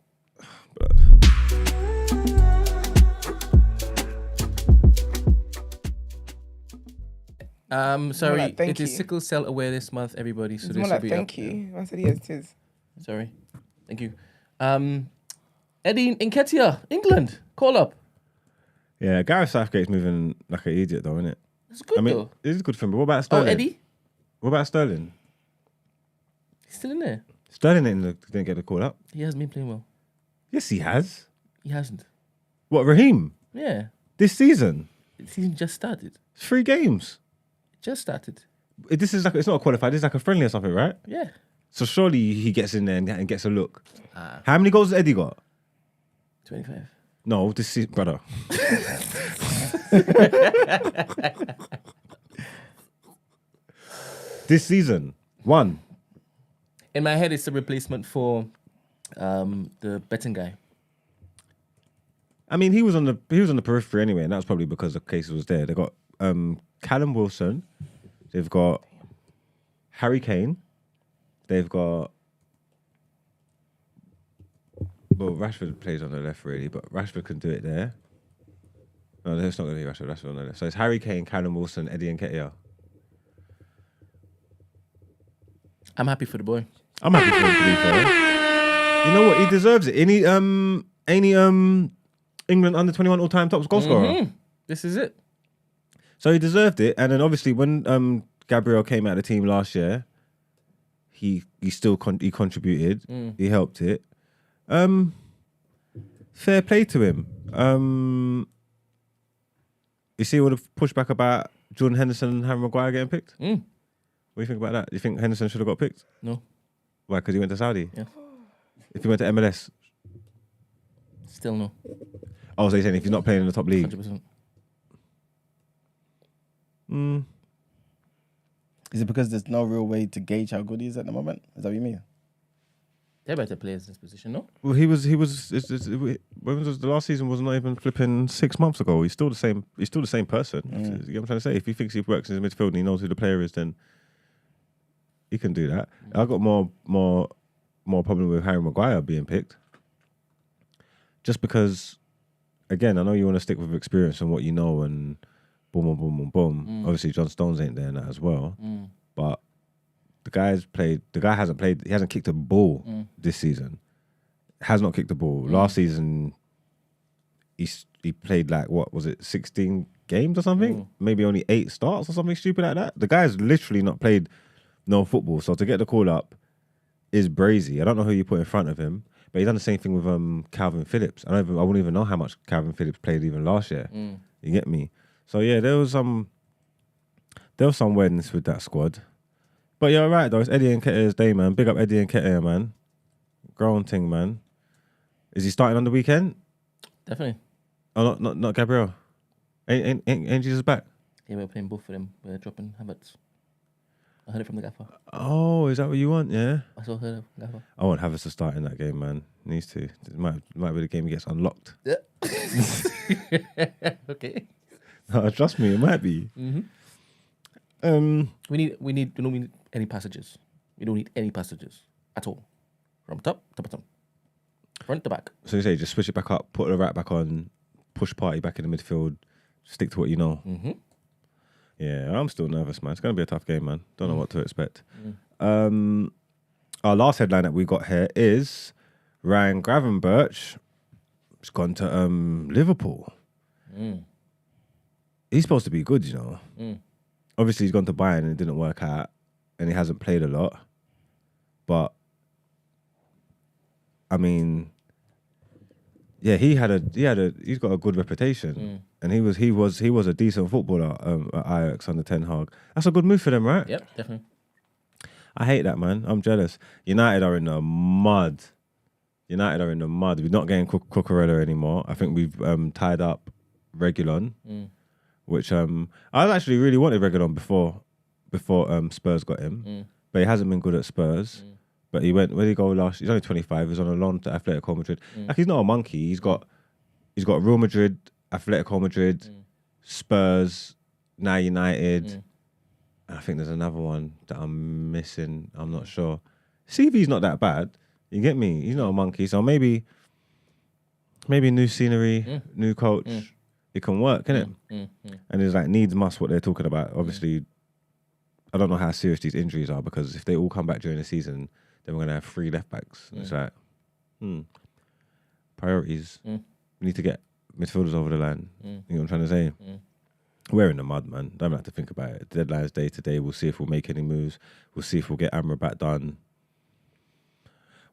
Sorry, like, thank it is you. Sickle Cell Awareness Month, everybody. So It's this more will like be thank up. you. I said yes, it is. Sorry, thank you. Eddie Nketiah, England, call up. Yeah, Gareth Southgate's moving like an idiot, though, isn't it? It's good I mean, though. it is good for him. But what about Oh, Sterling? Eddie, What about Sterling? he's still in there. Sterling didn't get the call up. He hasn't been playing well. Yes, he has. He hasn't. What, Raheem? Yeah, This season? the season just started. 3 games. It just started. This is like, it's not a qualified, this is like a friendly or something, right? Yeah. So surely he gets in there and gets a look. Ah. How many goals has Eddie got? 25. No, this is brother. This season, 1. In my head, it's a replacement for the betting guy. I mean, he was on the periphery anyway, and that was probably because the case was there. They got Callum Wilson, they've got Harry Kane, they've got. Well, Rashford plays on the left really, but Rashford can do it there. No, it's not going to be Rashford. Rashford on the left. So it's Harry Kane, Callum Wilson, Eddie Nketiah. I'm happy for the boy. I'm happy for him, to be fair. You know what? He deserves it. Any England under 21 all-time top goal scorer. Mhm. This is it. So he deserved it. And then obviously when Gabriel came out of the team last year, he still he contributed. He helped it. Fair play to him. You see all the pushback about Jordan Henderson and Harry Maguire getting picked? What do you think about that? Do you think Henderson should have got picked? No. Why? Because he went to Saudi? Yeah. If he went to MLS? Still no. Oh, so you're saying if he's not playing in the top league? 100%. Is it because there's no real way to gauge how good he is at the moment? Is that what you mean? They're better players in this position, no? Well, when was the last season? Was not even flipping 6 months ago. He's still the same. He's still the same person. You know what I'm trying to say? If he thinks he works in the midfield and he knows who the player is, then he can do that. I got more problem with Harry Maguire being picked, just because. Again, I know you want to stick with experience and what you know, and boom, boom, boom, boom, boom. Obviously, John Stones ain't there in that as well, but. The guy hasn't played. He hasn't kicked a ball this season. Has not kicked a ball. Last season, he played like what was it, 16 games or something? Maybe only 8 starts or something stupid like that. The guy's literally not played no football. So to get the call up is brazy. I don't know who you put in front of him, but he's done the same thing with Calvin Phillips. I wouldn't even know how much Calvin Phillips played even last year. You get me? So yeah, there was some weirdness with that squad. But you're right though, it's Eddie Nketiah's day, man. Big up Eddie Nketiah, man. Grown thing, man. Is he starting on the weekend? Definitely. Oh, not Gabriel. Ain't Jesus back? Yeah, we're playing both of them. We're dropping Havertz. I heard it from the gaffer. Oh, is that what you want? Yeah. I saw heard it from the gaffer. I want Havertz to start in that game, man. Needs to. It might be the game he gets unlocked. Yeah. Okay. No, trust me, it might be. We don't need any passages. We don't need any passages at all. From top to bottom. Front to back. So you say just switch it back up, put the right back on, push Party back in the midfield, stick to what you know. Yeah, I'm still nervous, man. It's going to be a tough game, man. Don't know what to expect. Our last headline that we got here is Ryan Gravenberch has gone to Liverpool. He's supposed to be good, you know. Obviously, he's gone to Bayern and it didn't work out, and he hasn't played a lot. But I mean, yeah, he's got a good reputation, and he was a decent footballer at Ajax under Ten Hag. That's a good move for them, right? Yep, definitely. I hate that, man. I'm jealous. United are in the mud. We're not getting Cucurella anymore. I think we've tied up Reguilon. Which I actually really wanted Reguilon before Spurs got him, but he hasn't been good at Spurs. But where did he go last? He's only 25. He's on a loan to Atletico Madrid. Like he's not a monkey. He's got Real Madrid Atletico Madrid, Spurs, now United. And I think there's another one that I'm missing. I'm not sure. CV's not that bad. You get me? He's not a monkey. So maybe new scenery, new coach. It can work, innit? And it's like needs must what they're talking about. Obviously, I don't know how serious these injuries are, because if they all come back during the season, then we're going to have 3 left backs. It's like, priorities. We need to get midfielders over the line. You know what I'm trying to say? We're in the mud, man. Don't have to think about it. Deadline's day to day. We'll see if we'll make any moves. We'll see if we'll get Amrabat done.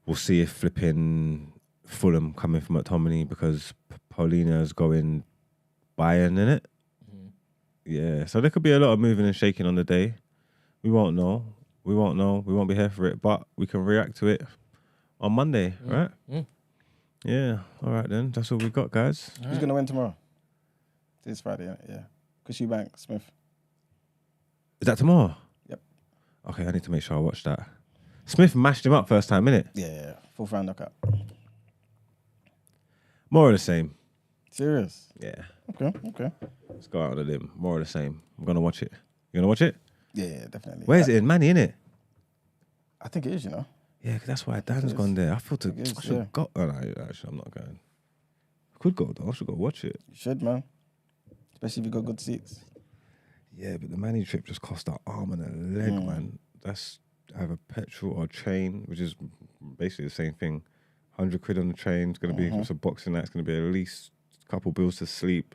We'll see if flipping Fulham coming from McTominay, because Paulina's going Bayern, in it. Yeah, so there could be a lot of moving and shaking on the day. We won't know. We won't be here for it, but we can react to it on Monday, right? Yeah. All right then. That's all we got, guys. Who's gonna win tomorrow? It's Friday, yeah. Chris Eubank, Smith. Is that tomorrow? Yep. Okay, I need to make sure I watch that. Smith mashed him up first time, innit? Yeah. 4th round knockout. More of the same. Serious? Yeah. Okay. Let's go out on a limb. More of the same. I'm gonna watch it. You gonna watch it? Yeah, definitely. Where's it in? Manny, innit? I think it is, Yeah, because that's why Dan's gone there. I thought I should have got. Oh, no, actually, I'm not going. I could go though. I should go watch it. You should, man. Especially if you got good seats. Yeah, but the Manny trip just cost an arm and a leg, man. That's either petrol or train, which is basically the same thing. 100 quid on the train. It's gonna be it's a boxing night. It's gonna be at least a couple bills to sleep.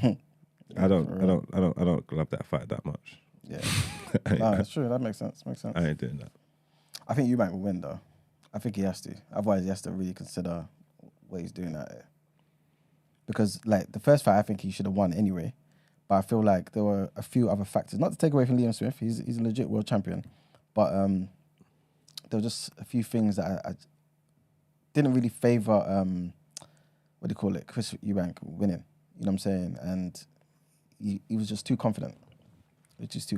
I don't love that fight that much. Yeah. No, that's true. That makes sense. I ain't doing that. I think Eubank will win, though. I think he has to. Otherwise, he has to really consider what he's doing out there. Because, like, the first fight, I think he should have won anyway. But I feel like there were a few other factors. Not to take away from Liam Smith. He's a legit world champion. But there were just a few things that I didn't really favour, Chris Eubank winning. You know what I'm saying? And he was just too confident. He's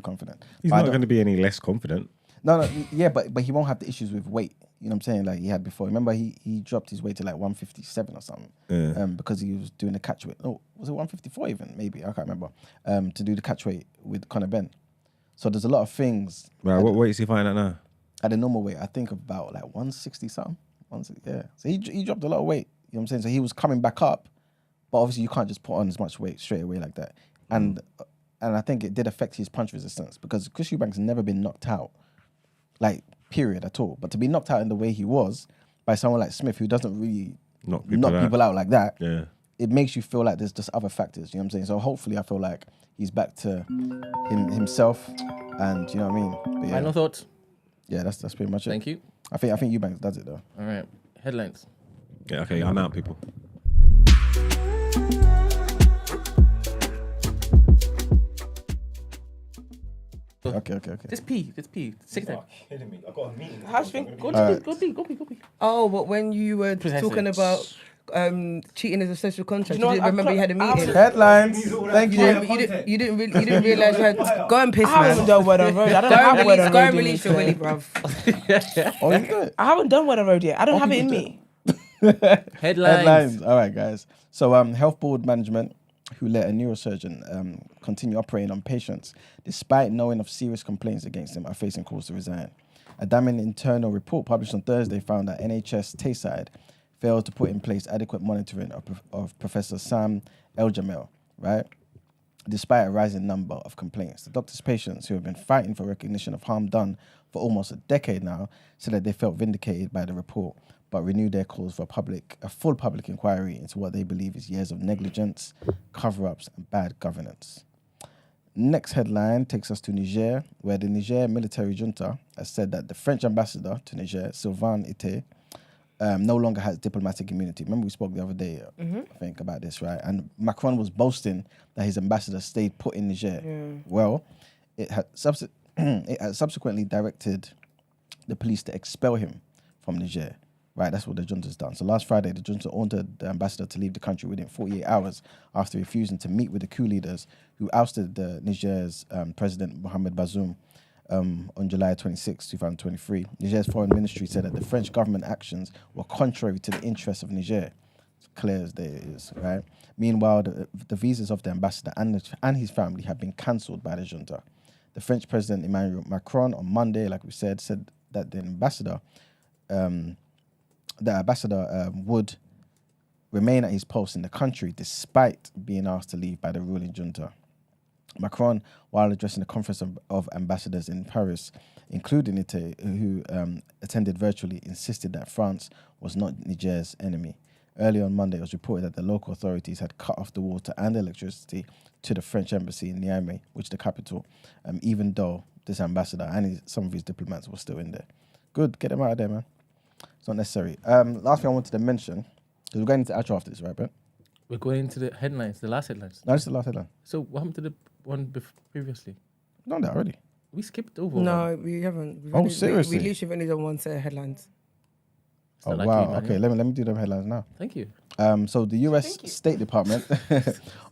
not going to be any less confident. No, yeah, but he won't have the issues with weight. You know what I'm saying? Like he had before. Remember, he dropped his weight to like 157 or something. Yeah. Because he was doing the catch weight. Oh, was it 154 even? Maybe I can't remember. To do the catch weight with Conor Ben. So there's a lot of things. Right. What weight is he fighting at now? At the normal weight, I think about like 160 something. Yeah. So he dropped a lot of weight. You know what I'm saying? So he was coming back up, but obviously you can't just put on as much weight straight away like that. And I think it did affect his punch resistance, because Chris Eubank's never been knocked out, like, period, at all. But to be knocked out in the way he was by someone like Smith, who doesn't really knock people out like that, it makes you feel like there's just other factors, you know what I'm saying? So hopefully I feel like he's back to himself, and you know what I mean? But yeah. Final thoughts? Yeah, that's pretty much it. Thank you. I think Eubank does it, though. All right. Headlines. Yeah, okay, I'm out, people. Okay. Just pee. Take time. Kidding me. I've got a meeting. How's things? Go pee. Oh, but when you were Precisely. talking about cheating as a social contract, You know you didn't what? remember you had a meeting. Headlines. Thank you. You didn't realize you had go and piss, I haven't man. done Word on Road. I don't have Word on Go Road and in me. release your willy, bruv. Oh, you do it. I haven't done Word on Road yet. I don't have it in me. Headlines. All right, guys. So, health board management who let a neurosurgeon continue operating on patients despite knowing of serious complaints against him are facing calls to resign. A damning internal report published on Thursday found that NHS Tayside failed to put in place adequate monitoring of Professor Sam Eljamel, right? Despite a rising number of complaints. The doctor's patients, who have been fighting for recognition of harm done for almost a decade now, said that they felt vindicated by the report, but renewed their calls for a full public inquiry into what they believe is years of negligence, cover-ups, and bad governance. Next headline takes us to Niger, where the Niger military junta has said that the French ambassador to Niger, Sylvain Ité, no longer has diplomatic immunity. Remember we spoke the other day, I think, about this, right? And Macron was boasting that his ambassador stayed put in Niger. Yeah. Well, it had subsequently directed the police to expel him from Niger. Right, that's what the junta's done. So last Friday, the junta ordered the ambassador to leave the country within 48 hours after refusing to meet with the coup leaders who ousted Niger's President Mohamed Bazoum on July 26, 2023. Niger's foreign ministry said that the French government actions were contrary to the interests of Niger. It's clear as day it is, right? Meanwhile, the visas of the ambassador and his family have been cancelled by the junta. The French President Emmanuel Macron on Monday, like we said that the ambassador would remain at his post in the country despite being asked to leave by the ruling junta. Macron, while addressing the conference of ambassadors in Paris, including Italy, who attended virtually, insisted that France was not Niger's enemy. Early on Monday, it was reported that the local authorities had cut off the water and electricity to the French embassy in Niamey, which is the capital, even though this ambassador and some of his diplomats were still in there. Good, get them out of there, man. It's not necessary. Last thing I wanted to mention, because we're going into outro after this, right, Ben? We're going into the headlines, the last headlines. No, this is the last headline. So what happened to the one previously? Done that already. We skipped over. No, we haven't. Seriously? We literally only done one set of headlines. Oh, wow. Okay, let me do them headlines now. Thank you. So the U.S. State Department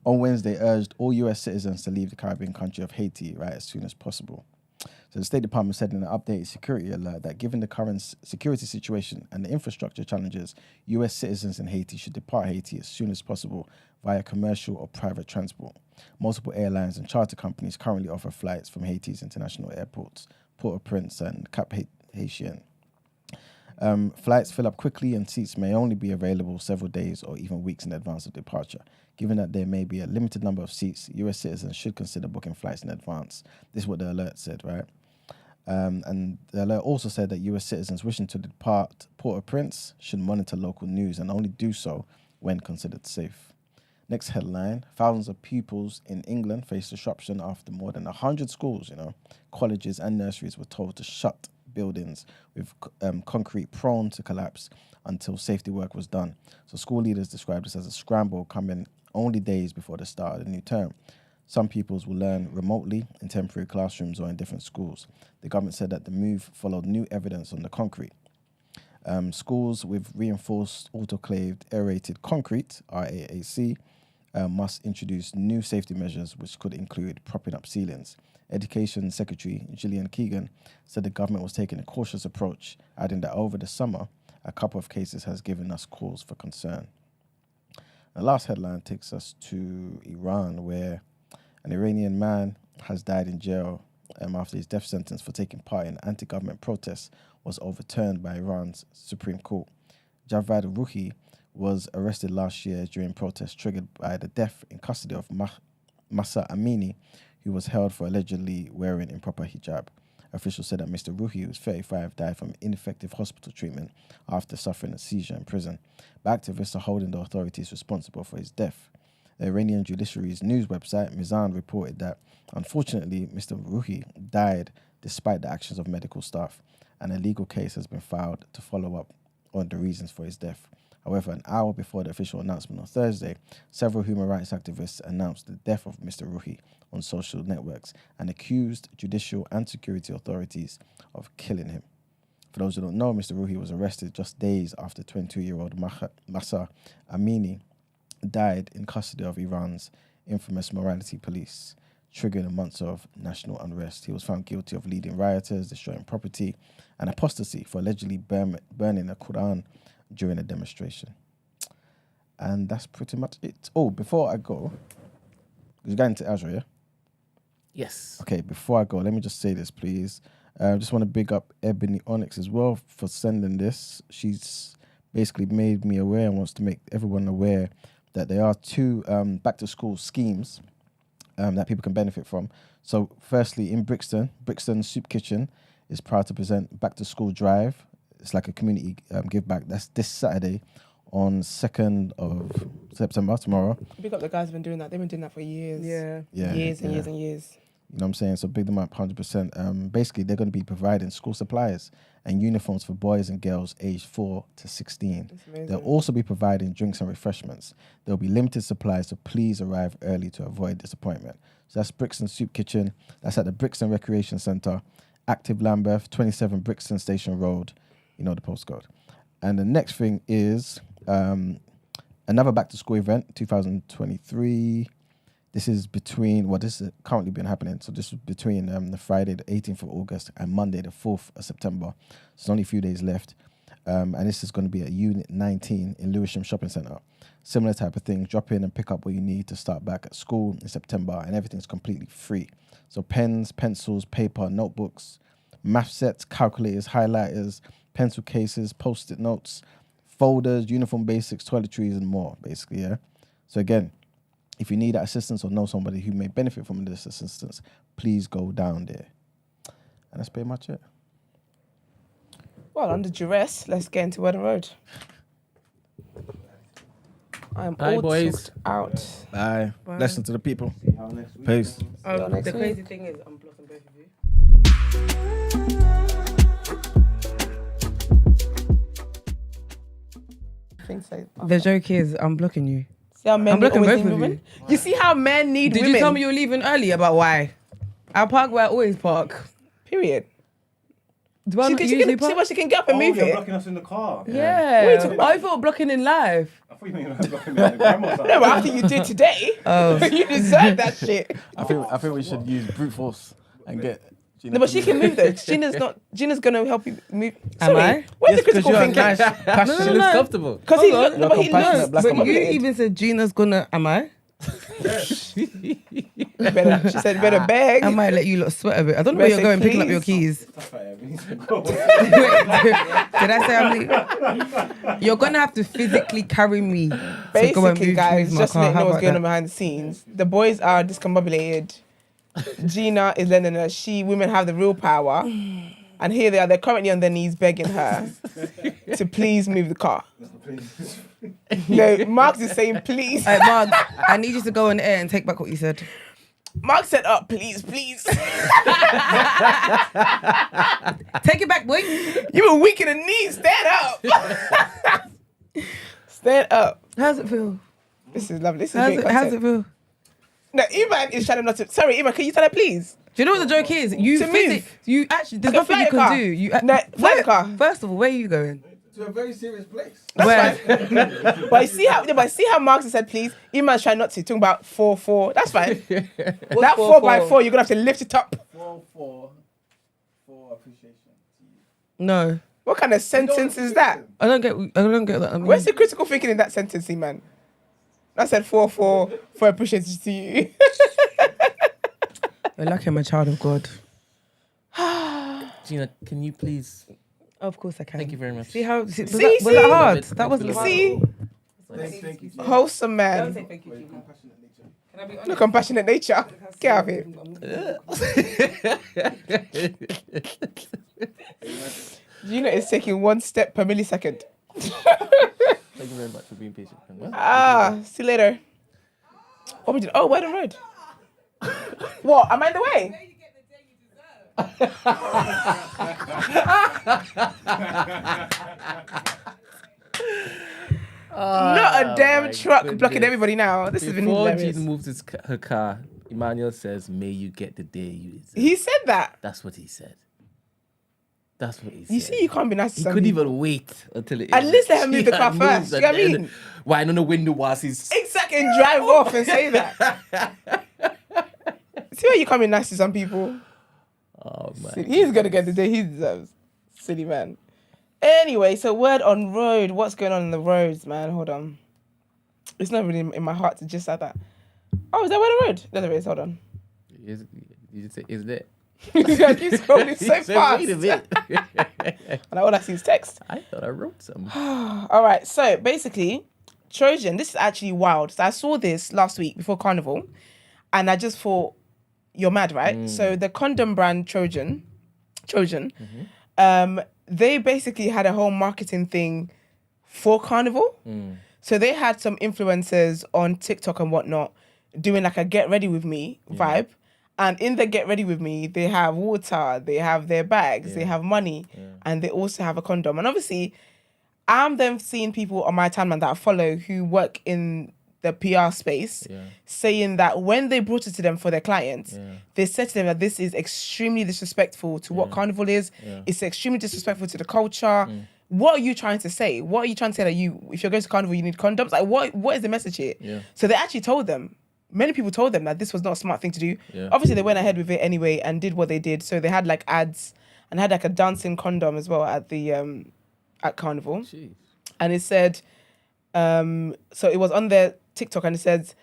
on Wednesday urged all U.S. citizens to leave the Caribbean country of Haiti as soon as possible. So the State Department said in an updated security alert that given the current security situation and the infrastructure challenges, U.S. citizens in Haiti should depart Haiti as soon as possible via commercial or private transport. Multiple airlines and charter companies currently offer flights from Haiti's international airports, Port-au-Prince and Cap-Haitien. Flights fill up quickly and seats may only be available several days or even weeks in advance of departure. Given that there may be a limited number of seats, U.S. citizens should consider booking flights in advance. This is what the alert said, right? And the alert also said that U.S. citizens wishing to depart Port-au-Prince should monitor local news and only do so when considered safe. Next headline, thousands of pupils in England face disruption after more than 100 schools, colleges and nurseries were told to shut buildings with concrete prone to collapse until safety work was done. So school leaders described this as a scramble coming only days before the start of the new term. Some pupils will learn remotely in temporary classrooms or in different schools. The government said that the move followed new evidence on the concrete. Schools with reinforced autoclaved aerated concrete, RAAC, must introduce new safety measures which could include propping up ceilings. Education Secretary Gillian Keegan said the government was taking a cautious approach, adding that over the summer, a couple of cases has given us cause for concern. The last headline takes us to Iran, where an Iranian man has died in jail after his death sentence for taking part in anti-government protests was overturned by Iran's Supreme Court. Javad Ruhi was arrested last year during protests triggered by the death in custody of Mahsa Amini, who was held for allegedly wearing improper hijab. Officials said that Mr. Ruhi, who was 35, died from ineffective hospital treatment after suffering a seizure in prison. But activists are holding the authorities responsible for his death. The Iranian judiciary's news website, Mizan, reported that, unfortunately, Mr. Ruhi died despite the actions of medical staff, and a legal case has been filed to follow up on the reasons for his death. However, an hour before the official announcement on Thursday, several human rights activists announced the death of Mr. Ruhi on social networks and accused judicial and security authorities of killing him. For those who don't know, Mr. Ruhi was arrested just days after 22-year-old Mahsa Amini died in custody of Iran's infamous morality police, triggering months of national unrest. He was found guilty of leading rioters, destroying property, and apostasy for allegedly burning the Quran during a demonstration. And that's pretty much it. Oh, before I go, you're going to Azure, yeah? Yes. Okay, before I go, let me just say this, please. I just want to big up Ebony Onyx as well for sending this. She's basically made me aware and wants to make everyone aware that there are two back-to-school schemes that people can benefit from. So firstly, in Brixton Soup Kitchen is proud to present Back-to-School Drive. It's like a community give back. That's this Saturday on 2nd of September, tomorrow. Big up the guys who've been doing that. They've been doing that for years. Years and years. You know what I'm saying? So big them up 100%. Basically, they're going to be providing school supplies and uniforms for boys and girls aged 4 to 16. They'll also be providing drinks and refreshments. There'll be limited supplies, so please arrive early to avoid disappointment. So that's Brixton Soup Kitchen. That's at the Brixton Recreation Centre, Active Lambeth, 27 Brixton Station Road. You know the postcode. And the next thing is another back-to-school event, 2023. This is between, this has currently been happening. So this is between the Friday, the 18th of August and Monday, the 4th of September. So there's only a few days left. and this is going to be at Unit 19 in Lewisham Shopping Centre. Similar type of thing. Drop in and pick up what you need to start back at school in September, and everything's completely free. So pens, pencils, paper, notebooks, math sets, calculators, highlighters, pencil cases, post-it notes, folders, uniform basics, toiletries, and more, basically, yeah? So again, if you need that assistance or know somebody who may benefit from this assistance, please go down there. And that's pretty much it. Well, under duress, let's get into Word on Road. I'm Bye, all boys. out. Bye. Lesson to the people. Peace. The crazy thing is, I'm blocking both of you. I think so. The joke is, I'm blocking you. See how men I'm blocking always both need of women? You see how men need Did women? you tell me you were leaving early? About why? I park where I always park. Period. Do I She not can, usually see park? what she can get up and move you're it. blocking us in the car. Yeah. What are you talking about? I thought blocking in live. I thought you meant you were blocking me at the grandma's house. No, but after you did today, you deserve that shit. I think we should use brute force and get Gina. No, but she can move though. Gina's gonna help you move. Am Sorry, I? where's the critical you're thinking? nice, passionate. She looks comfortable. Because he Hold on. look, no, but he compassionate looks. black But woman. you even said Gina's gonna. Am I? She said better beg. I might let you lot sweat a bit. I don't know where Better you're going say picking up your please. keys. Did I say I'm leaving? You're gonna have to physically carry me. To go and Basically, move guys, my just to car. let you know How what's about going that? on behind the scenes. The boys are discombobulated. Gina is lending her. Women have the real power. And here they are. They're currently on their knees begging her to please move the car. No, Mark is saying please. Hey, Mark, I need you to go on air and take back what you said. Mark said, "Up, please, please." Take it back, boy. You were weak in the knees. Stand up. Stand up. How's it feel? This is lovely. This is great How's content. it feel? No, Iman is trying not to. Sorry, Iman, can you tell her please? Do you know what the joke is? You To phys- move. You actually, there's Okay, nothing fly you the can car. do. You No, fly the car. First of all, where are you going? To a very serious place. That's fine. But I see how Mark said please. Iman's trying not to. Talking about 4-4. That's fine. That 4x4, you're gonna have to lift it up. 4 appreciation. No, What kind of sentence is that? I don't get that. I mean, Where's the critical thinking in that sentence, Iman? I said 4-4 for appreciation to you. you're lucky I'm a child of God. Gina, can you please? Of course I can. Thank you very much. See how? Was See? that hard? Love it. That wasn't hard. See? Thank you. Wholesome man. Thank you. No compassionate nature. Get out of here. Gina is taking 1 step per millisecond. Thank you very much for being patient. See you later. What we did? Oh, Word on Road. What? Am I in the way? Not a damn truck blocking everybody now. This has been Before hilarious. Gina moves her car, Emmanuel says, "May you get the day you deserve." He said that. That's what he said. That's what he said. You see, you can't be nice to He some couldn't people. even wait until it. At least let him move the car She had first. moved You know what I and mean? then why on the window was his. Exactly, and drive off and say that. See why you can't be nice to some people? Oh man. Silly. He's gonna get the day he deserves. Silly man. Anyway, so Word on Road. What's going on the roads, man? Hold on. It's not really in my heart to just say that. Oh, is that Word on Road? No, there is. Hold on. You just say, "Is there?" He's scrolling so He said, fast. "Wait a minute." And all I see is text. I thought I wrote some. All right, so basically, Trojan, this is actually wild. So I saw this last week before Carnival, and I just thought, you're mad, right? So the condom brand Trojan, they basically had a whole marketing thing for Carnival. So they had some influencers on TikTok and whatnot doing like a get ready with me vibe. And in the get ready with me, they have water, they have their bags, they have money, and they also have a condom. And obviously, I'm then seeing people on my timeline that I follow who work in the PR space saying that when they brought it to them for their clients, they said to them that this is extremely disrespectful to what Carnival is. It's extremely disrespectful to the culture. What are you trying to say? What are you trying to say that if you're going to Carnival, you need condoms? Like, what is the message here? So they actually told them, many people told them that this was not a smart thing to do. Obviously, they went ahead with it anyway and did what they did. So they had like ads and had like a dancing condom as well at the at Carnival. Jeez. And it said, so it was on their TikTok and it said,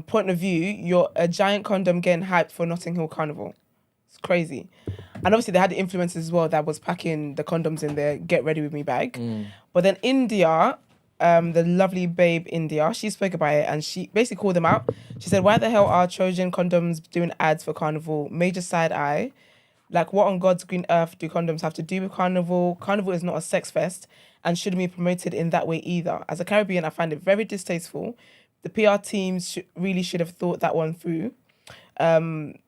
point of view, you're a giant condom getting hyped for Notting Hill Carnival. It's crazy. And obviously they had the influencers as well that was packing the condoms in their get ready with me bag. But then India, the lovely babe India, she spoke about it and she basically called them out. She said, why the hell are Trojan condoms doing ads for Carnival? Major side eye. Like, what on God's green earth do condoms have to do with Carnival? Carnival is not a sex fest and shouldn't be promoted in that way either. As a Caribbean, I find it very distasteful. The PR teams really should have thought that one through. And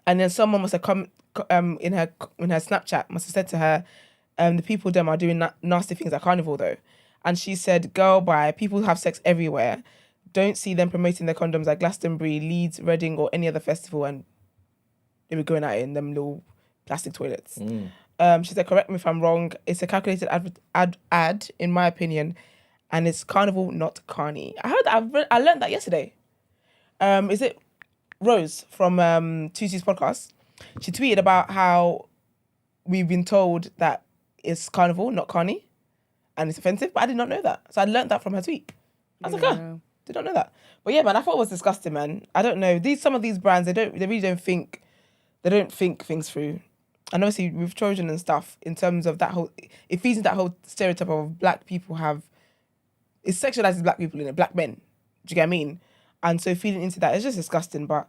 then someone must have come in her Snapchat, must have said to her, the people them are doing nasty things at Carnival though. And she said, girl, bye, people have sex everywhere. Don't see them promoting their condoms at Glastonbury, Leeds, Reading or any other festival and they were going at it in them little plastic toilets. She said, correct me if I'm wrong. It's a calculated ad in my opinion, and it's Carnival, not Carney. I learned that yesterday. Is it Rose from Tuesday's podcast? She tweeted about how we've been told that it's Carnival, not Carney, and it's offensive, but I did not know that. So I learned that from her tweet. I was like, did not know that. But yeah, man, I thought it was disgusting, man. I don't know. Some of these brands, they really don't think things through. And obviously with Trojan and stuff, in terms of that whole, it feeds into that whole stereotype of black people it sexualizes black people in it, black men. Do you get what I mean? And so feeding into that, it's just disgusting. But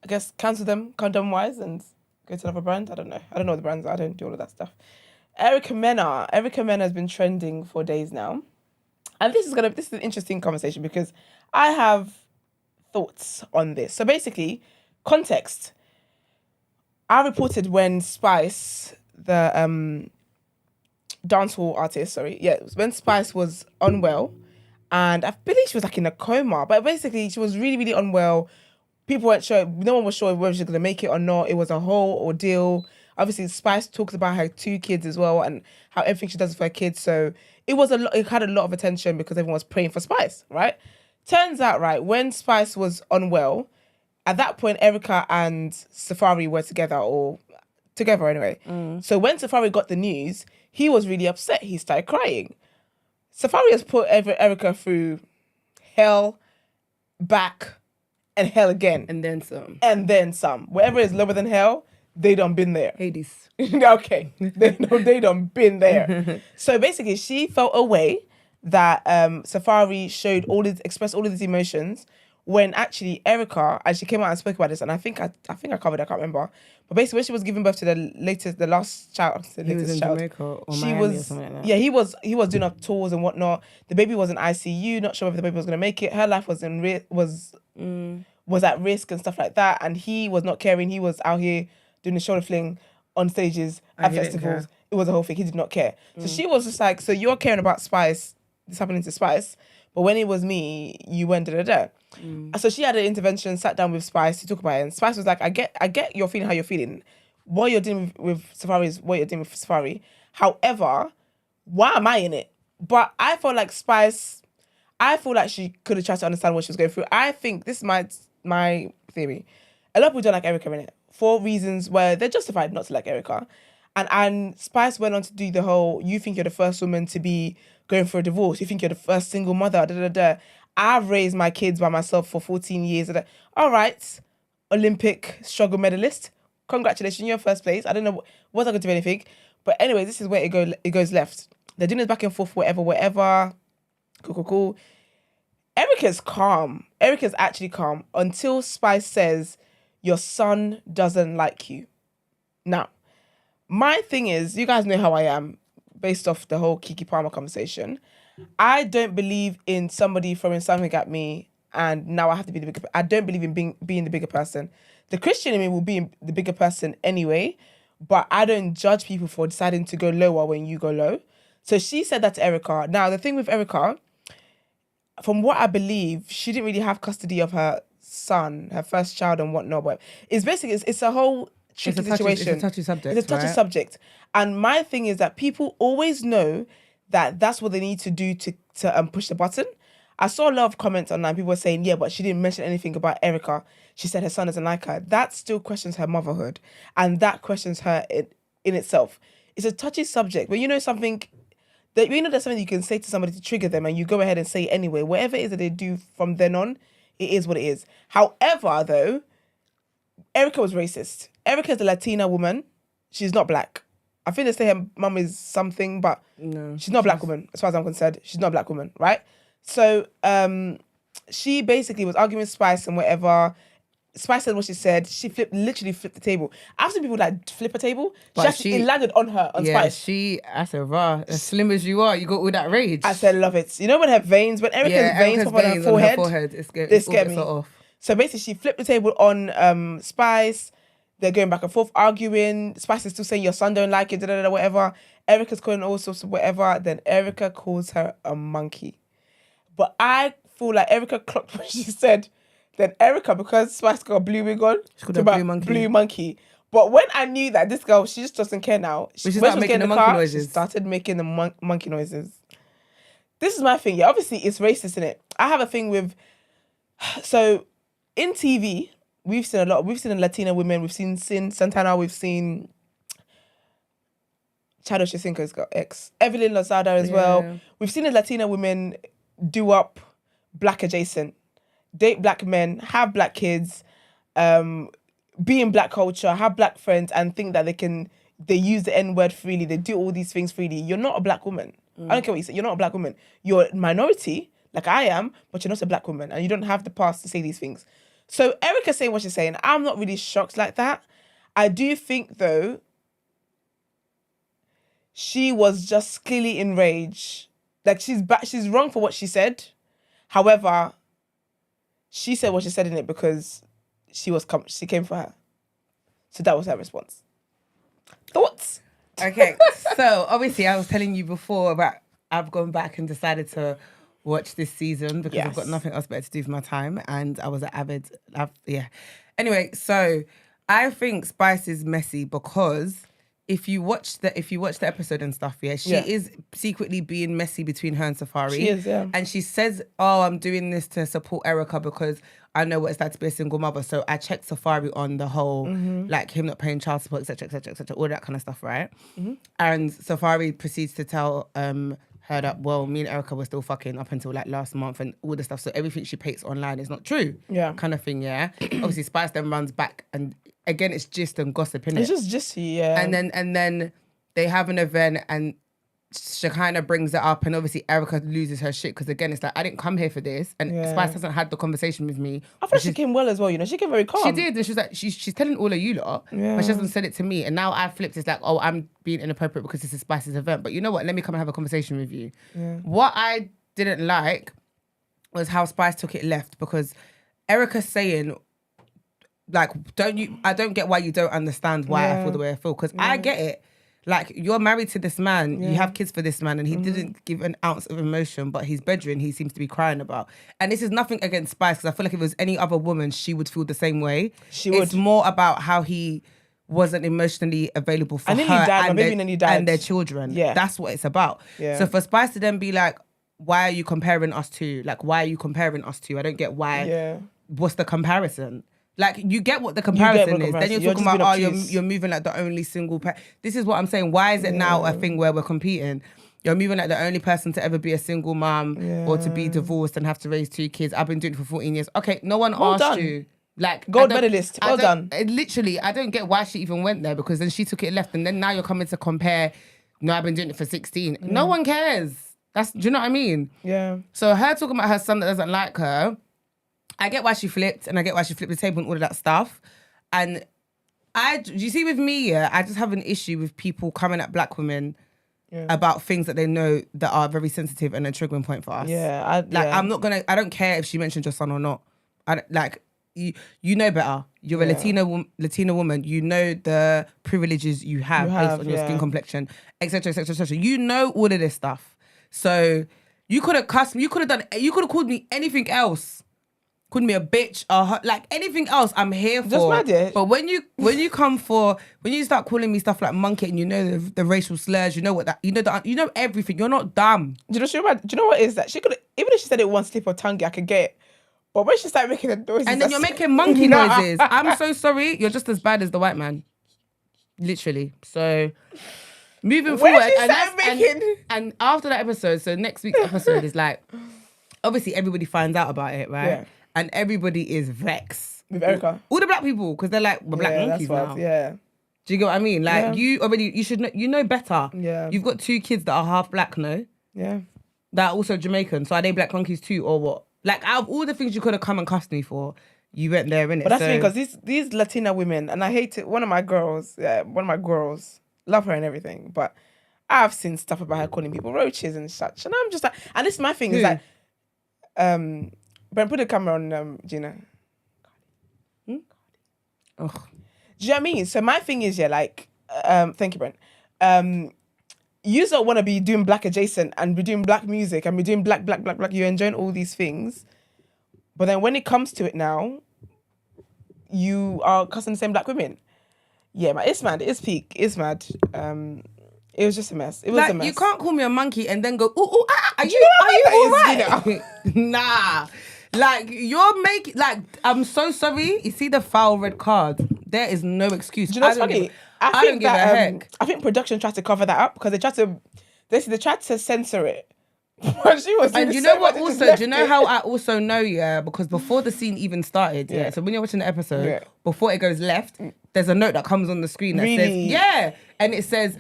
I guess cancel them condom-wise and go to another brand. I don't know. I don't know what the brands are. I don't do all of that stuff. Erica Mena has been trending for days now. And this is an interesting conversation because I have thoughts on this. So basically, context. I reported when Spice, the dancehall artist, when Spice was unwell, and I believe she was like in a coma, but basically she was really, really unwell. People weren't sure, no one was sure whether she was going to make it or not. It was a whole ordeal. Obviously, Spice talks about her 2 kids as well and how everything she does for her kids. So it had a lot of attention because everyone was praying for Spice, right? Turns out, right, when Spice was unwell, at that point, Erica and Safari were together anyway. So when Safari got the news, he was really upset. He started crying. Safari has put Erica through hell, back, and hell again. And then some. And then some. Wherever is lower than hell, they done been there. Hades. Okay. They done been there. So basically, she felt a way that Safari expressed all of these emotions, when actually Erica, and she came out and spoke about this, and I think I covered it, I can't remember. But basically when she was giving birth to the last child, he was in Jamaica or Miami or something like that. Yeah, he was doing up tours and whatnot. The baby was in ICU, not sure if the baby was gonna make it. Her life was was at risk and stuff like that. And he was not caring. He was out here doing the shoulder fling on stages at festivals. It was a whole thing. He did not care. So she was just like, so you're caring about Spice, this happening to Spice, but when it was me, you went da-da-da. So she had an intervention, sat down with Spice to talk about it. And Spice was like, I get you're feeling how you're feeling. What you're doing with Safari is what you're doing with Safari. However, why am I in it? But I felt like Spice, she could have tried to understand what she was going through. I think, this is my theory. A lot of people don't like Erica in it for reasons where they're justified not to like Erica. And Spice went on to do the whole, you think you're the first woman to be going for a divorce. You think you're the first single mother, da-da-da. I've raised my kids by myself for 14 years. All right, Olympic struggle medalist. Congratulations, you're first place. I don't know, was I going to do anything? But anyway, this is where it goes left. They're doing this back and forth, whatever. Cool. Erica's calm. Erica's actually calm until Spice says, your son doesn't like you. Now, my thing is, you guys know how I am based off the whole Keke Palmer conversation. I don't believe in somebody throwing something at me and now I have to be the bigger person. I don't believe in being the bigger person. The Christian in me will be the bigger person anyway, but I don't judge people for deciding to go lower when you go low. So she said that to Erica. Now, the thing with Erica, from what I believe, she didn't really have custody of her son, her first child and whatnot. But it's basically, it's a whole tricky situation. It's a touchy subject. It's a touchy subject. And my thing is that people always know that that's what they need to do to push the button. I saw a lot of comments online. People were saying, yeah, but she didn't mention anything about Erica. She said her son doesn't like her. That still questions her motherhood. And that questions her in itself. It's a touchy subject. But you know something, that there's something you can say to somebody to trigger them, and you go ahead and say it anyway. Whatever it is that they do from then on, it is what it is. However, though, Erica was racist. Erica's a Latina woman. She's not black. I think they say her mum is something, but she's not a black woman, as far as I'm concerned. She's not a black woman, right? So she basically was arguing with Spice and whatever. Spice said what she said. She literally flipped the table. I've seen people that flip a table. It landed on her, on Spice. I said, rah, as slim as you are, you got all that rage. I said, love it. You know when Erica's veins pop on her forehead, they scare me. So basically, she flipped the table on Spice. They're going back and forth, arguing. Spice is still saying your son don't like it, whatever. Erica's calling all sorts of whatever. Then Erica calls her a monkey. But I feel like Erica clocked what she said. Then Erica, because Spice got a blue wig on, she called her blue monkey. But when I knew that this girl, she just doesn't care now. She started making the monkey noises. She started making the monkey noises. This is my thing. Yeah, obviously it's racist, innit? I have a thing with. So, in TV, we've seen a lot. We've seen Latina women. We've seen Sin Santana. We've seen Chado Chisinko's got ex. Evelyn Lozada as well. We've seen the Latina women do up black adjacent. Date black men, have black kids, be in black culture, have black friends, and think that they use the N-word freely, they do all these things freely. You're not a black woman. I don't care what you say, you're not a black woman. You're a minority, like I am, but you're not a black woman, and you don't have the past to say these things. So Erica's saying what she's saying. I'm not really shocked like that. I do think, though, she was just clearly enraged. Like, she's wrong for what she said. However, she said what she said in it because she came for her. So that was her response. Thoughts? Okay, so obviously I was telling you before about I've gone back and decided to watch this season because I've got nothing else better to do for my time, and I was an avid. Anyway, so I think Spice is messy because if you watch the episode and stuff, she is secretly being messy between her and Safari. She is, yeah. And she says, "Oh, I'm doing this to support Erica because I know what it's like to be a single mother." So I checked Safari on the whole, like him not paying child support, etc., all that kind of stuff, right? And Safari proceeds to tell her that, well, me and Erica were still fucking up until like last month and all the stuff. So everything she paints online is not true, kind of thing, yeah. Obviously, Spice then runs back and. Again, it's gist and gossip, innit? It's just gist, yeah. And then they have an event and she kind of brings it up, and obviously Erica loses her shit because again, it's like I didn't come here for this, and Spice hasn't had the conversation with me. I thought she came well as well, you know. She came very calm. She did, and she's like she's telling all of you lot, but she hasn't said it to me. And now I flipped. It's like, oh, I'm being inappropriate because this is Spice's event. But you know what? Let me come and have a conversation with you. Yeah. What I didn't like was how Spice took it left because Erica's saying. Like, I don't get why you don't understand why I feel the way I feel. Because I get it. Like, you're married to this man, you have kids for this man, and he didn't give an ounce of emotion, but his bedroom, he seems to be crying about. And this is nothing against Spice, because I feel like if it was any other woman, she would feel the same way. It's more about how he wasn't emotionally available for her and their children. Yeah. That's what it's about. Yeah. So for Spice to then be like, why are you comparing us to? Like, why are you comparing us to? I don't get why. Yeah. What's the comparison? Like, you get what the comparison is. Then you're talking about, you're moving like the only single This is what I'm saying. Why is it now a thing where we're competing? You're moving like the only person to ever be a single mom or to be divorced and have to raise 2 kids. I've been doing it for 14 years. Okay, no one asked you. Like, gold medalist. Well done. Literally, I don't get why she even went there because then she took it left and then now you're coming to compare, no, I've been doing it for 16. No one cares. Do you know what I mean? Yeah. So her talking about her son that doesn't like her, I get why she flipped, and I get why she flipped the table and all of that stuff. And you see with me, I just have an issue with people coming at black women about things that they know that are very sensitive and a triggering point for us. Yeah. I don't care if she mentioned your son or not. You know better. You're a Latina woman. You know the privileges you have based on your skin complexion, etc., etc., etc. You know all of this stuff. So you could have cussed me. You could have called me anything else. Called me a bitch or like anything else, I'm here for. But when you start calling me stuff like monkey and you know the racial slurs, you know what that you know everything. You're not dumb. Do you know what is that? She could even if she said it one slip of tongue, I could get it. But when she started making the noises, and then you're making monkey noises. I'm so sorry. You're just as bad as the white man, literally. So Moving Where forward, she and, started that's, making- and after that episode, so next week's episode is like, obviously everybody finds out about it, right? Yeah. And everybody is vexed. With Erica. All the black people, because they're like, we're black Yeah, monkeys that's now. what, yeah. Do you get what I mean? Like, Yeah. you should know, you know better. Yeah. You've got 2 kids that are half black, no? Yeah. That are also Jamaican. So are they black monkeys too, or what? Like, out of all the things you could have come and cussed me for, you went there, innit? But that's so, me, because these Latina women, and I hate it, one of my girls, love her and everything, but I've seen stuff about her calling people roaches and such. And I'm just like, and this is my thing, is like, Brent, put the camera on Gina. Ugh. Do you know what I mean? So my thing is, yeah, like, thank you, Brent. You don't want to be doing black adjacent and be doing black music and be doing black. You're enjoying all these things. But then when it comes to it now, you are cussing the same black women. Yeah, man, it's mad. It's peak. It's mad. It was just a mess. It was like, a mess. you can't call me a monkey and then go, ooh, are Do you you know what all that is, right? Nah. Like, you're making, like, I'm so sorry. You see the foul red card? There is no excuse. Do you know what's funny? I don't give a heck. I think production tried to cover that up because they tried to censor it. But she was And doing you so know what much, they just also, left do you know it. how I also know, yeah? Because before the scene even started, yeah, Yeah. so when you're watching the episode, Yeah. before it goes left, there's a note that comes on the screen that says, Really? yeah, and it says,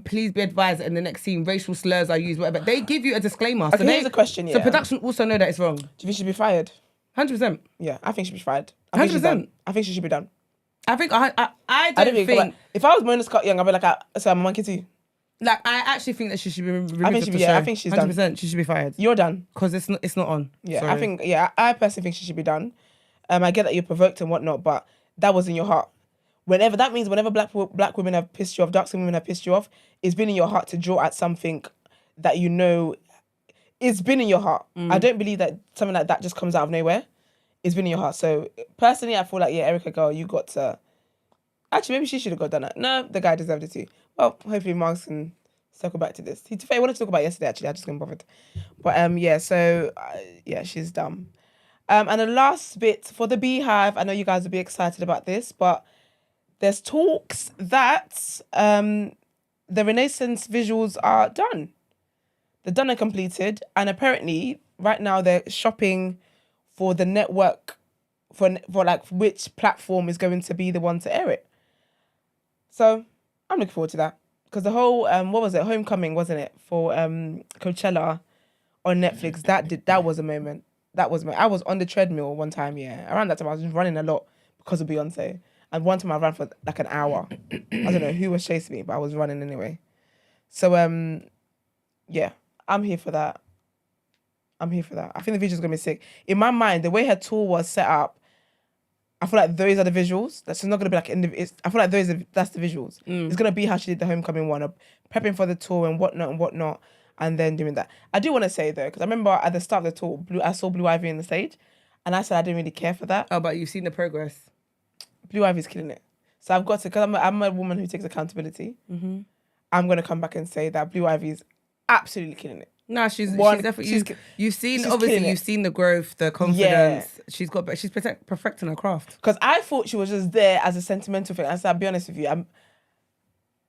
please be advised that in the next scene, racial slurs are used, whatever. They give you a disclaimer. Okay, so here's a question, So yeah. production also know that it's wrong. Do you think she should be fired? 100%. Yeah, I think she should be fired. I think she's 100%. done. I think she should be done. I think, I I don't think, if I was Mona Scott Young, I'd be like, so I'm a monkey too. like, I actually think that she should be removed I think off she the be- yeah, show. I think she's done. 100%, she should be fired. You're done. Because it's not on. Yeah, Sorry. I personally think she should be done. I get that you're provoked and whatnot, but that was in your heart. Whenever black women have pissed you off, dark skinned women have pissed you off, it's been in your heart to draw at something that you know. It's been in your heart. I don't believe that something like that just comes out of nowhere. It's been in your heart. So personally, I feel like, yeah, Erica, girl, you got to. Actually, maybe she should have got done that. No, the guy deserved it too. Well, hopefully Marks can circle back to this. He wanted to talk about it yesterday, actually. I just couldn't bothered. But yeah, so yeah, she's dumb. And the last bit for the Beehive, I know you guys will be excited about this, but there's talks that the Renaissance visuals are done. They're done and completed, and apparently right now they're shopping for the network for like which platform is going to be the one to air it. So I'm looking forward to that because the whole what was it, Homecoming, wasn't it, for Coachella on Netflix? That was a moment. I was on the treadmill one time, yeah. Around that time I was running a lot because of Beyonce. And one time I ran for like an hour. I don't know who was chasing me, but I was running anyway. So yeah, I'm here for that. I think the visual's gonna be sick. In my mind, the way her tour was set up, I feel like those are the visuals. That's not gonna be like I feel like that's the visuals. It's gonna be how she did the Homecoming one, of prepping for the tour and whatnot, and then doing that. I do want to say though, because I remember at the start of the tour, I saw Blue Ivy on the stage, and I said I didn't really care for that. Oh, but you've seen the progress. Blue Ivy's killing it. So I've got to, because I'm a woman who takes accountability. Mm-hmm. I'm gonna come back and say that Blue Ivy is absolutely killing it. No, she's definitely. You've seen, obviously you've seen the growth, the confidence. Yeah. She's perfecting her craft. Because I thought she was just there as a sentimental thing. I said, I'll be honest with you,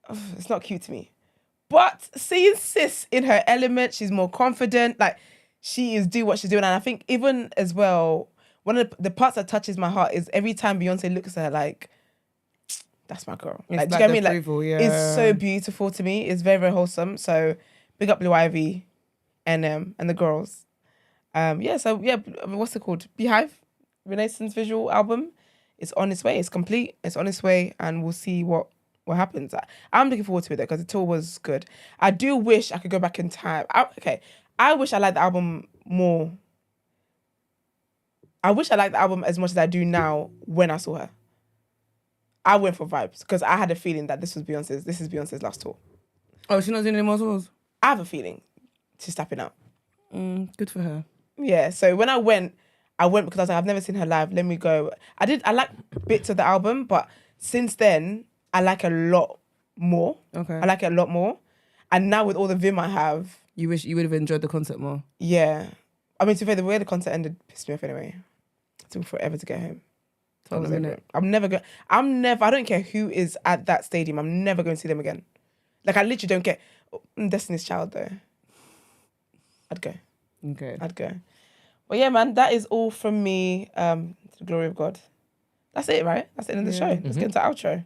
it's not cute to me. But seeing Sis in her element, she's more confident. Like, she is doing what she's doing. And I think even as well, one of the parts that touches my heart is every time Beyonce looks at her, like, that's my girl. Like, do you get what I mean? Like, yeah. It's so beautiful to me. It's very, very wholesome. So big up Blue Ivy and the girls. What's it called? Beehive Renaissance visual album. It's on its way. It's complete. It's on its way, and we'll see what happens. I'm looking forward to it though, because the tour was good. I do wish I could go back in time. I wish I liked the album more. I wish I liked the album as much as I do now when I saw her. I went for vibes because I had a feeling that this is Beyonce's last tour. Oh, she's not doing any more tours? I have a feeling she's stepping out. Good for her. Yeah, so when I went because I was like, I've never seen her live. Let me go. I like bits of the album, but since then, I like a lot more. Okay. I like it a lot more. And now with all the Vim I have... You wish you would have enjoyed the concert more? Yeah. I mean, to be fair, the way the concert ended pissed me off anyway. It took forever to get home. I don't care who is at that stadium. I'm never going to see them again. Like, I literally don't get Destiny's Child, though. I'd go. Okay. I'd go. But yeah, man, that is all from me. To the glory of God. That's it, right? That's the end of the show. Let's get into outro.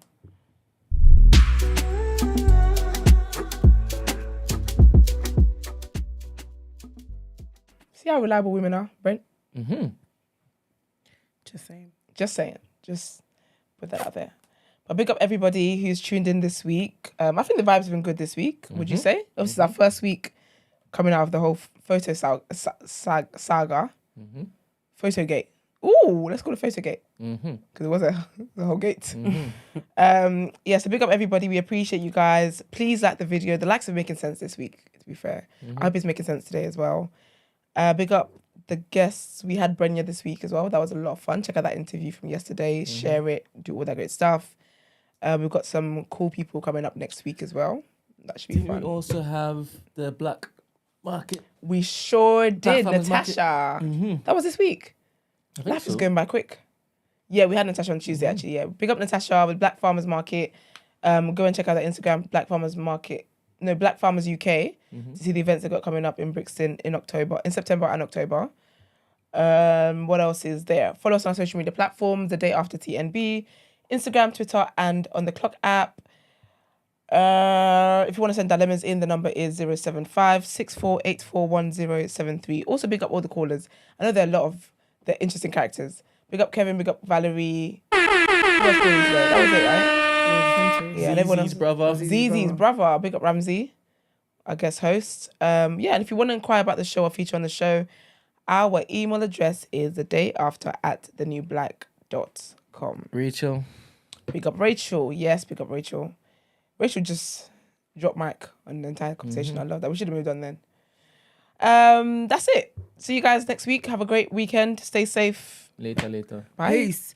See how reliable women are, Brent? Mm-hmm. Just saying. Just put that out there. But big up everybody who's tuned in this week. I think the vibes have been good this week. Would you say? This is our first week coming out of the whole photo saga. Photogate. Ooh, let's call it Photogate. Because it was the whole gate. So big up everybody. We appreciate you guys. Please like the video. The likes are making sense this week, to be fair. I hope it's making sense today as well. Big up the guests. We had Brenya this week as well. That was a lot of fun. Check out that interview from yesterday. Share it. Do all that great stuff. We've got some cool people coming up next week as well. That should be fun. We also have the black market. We sure did. Farmers Natasha. That was this week. Life is going by quick. Yeah, we had Natasha on Tuesday, actually. Yeah. Big up Natasha with Black Farmers Market. Go and check out that Instagram, Black Farmers UK, to see the events they got coming up in Brixton in September and October. What else is there? Follow us on our social media platforms, The Day After TNB, Instagram, Twitter, and on the Clock app. If you want to send dilemmas in, the number is 075-6484-1073. Also, big up all the callers. I know there are a lot of the interesting characters. Big up Kevin, big up Valerie. Who else called today? That was it, right? Yeah, and everyone else. Zizi's brother. Big up Ramsey, our guest host. And if you want to inquire about the show or feature on the show, our email address is thedayafter@thenewblack.com. Rachel. Big up Rachel. Yes, big up Rachel. Rachel just dropped mic on the entire conversation. I love that. We should have moved on then. That's it. See you guys next week. Have a great weekend. Stay safe. Later. Bye. Peace.